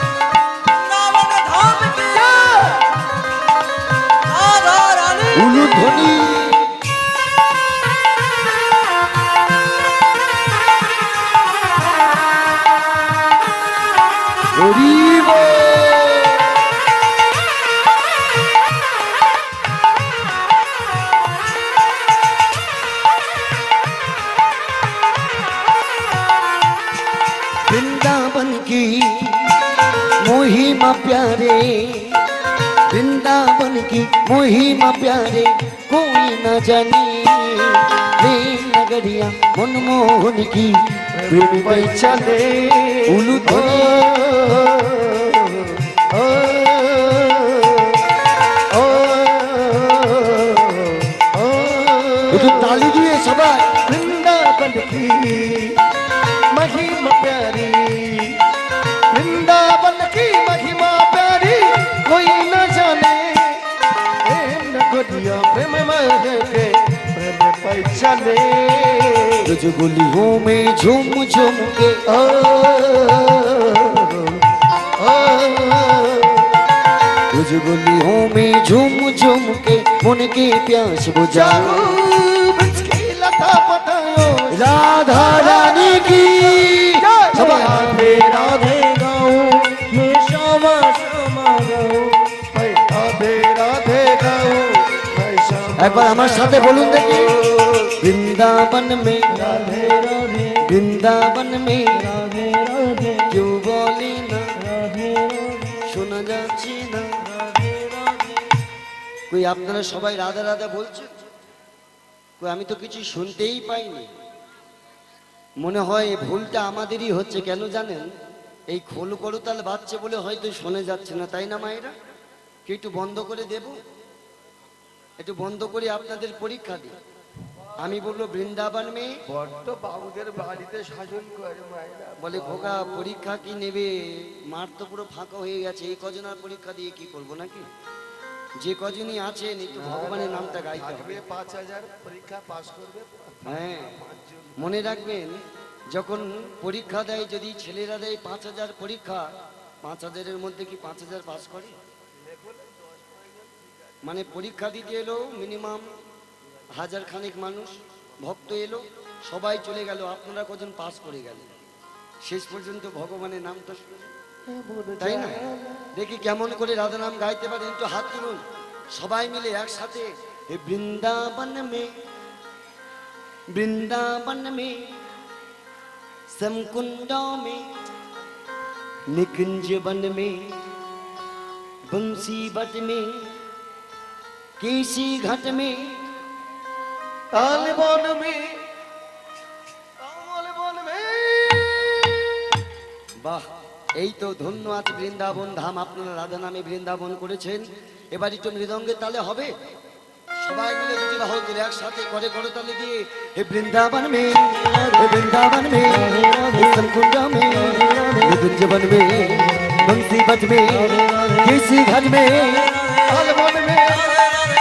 वृंदावन धाम की राधा रानी উলুধ্বনি হরি বল। वृंदावन की महिमा प्यारे वृंदावन की महिमा प्यारे कोई न जाने रे नगरिया मनमोहन की प्रेम चले उलुध्वनि ओ, ओ, ओ, একটু তালি দিয়ে সবাই वृंदावन की महिमा प्यारी वृंदावन की महिमा प्यारी कोई न जाने प्रेम नगरिया प्रेम महके प्रेम पहचाने तुझ गलियों में झूम झूम के ओ, ओ, तुझ गलियों में झूम झूम के मन के प्यास बुझाओ जाओ ब्रज की लता बताओ राधा रानी की सबाई राधे राधे गाऊं मैं श्यामा श्यामा गाऊं मैं राधे राधे गाऊं मैं श्यामा একবার আমার সাথে বলুন দেখি বৃন্দাবন में राधे राधे বৃন্দাবন में राधे राधे क्यों बोली ना राधे राधे শোনা যাচ্ছে না राधे राधे কই আপনারা সবাই রাধা রাধা বলছেন কই আমি তো কিছু শুনতেই পাইনি মনে হয় এই ভুলটা আমাদেরই হচ্ছে কেন জানেন এই খোল করতাল বাজছে বলে হয়তো শোনা যাচ্ছে না তাই না মায়েরা কি একটু বন্ধ করে দেব একটু বন্ধ করে আপনাদের পরীক্ষা দিই আমি বলবো বৃন্দাবন মে বড্ড বাবুদের বাড়িতে শাসন করে মায়েরা বলে খোকা পরীক্ষা কি নেবে মাঠ তো পুরো ফাঁকা হয়ে গেছে এই কজন আর পরীক্ষা দিয়ে কি করব নাকি যে কজনই আছেন একটু ভগবানের নামটা গাইতে হবে থাকবে 5000 পরীক্ষা পাস করবে হ্যাঁ, মনে রাখবেন যখন পরীক্ষা দেয়, যদি ছেলেরা দেয় 5,000 পরীক্ষা, 5,000-এর মধ্যে কি 5,000 পাস করে? মানে পরীক্ষা দিতে এলো মিনিমাম 1,000 খানেক মানুষ, ভক্ত এলো, সবাই চলে গেল, আপনারা কজন পাস করে গেলেন? শেষ পর্যন্ত ভগবানের নাম তো শুনলেন, তাই না? দেখি কেমন করে রাধা নাম গাইতে পারেন, একটু হাত তুলুন সবাই মিলে একসাথে। হে বৃন্দাবন মে समकुंड में निकुंज वन में बंसी बट में केसी घाट में ताल बन में ताल बन में। বাহ, এই তো ধন্য আছে বৃন্দাবন ধাম, আপনারা রাধা নামে বৃন্দাবন করেছেন। এবার একটু মৃদঙ্গের তালে হবে, সবাই মিলে দুটি বাহু তুলে একসাথে করে করে তালে দিয়ে হে বৃন্দাবন মে, হে বৃন্দাবন মে, হে समकुंड में निकुंज वन में बंसी बट में केसी घाट में ताल बन में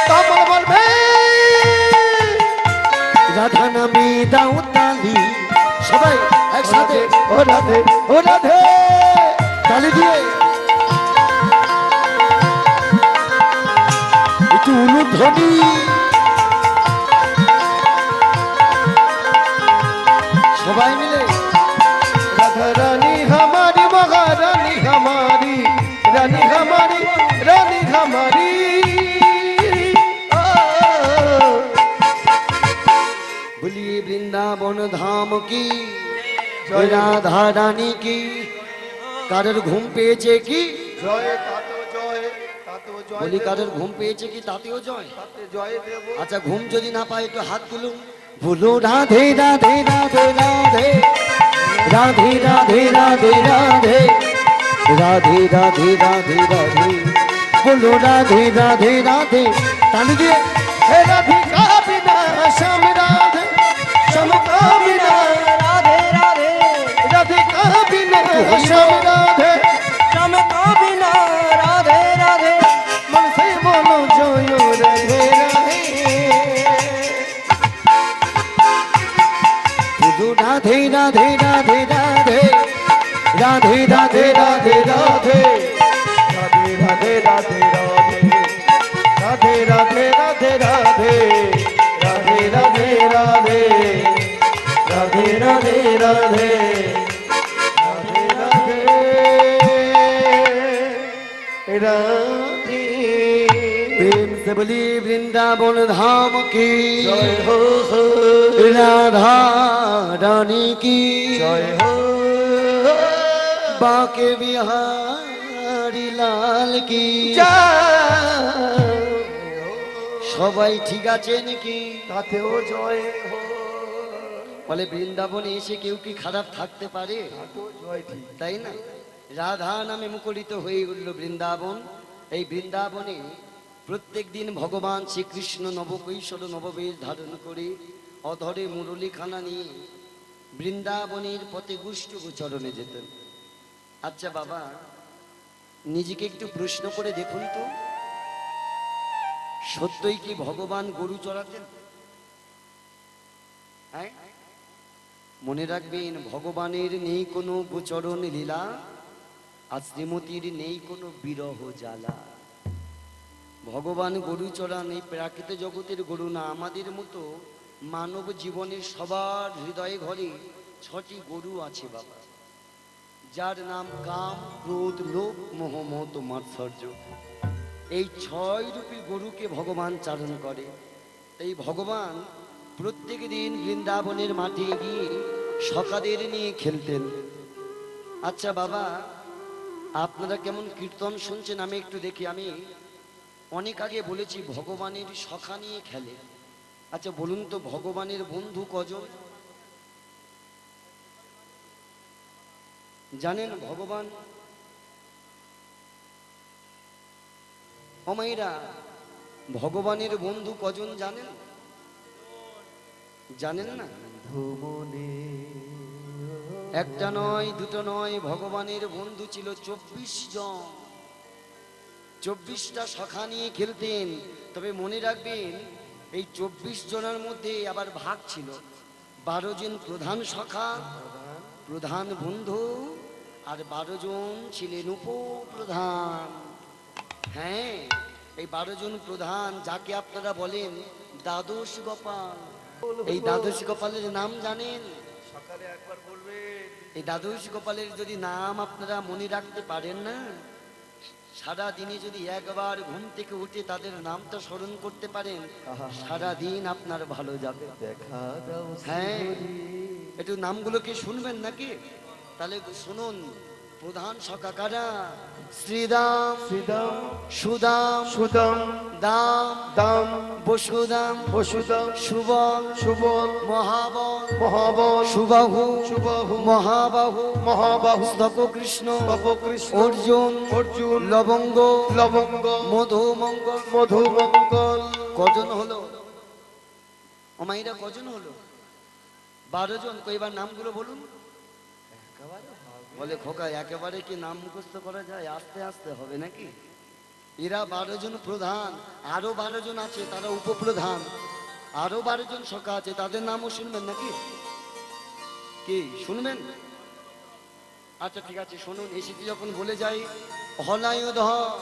ताल बन में। রাধা নামে দাও তালি, সবাই একসাথে ও রাধে ও রাধে তালি দিয়ে একটু উলুধ্বনি। সবাই মিলে राधा रानी हमारी महारानी हमारी रानी हमारी रानी हमारी। बोलिए वृंदावन धाम की, राधा रानी की। কারোর ঘুম পেয়েছে কি? জয় তাতেও জয় তাতেও জয় বলি দেব, কারোর ঘুম পেয়েছে কি? তাতেও জয়। তাতে জয় দেব। আচ্ছা, ঘুম যদি না পায় একটু হাত তুলুন, বলো রাধে রাধে রাধে রাধে রাধে রাধে রাধে রাধে রাধে রাধে রাধে রাধে, বলো রাধে রাধে রাধে। তালি দিয়ে हे राधिका बिना श्याम राधे श्याम का बिना राधे राधे राधिका बिना श्याम राधे श्याम का बिना राधे राधे मन से बोलो जय राधे राधे। বলো রাধে রাধে রাধে রাধে রাধে রাধে রাধে রাধে राधे राधे राधे राधे राधे राधे राधे राधे राधे राधे राधे राधे राधे राधे राधे। प्रेम से बोली वृंदावन धाम की, जय हो राधा रानी की, जय हो बाके बिहारी लाल की। সবাই ঠিক আছে নাকি? তাতেও জয় হো বলে বৃন্দাবনে এসে কেউ কি খারাপ থাকতে পারে? তাতেও জয় ঠিক। তাই না? রাধা নামে মুখরিত হয়ে উঠল বৃন্দাবন। এই বৃন্দাবনে প্রত্যেক দিন ভগবান শ্রীকৃষ্ণ নবকৈশোর নববেশ ধারণ করে অধরে মুরলীখানা নিয়ে বৃন্দাবনের পথে গুষ্ট গোচরণে যেতেন। আচ্ছা বাবা, নিজেকে একটু প্রশ্ন করে দেখুন তো, সত্যই কি ভগবান গরু চড়াতেন? হ্যাঁ, মনে রাখবেন ভগবানের নেই কোনো গোচরণ লীলা, আর শ্রীমতীর নেই কোনো বিরহ জ্বালা। ভগবান গরু চড়ান, এই প্রাকৃত জগতের গরু না। আমাদের মতো মানব জীবনের সবার হৃদয়ে ঘরে 6টি গরু আছে বাবা, যার নাম কাম, ক্রোধ, লোভ, মোহ, মত, মাৎসর্য। এই 6 রূপী গরুকে ভগবান চারণ করে। এই ভগবান প্রত্যেক দিন বৃন্দাবনের মাঠে গিয়ে সখাদের নিয়ে খেলতেন। আচ্ছা বাবা, আপনারা কেমন কীর্তন শুনছেন আমি একটু দেখি। আমি অনেক আগে বলেছি ভগবানের সখা নিয়ে খেলে। আচ্ছা বলুন তো, ভগবানের বন্ধু কজন জানেন? ভগবান অমাইরা, ভগবানের বন্ধু কজন জানেন? জানেন না? একটা নয়, দুটো নয়, ভগবানের বন্ধু ছিল 24 জন। 24টা সখা নিয়ে খেলতেন। তবে মনে রাখবেন, এই 24 জনের মধ্যে আবার ভাগ ছিল, 12 জন প্রধান সখা, প্রধান বন্ধু, আর 12 জন ছিলেন উপপ্রধান। হ্যাঁ, এই 12 জন প্রধান যাকে আপনারা বলেন দ্বাদশ গোপাল। এই দ্বাদশ গোপালের নাম জানেন? সকালে একবার বলবেন। এই দ্বাদশ গোপালের যদি নাম আপনারা মনে রাখতে পারেন না, সারা দিনে যদি একবার ঘুম থেকে উঠে তাদের নামটা স্মরণ করতে পারেন, সারা দিন আপনার ভালো যাবে। দেখা দাও হ্যাঁ, একটু নামগুলোকে শুনবেন নাকি? তাহলে শুনুন। প্রধান সখা কারা? শ্রীদাম, শ্রীদাম, সুদাম, সুদাম, দাম, দাম, বসুদাম, বসুদাম, সুবল, সুবল, মহাবল, মহাবল, সুবাহু, সুবাহু, মহাবাহু, মহাবাহু, স্তপকৃষ্ণ, তপকৃষ্ণ, অর্জুন, অর্জুন, লবঙ্গ, লবঙ্গ, মধুমঙ্গল। মধুমঙ্গল। কজন হলো? অমাইরা কজন হলো? 12 জন। কইবার নামগুলো বলুন। বলে খোকা একেবারে কি নাম মুখস্থ করা যায়? আস্তে আস্তে হবে নাকি? এরা 12 জন প্রধান, আরো 12 জন আছে তারা উপপ্রধান, আরো 12 জন সখা আছে তাদের নামও শুনবেন নাকি? কি শুনবেন? আচ্ছা ঠিক আছে শুনুন। এসিটি যখন বলে যাই, হলায়ুধ,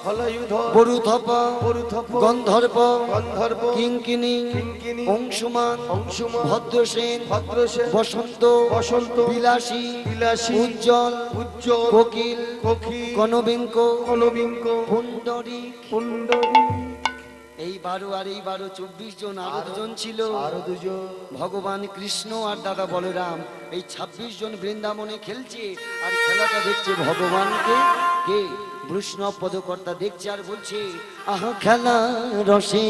হলায়ুধ, বরুথপ, বরুথপ, গন্ধর্ব, গন্ধর্ব, কিঙ্কিনী, কিঙ্কিনী, অংশুমান, অংশুমান, ভদ্রসেন, ভদ্রসেন, বসন্ত, বসন্ত, বিলাসী, বিলাসী, উজ্জ্বল, উজ্জ্বল, কোকিল, কোকিল, কনবিঙ্ক, কনবিঙ্ক, পুণ্ডরিক। পুণ্ডরী। এই 12 আর এই 12 24 জন। আরো দুজন ছিল, আরো দুজন। ভগবান কৃষ্ণ আর দাদা বলরাম। এই 26 জন বৃন্দাবনে খেলছে, আর খেলাটা দেখছে ভগবানকে কে? বৈষ্ণব পদকর্তা দেখছে আর বলছে, আহ খেলা রসে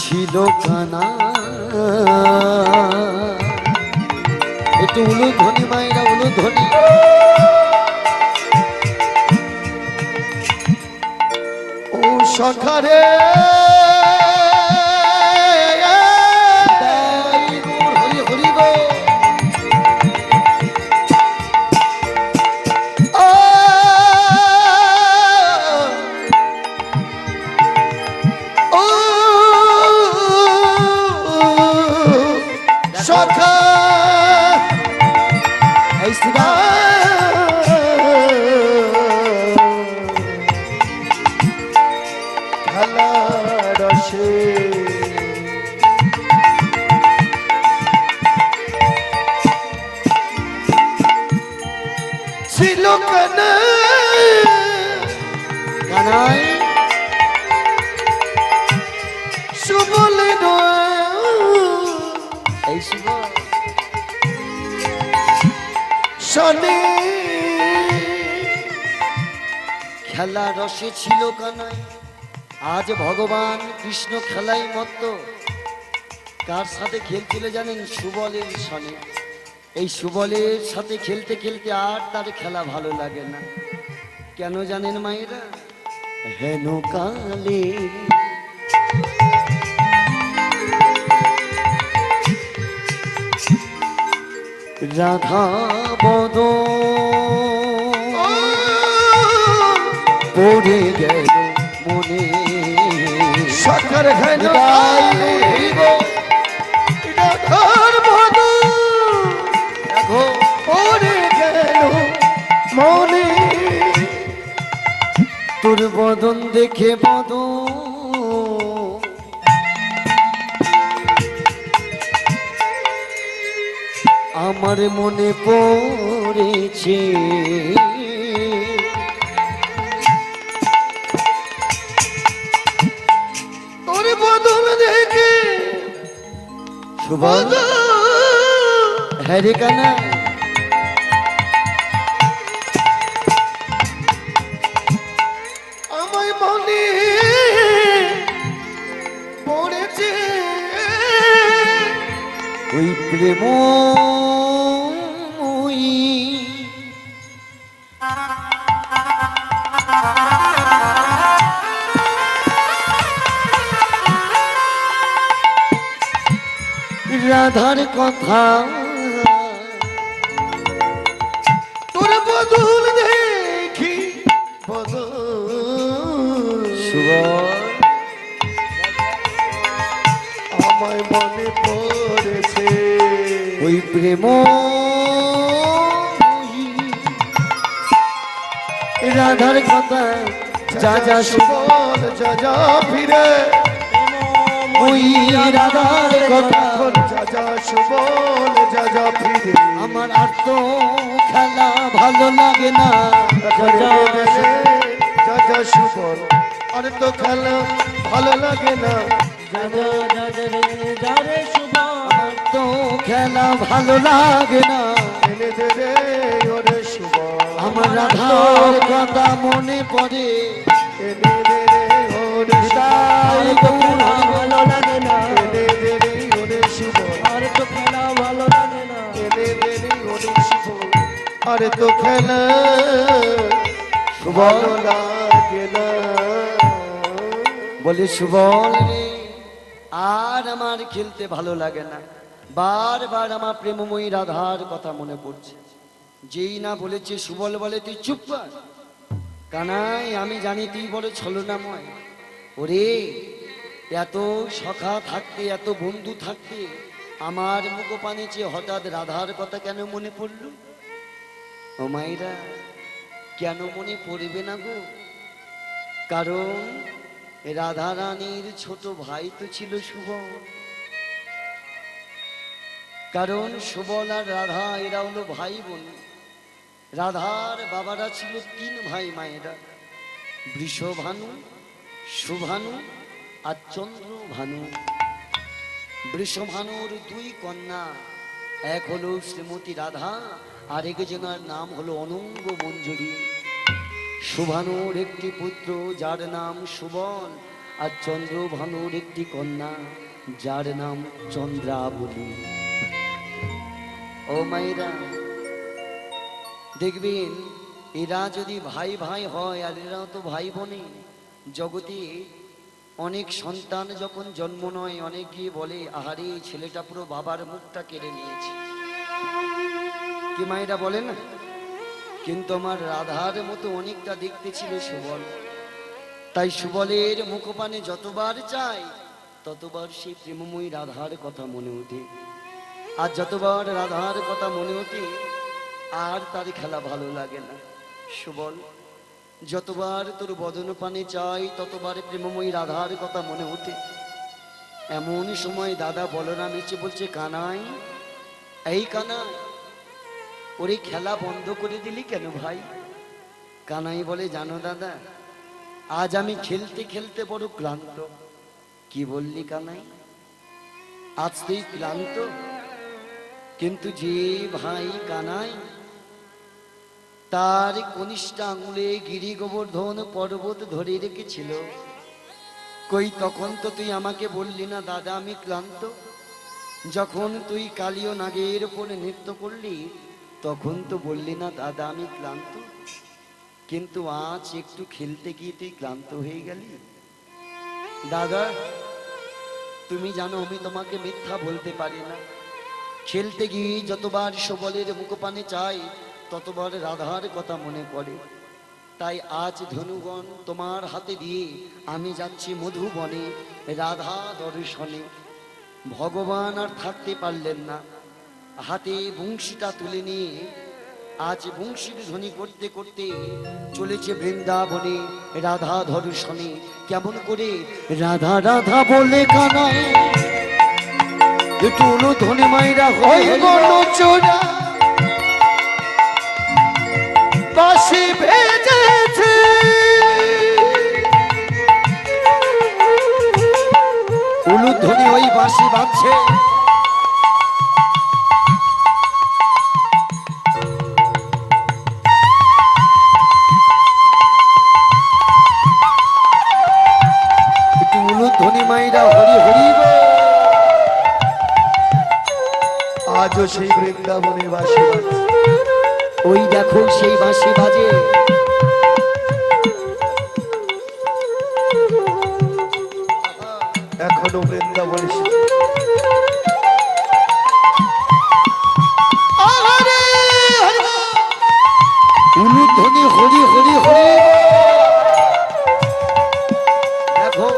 ছিল কানা। একটু উলুধ্বনি মায়েরা, উলুধ্বনি। ও সখারে হরি হরি গো। ও সখা এই শ্রীরাম, খেলা রসে ছিল কানা কানাই, সুবলে এই শুভ শনি খেলা রসে ছিল কানাই। আজ ভগবান কৃষ্ণ খেলাই মত্ত। কার সাথে খেলছিল জানেন? সুবলের সনে। এই সুবলের সাথে খেলতে খেলতে আর তার খেলা ভালো লাগে না। কেন জানেন মায়েরা? হেন কালে রাধা বদ পড়ে গেল মনে। সখর ঘন রাধার বধূ দেখো পড়ে গেল মনে। তোর বদন দেখে বদন আমার মনে পড়েছে। তোর বদল দেখে সুবল, হ্যাঁ রে কানা, আমায় মনে পড়েছে। ওই প্রেম রাধার কথা তোর আমায় মনে পড়েছে ওই প্রেম রাধার কথা যা যা সুবল যা যা ফিরে ওই রাধার কথা এখন যা যা সুবল যা যা ফিরে আমার আর তো খেলা ভালো লাগে না যা যা সুবল আর তো খেলা ভালো লাগে না যারে শুভ আর তো খেলা ভালো লাগে না এনে দে রে ওরে সুবল আমার রাধার কথা মনে পড়ে এনে দে রে ওরে তাই আর তো খেলা ভালো লাগে না এনে দে রে ওরে সুবল আর তো খেলা ভালো লাগে না এনে দে রে ওরে সুবল আরে তো খেলা সুবল ভালো লাগে না বলে সুবল রে আর আমার খেলতে ভালো লাগে না বারবার আমার প্রেমময়ী রাধার কথা মনে পড়ছে যেই না বলেছে সুবল বলে তুই চুপ কর কানাই আমি জানি তুই বড় ছলনাময় ওরে এত সখা থাকতে এত বন্ধু থাকতে আমার মুখপানে চেয়ে হঠাৎ রাধার কথা কেন মনে পড়ল ও মাইরা কেন মনে পড়বে না গো কারণ রাধা রানীর ছোট ভাই তো ছিল সুবল কারণ সুবল আর রাধা এরা হলো ভাই বোন রাধার বাবারা ছিল 3 ভাই মায়েরা বৃষভানু সুভানু আর চন্দ্রভানু বৃষভানুর 2 কন্যা এক হলো শ্রীমতী রাধা আর একজনের নাম হলো অনঙ্গ মঞ্জুরি সুভানুর একটি পুত্র যার নাম সুবল আর চন্দ্রভানুর একটি কন্যা যার নাম চন্দ্রাবলী ও মায়েরা দেখবেন এরা যদি ভাই ভাই হয় আর এরা তো ভাই বোনে জগতে অনেক সন্তান যখন জন্ম নয় অনেকে বলে আহারে এই ছেলেটা পুরো বাবার মুখটা কেড়ে নিয়েছে কি মায়েরা বলে না কিন্তু আমার রাধার মতো অনেকটা দেখতে ছিল সুবল তাই সুবলের মুখপানে যতবার চাই ততবার সেই প্রেমময়ী রাধার কথা মনে ওঠে আর যতবার রাধার কথা মনে ওঠে আর তার খেলা ভালো লাগে না সুবল যতবার তোর বদন পানে চাই ততবার প্রেমময়ী রাধার কথা মনে ওঠে এমন সময় দাদা বলরাম এসে বলছে কানাই এই কানাই ওরে খেলা বন্ধ করে দিলি কেন ভাই কানাই বলে জানো দাদা আজ আমি খেলতে খেলতে বড় ক্লান্ত কি বললি কানাই আজ তুই ক্লান্ত কিন্তু যে ভাই কানাই তার কনিষ্ঠ আঙুলে গিরি গোবর্ধন পর্বত ধরে রেখেছিল কই তখন তো তুই আমাকে বললি না দাদা আমি ক্লান্ত যখন তুই কালীয় নাগের উপরে নৃত্য করলি তখন তো বললি না দাদা আমি ক্লান্ত কিন্তু আজ একটু খেলতে গিয়ে তুই ক্লান্ত হয়ে গেলি দাদা তুমি জানো আমি তোমাকে মিথ্যা বলতে পারি না খেলতে গিয়ে যতবার সুবলের মুখপানে চাই ততবার রাধার কথা মনে পড়ে তাই আজ ধনুগণ তোমার হাতে দিয়ে আমি যাচ্ছি মধুবনে রাধা দর্শনে ভগবান আর থাকতে পারলেন না হাতে বংশীটা তুলে নিয়ে আজ বংশীর ধ্বনি করতে করতে চলেছে বৃন্দাবনে রাধা দর্শনে কেমন করে রাধা রাধা বলে কানাই একটু ধ্বনি মায়েরা ওই বনচূড়া বাঁশি ভেজেছে উলুধ্বনি ওই বাঁশি বাজছে একটু উলুধ্বনি মায়েরা হরি হরি বল। আজও সেই বৃন্দাবনে বাঁশি বাজছে ওই দেখো সেই বাঁশি বাজে এখনো বৃন্দাবনে উলুধ্বনি হরি হরি হরি দেখো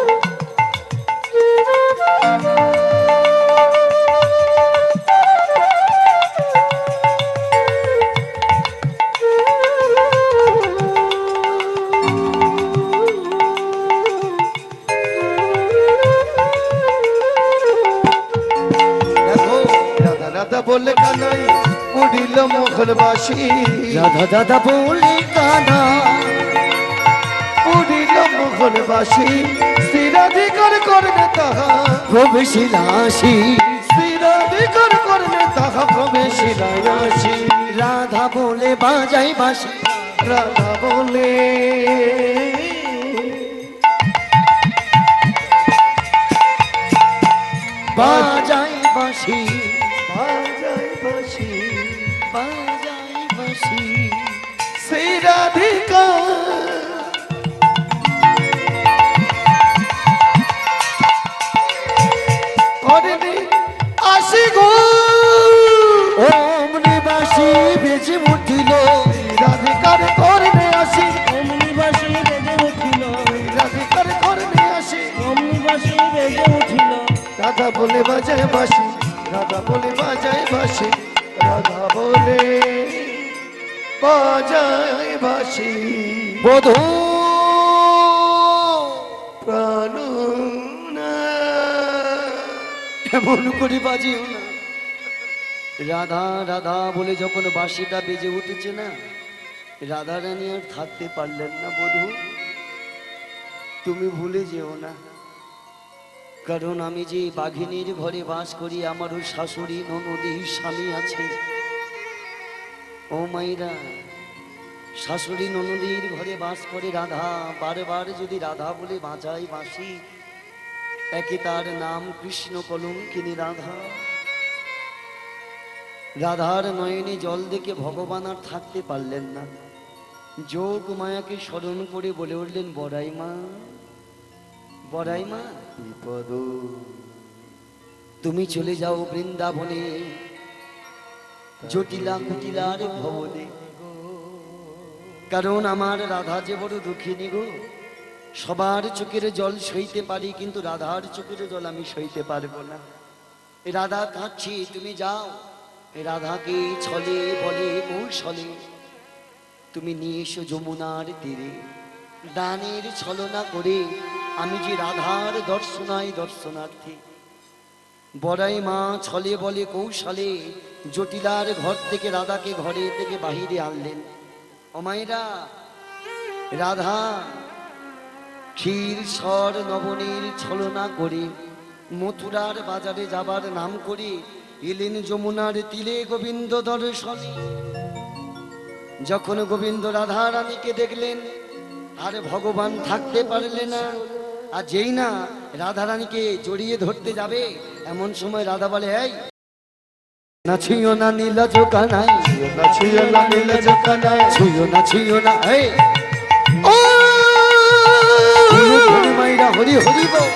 দাদা বলে কানাই উড়িল মোহর বাসি রাধা দাদা বলে কানা উড়িল মোহর বাসি স্থিরাধিকার করবে তাহা প্রবেশিলাসী স্থিরাধিকার করবে তাহা প্রবেশিলাসি রাধা বলে বাজাই বাঁশি রাধা বলে বাজাই বাঁশি বাজাই বাসি বাজাই বাঁশি স্থিরাধিকার করবে আসি গো ওম নিবাসী বেজে উঠিল স্থিরাধিকার করবে আসি অমনিবাসী বেজে উঠিল স্থিরাধিকার করবে আসি অমনিবাসী বেজে উঠিল রাধা বলে বাজায় বাসি রাধা বলে বাজায় বাসি রাধা বলে বাজায় বাসি বধূ প্রাণ এমন করে বাজিও না। রাধা রাধা বলে যখন বাঁশিটা বেজে উঠেছে না, রাধা রানী আর থাকতে পারলেন না। বধূ তুমি ভুলে যেও না, কারণ আমি যে বাঘিনীর ঘরে বাস করি, আমারও শাশুড়ি ননদী স্বামী আছে। ও মাইরা, শাশুড়ি ননদীর ঘরে বাস করে রাধা। বারবার যদি রাধা বলে বাজায় বাঁশি, একে তার নাম কৃষ্ণ কলঙ্কিনী রাধা। রাধার নয়নে জল দেখে ভগবান আর থাকতে পারলেন না। যোগ মায়াকে স্মরণ করে বলে উঠলেন, বড়াই মা, বড়াই মা, বিপদ তুমি চলে যাও বৃন্দাবনে, জটিলা কুটিলার ভবনে। কারণ আমার রাধা যে বড় দুঃখিনী গো। সবার চোখের জল সইতে পারি, কিন্তু রাধার চোখের জল আমি সইতে পারবো না। রাধা কাঁদছি, তুমি যাও। রাধাকে ছলে বলে কৌশলে তুমি নিয়ে এসো যমুনার তীরে। দানের ছলনা করে আমি যে রাধার দর্শনার্থী। বড়াই মা ছলে বলে কৌশলে জটিলার ঘর থেকে রাধাকে ঘরে থেকে বাহিরে আনলেন। অমায়েরা, রাধা ক্ষীর স্বর নবনীর ছলনা করে মথুরার বাজারে যাবার নাম করে এলেন যমুনার তীরে গোবিন্দ দর্শনে। যখন গোবিন্দ রাধা রানীকে দেখলেন, আর ভগবান থাকতে পারলেন না। আর যেই না রাধা রানীকে জড়িয়ে ধরতে যাবে, এমন সময় রাধা বলে, এই নাচিও না নীলা জোকানাই, নাচিও না নীল জকানায় ছুঁয়ো না এই ও হরি মাইরা হরি হরি বল।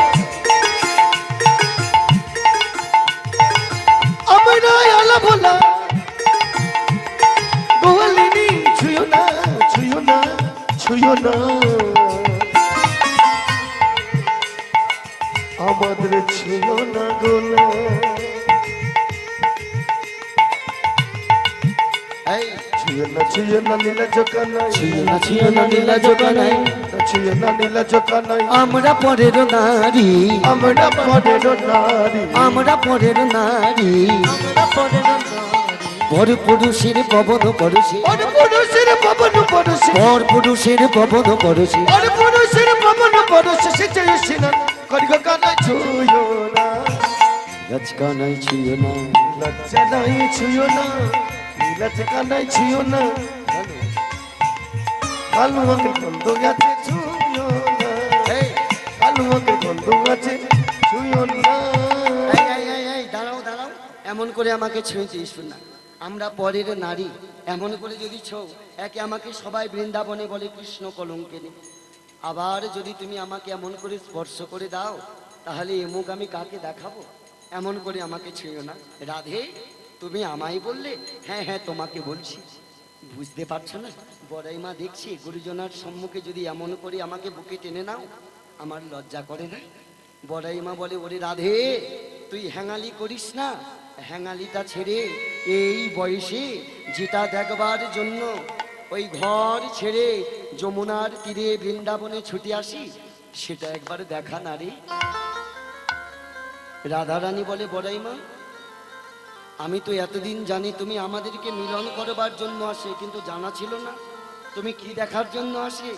আমরা আলা বলা গোয়ালিনী ছুঁয়ো না ছুঁয়ো না ছুঁয়ো না আমাদের ছুঁয়ো না গোলা এই ছুঁয়ো না নীলা জকানায় ছুঁয়ো না নীলা জোকানাই, ছুঁয়ো না নীলা জকানায় আমরা পরের নারী, আমরা পরের নারী আমরা পরের নারী। আমরা পরে পর পুরুষের পবন পরশে, আর পুরুষের পবন পরশে পর পুরুষের পবন পরশে, আর পুরুষের পবন পরশে সে চেয়েছিলেন করিগ কানা ছুঁয়ো না লচকা নাই ছুঁয়ো না। লজ্জা নাই ছুঁয়ো না লজ্জা নাই ছুঁয়ো না কালু আঁকের গন্ধ আছে ছুঁয়ো না এই কালু আঁকের গন্ধ আছে ছুঁয়ো না এই দাঁড়াও দাঁড়াও, এমন করে আমাকে ছুঁয়েছিস না। আমরা পরের নারী, এমন করে যদি ছৌ, একে আমাকে সবাই বৃন্দাবনে বলে কৃষ্ণ কলঙ্কিনী। আবার যদি তুমি আমাকে এমন করে স্পর্শ করে দাও, তাহলে এ মুখ আমি কাকে দেখাবো? এমন করে আমাকে ছুঁয়ো না। রাধে, তুমি আমায় বললে? হ্যাঁ হ্যাঁ, তোমাকে বলছি। বুঝতে পারছো না? বড়াই মা দেখছি গুরুজনার সম্মুখে যদি এমন করে আমাকে বুকে টেনে নাও, আমার লজ্জা করে না? বড়াই মা বলে, ওরে রাধে, তুই হ্যাঙালি করিস না। হ্যাঙালিটা ছেড়ে এই বয়সে যেটা দেখবার জন্য ওই ঘর ছেড়ে যমুনার তীরে বৃন্দাবনে ছুটে আসি, সেটা একবার দেখা না রে। রাধা রানী বলে, বড়াই মা, আমি তো এতদিন জানি তুমি আমাদেরকে মিলন করবার জন্য আসে, কিন্তু জানা ছিল না তুমি কি দেখার জন্য আসে।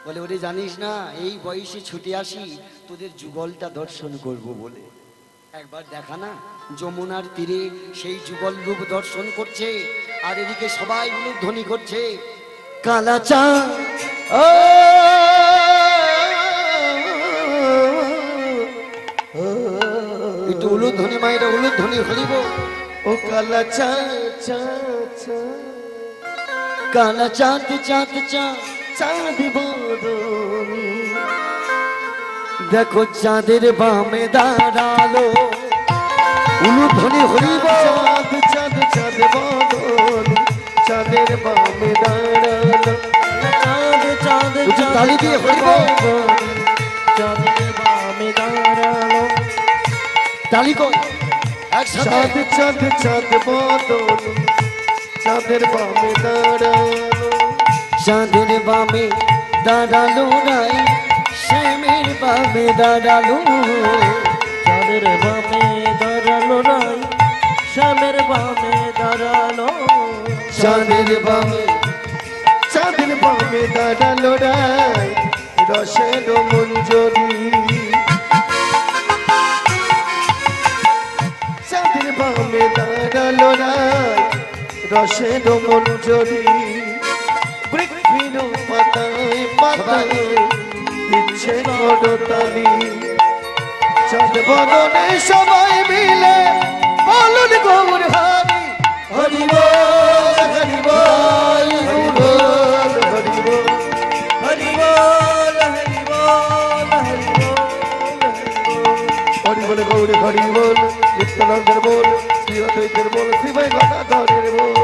বলে ওরে জানিস না, এই বয়সে ছুটে আসি তোদের যুগলটা দর্শন করব বলে। একবার দেখা না, যমুনার তীরে সেই যুগল রূপ দর্শন করছে, আর এদিকে সবাই উলুধ্বনি করছে কালা চা। একটু উলুধ্বনি মায়েরা, উলুধ্বনি হরিব। ও কালা চা চা চা, কালা চাঁদ চাঁদ চাঁদ, চাঁদ বদনি, দেখো চাঁদের বামে দাঁড়ালো। উলুধ্বনি হরিব। চাঁদ চাঁদ চাঁদ বদনি, চাঁদের বামে দাঁড়ালো। চাঁদ চাঁদ একটু তালি দিয়ে হরিব। চাঁদের বামে দাঁড়ালো। তালি কর একসাথে। চাঁদ চাঁদ চাঁদ বদনি, চাঁদের বামে দাঁড়ালো। চাঁদের বামে দাঁড়ালো রাই, শ্যামের বামে দাঁড়ালো। চাঁদের বামে দাঁড়ালো রাই, শ্যামের বামে দাঁড়ালো। চাঁদের বামে, চাঁদের বামে দাঁড়ালো রাই, রসের মঞ্জরি। চাঁদের বামে দাঁড়ালো রাই, রসের মঞ্জরি। বৃক্ষের পাতায় পাতায় দিচ্ছে করতালি। চাঁদ বদনে সবাই মিলে বলুন গৌর হারি। হরি বল হরি বল হরি বল হরি বল। হরি বল হরি বল হরি বল। হরি বল গৌর হরি বল, নিত্যানন্দের বল, শ্রী অদ্বৈতের বল, শ্রী ভাই গদাধরের বল।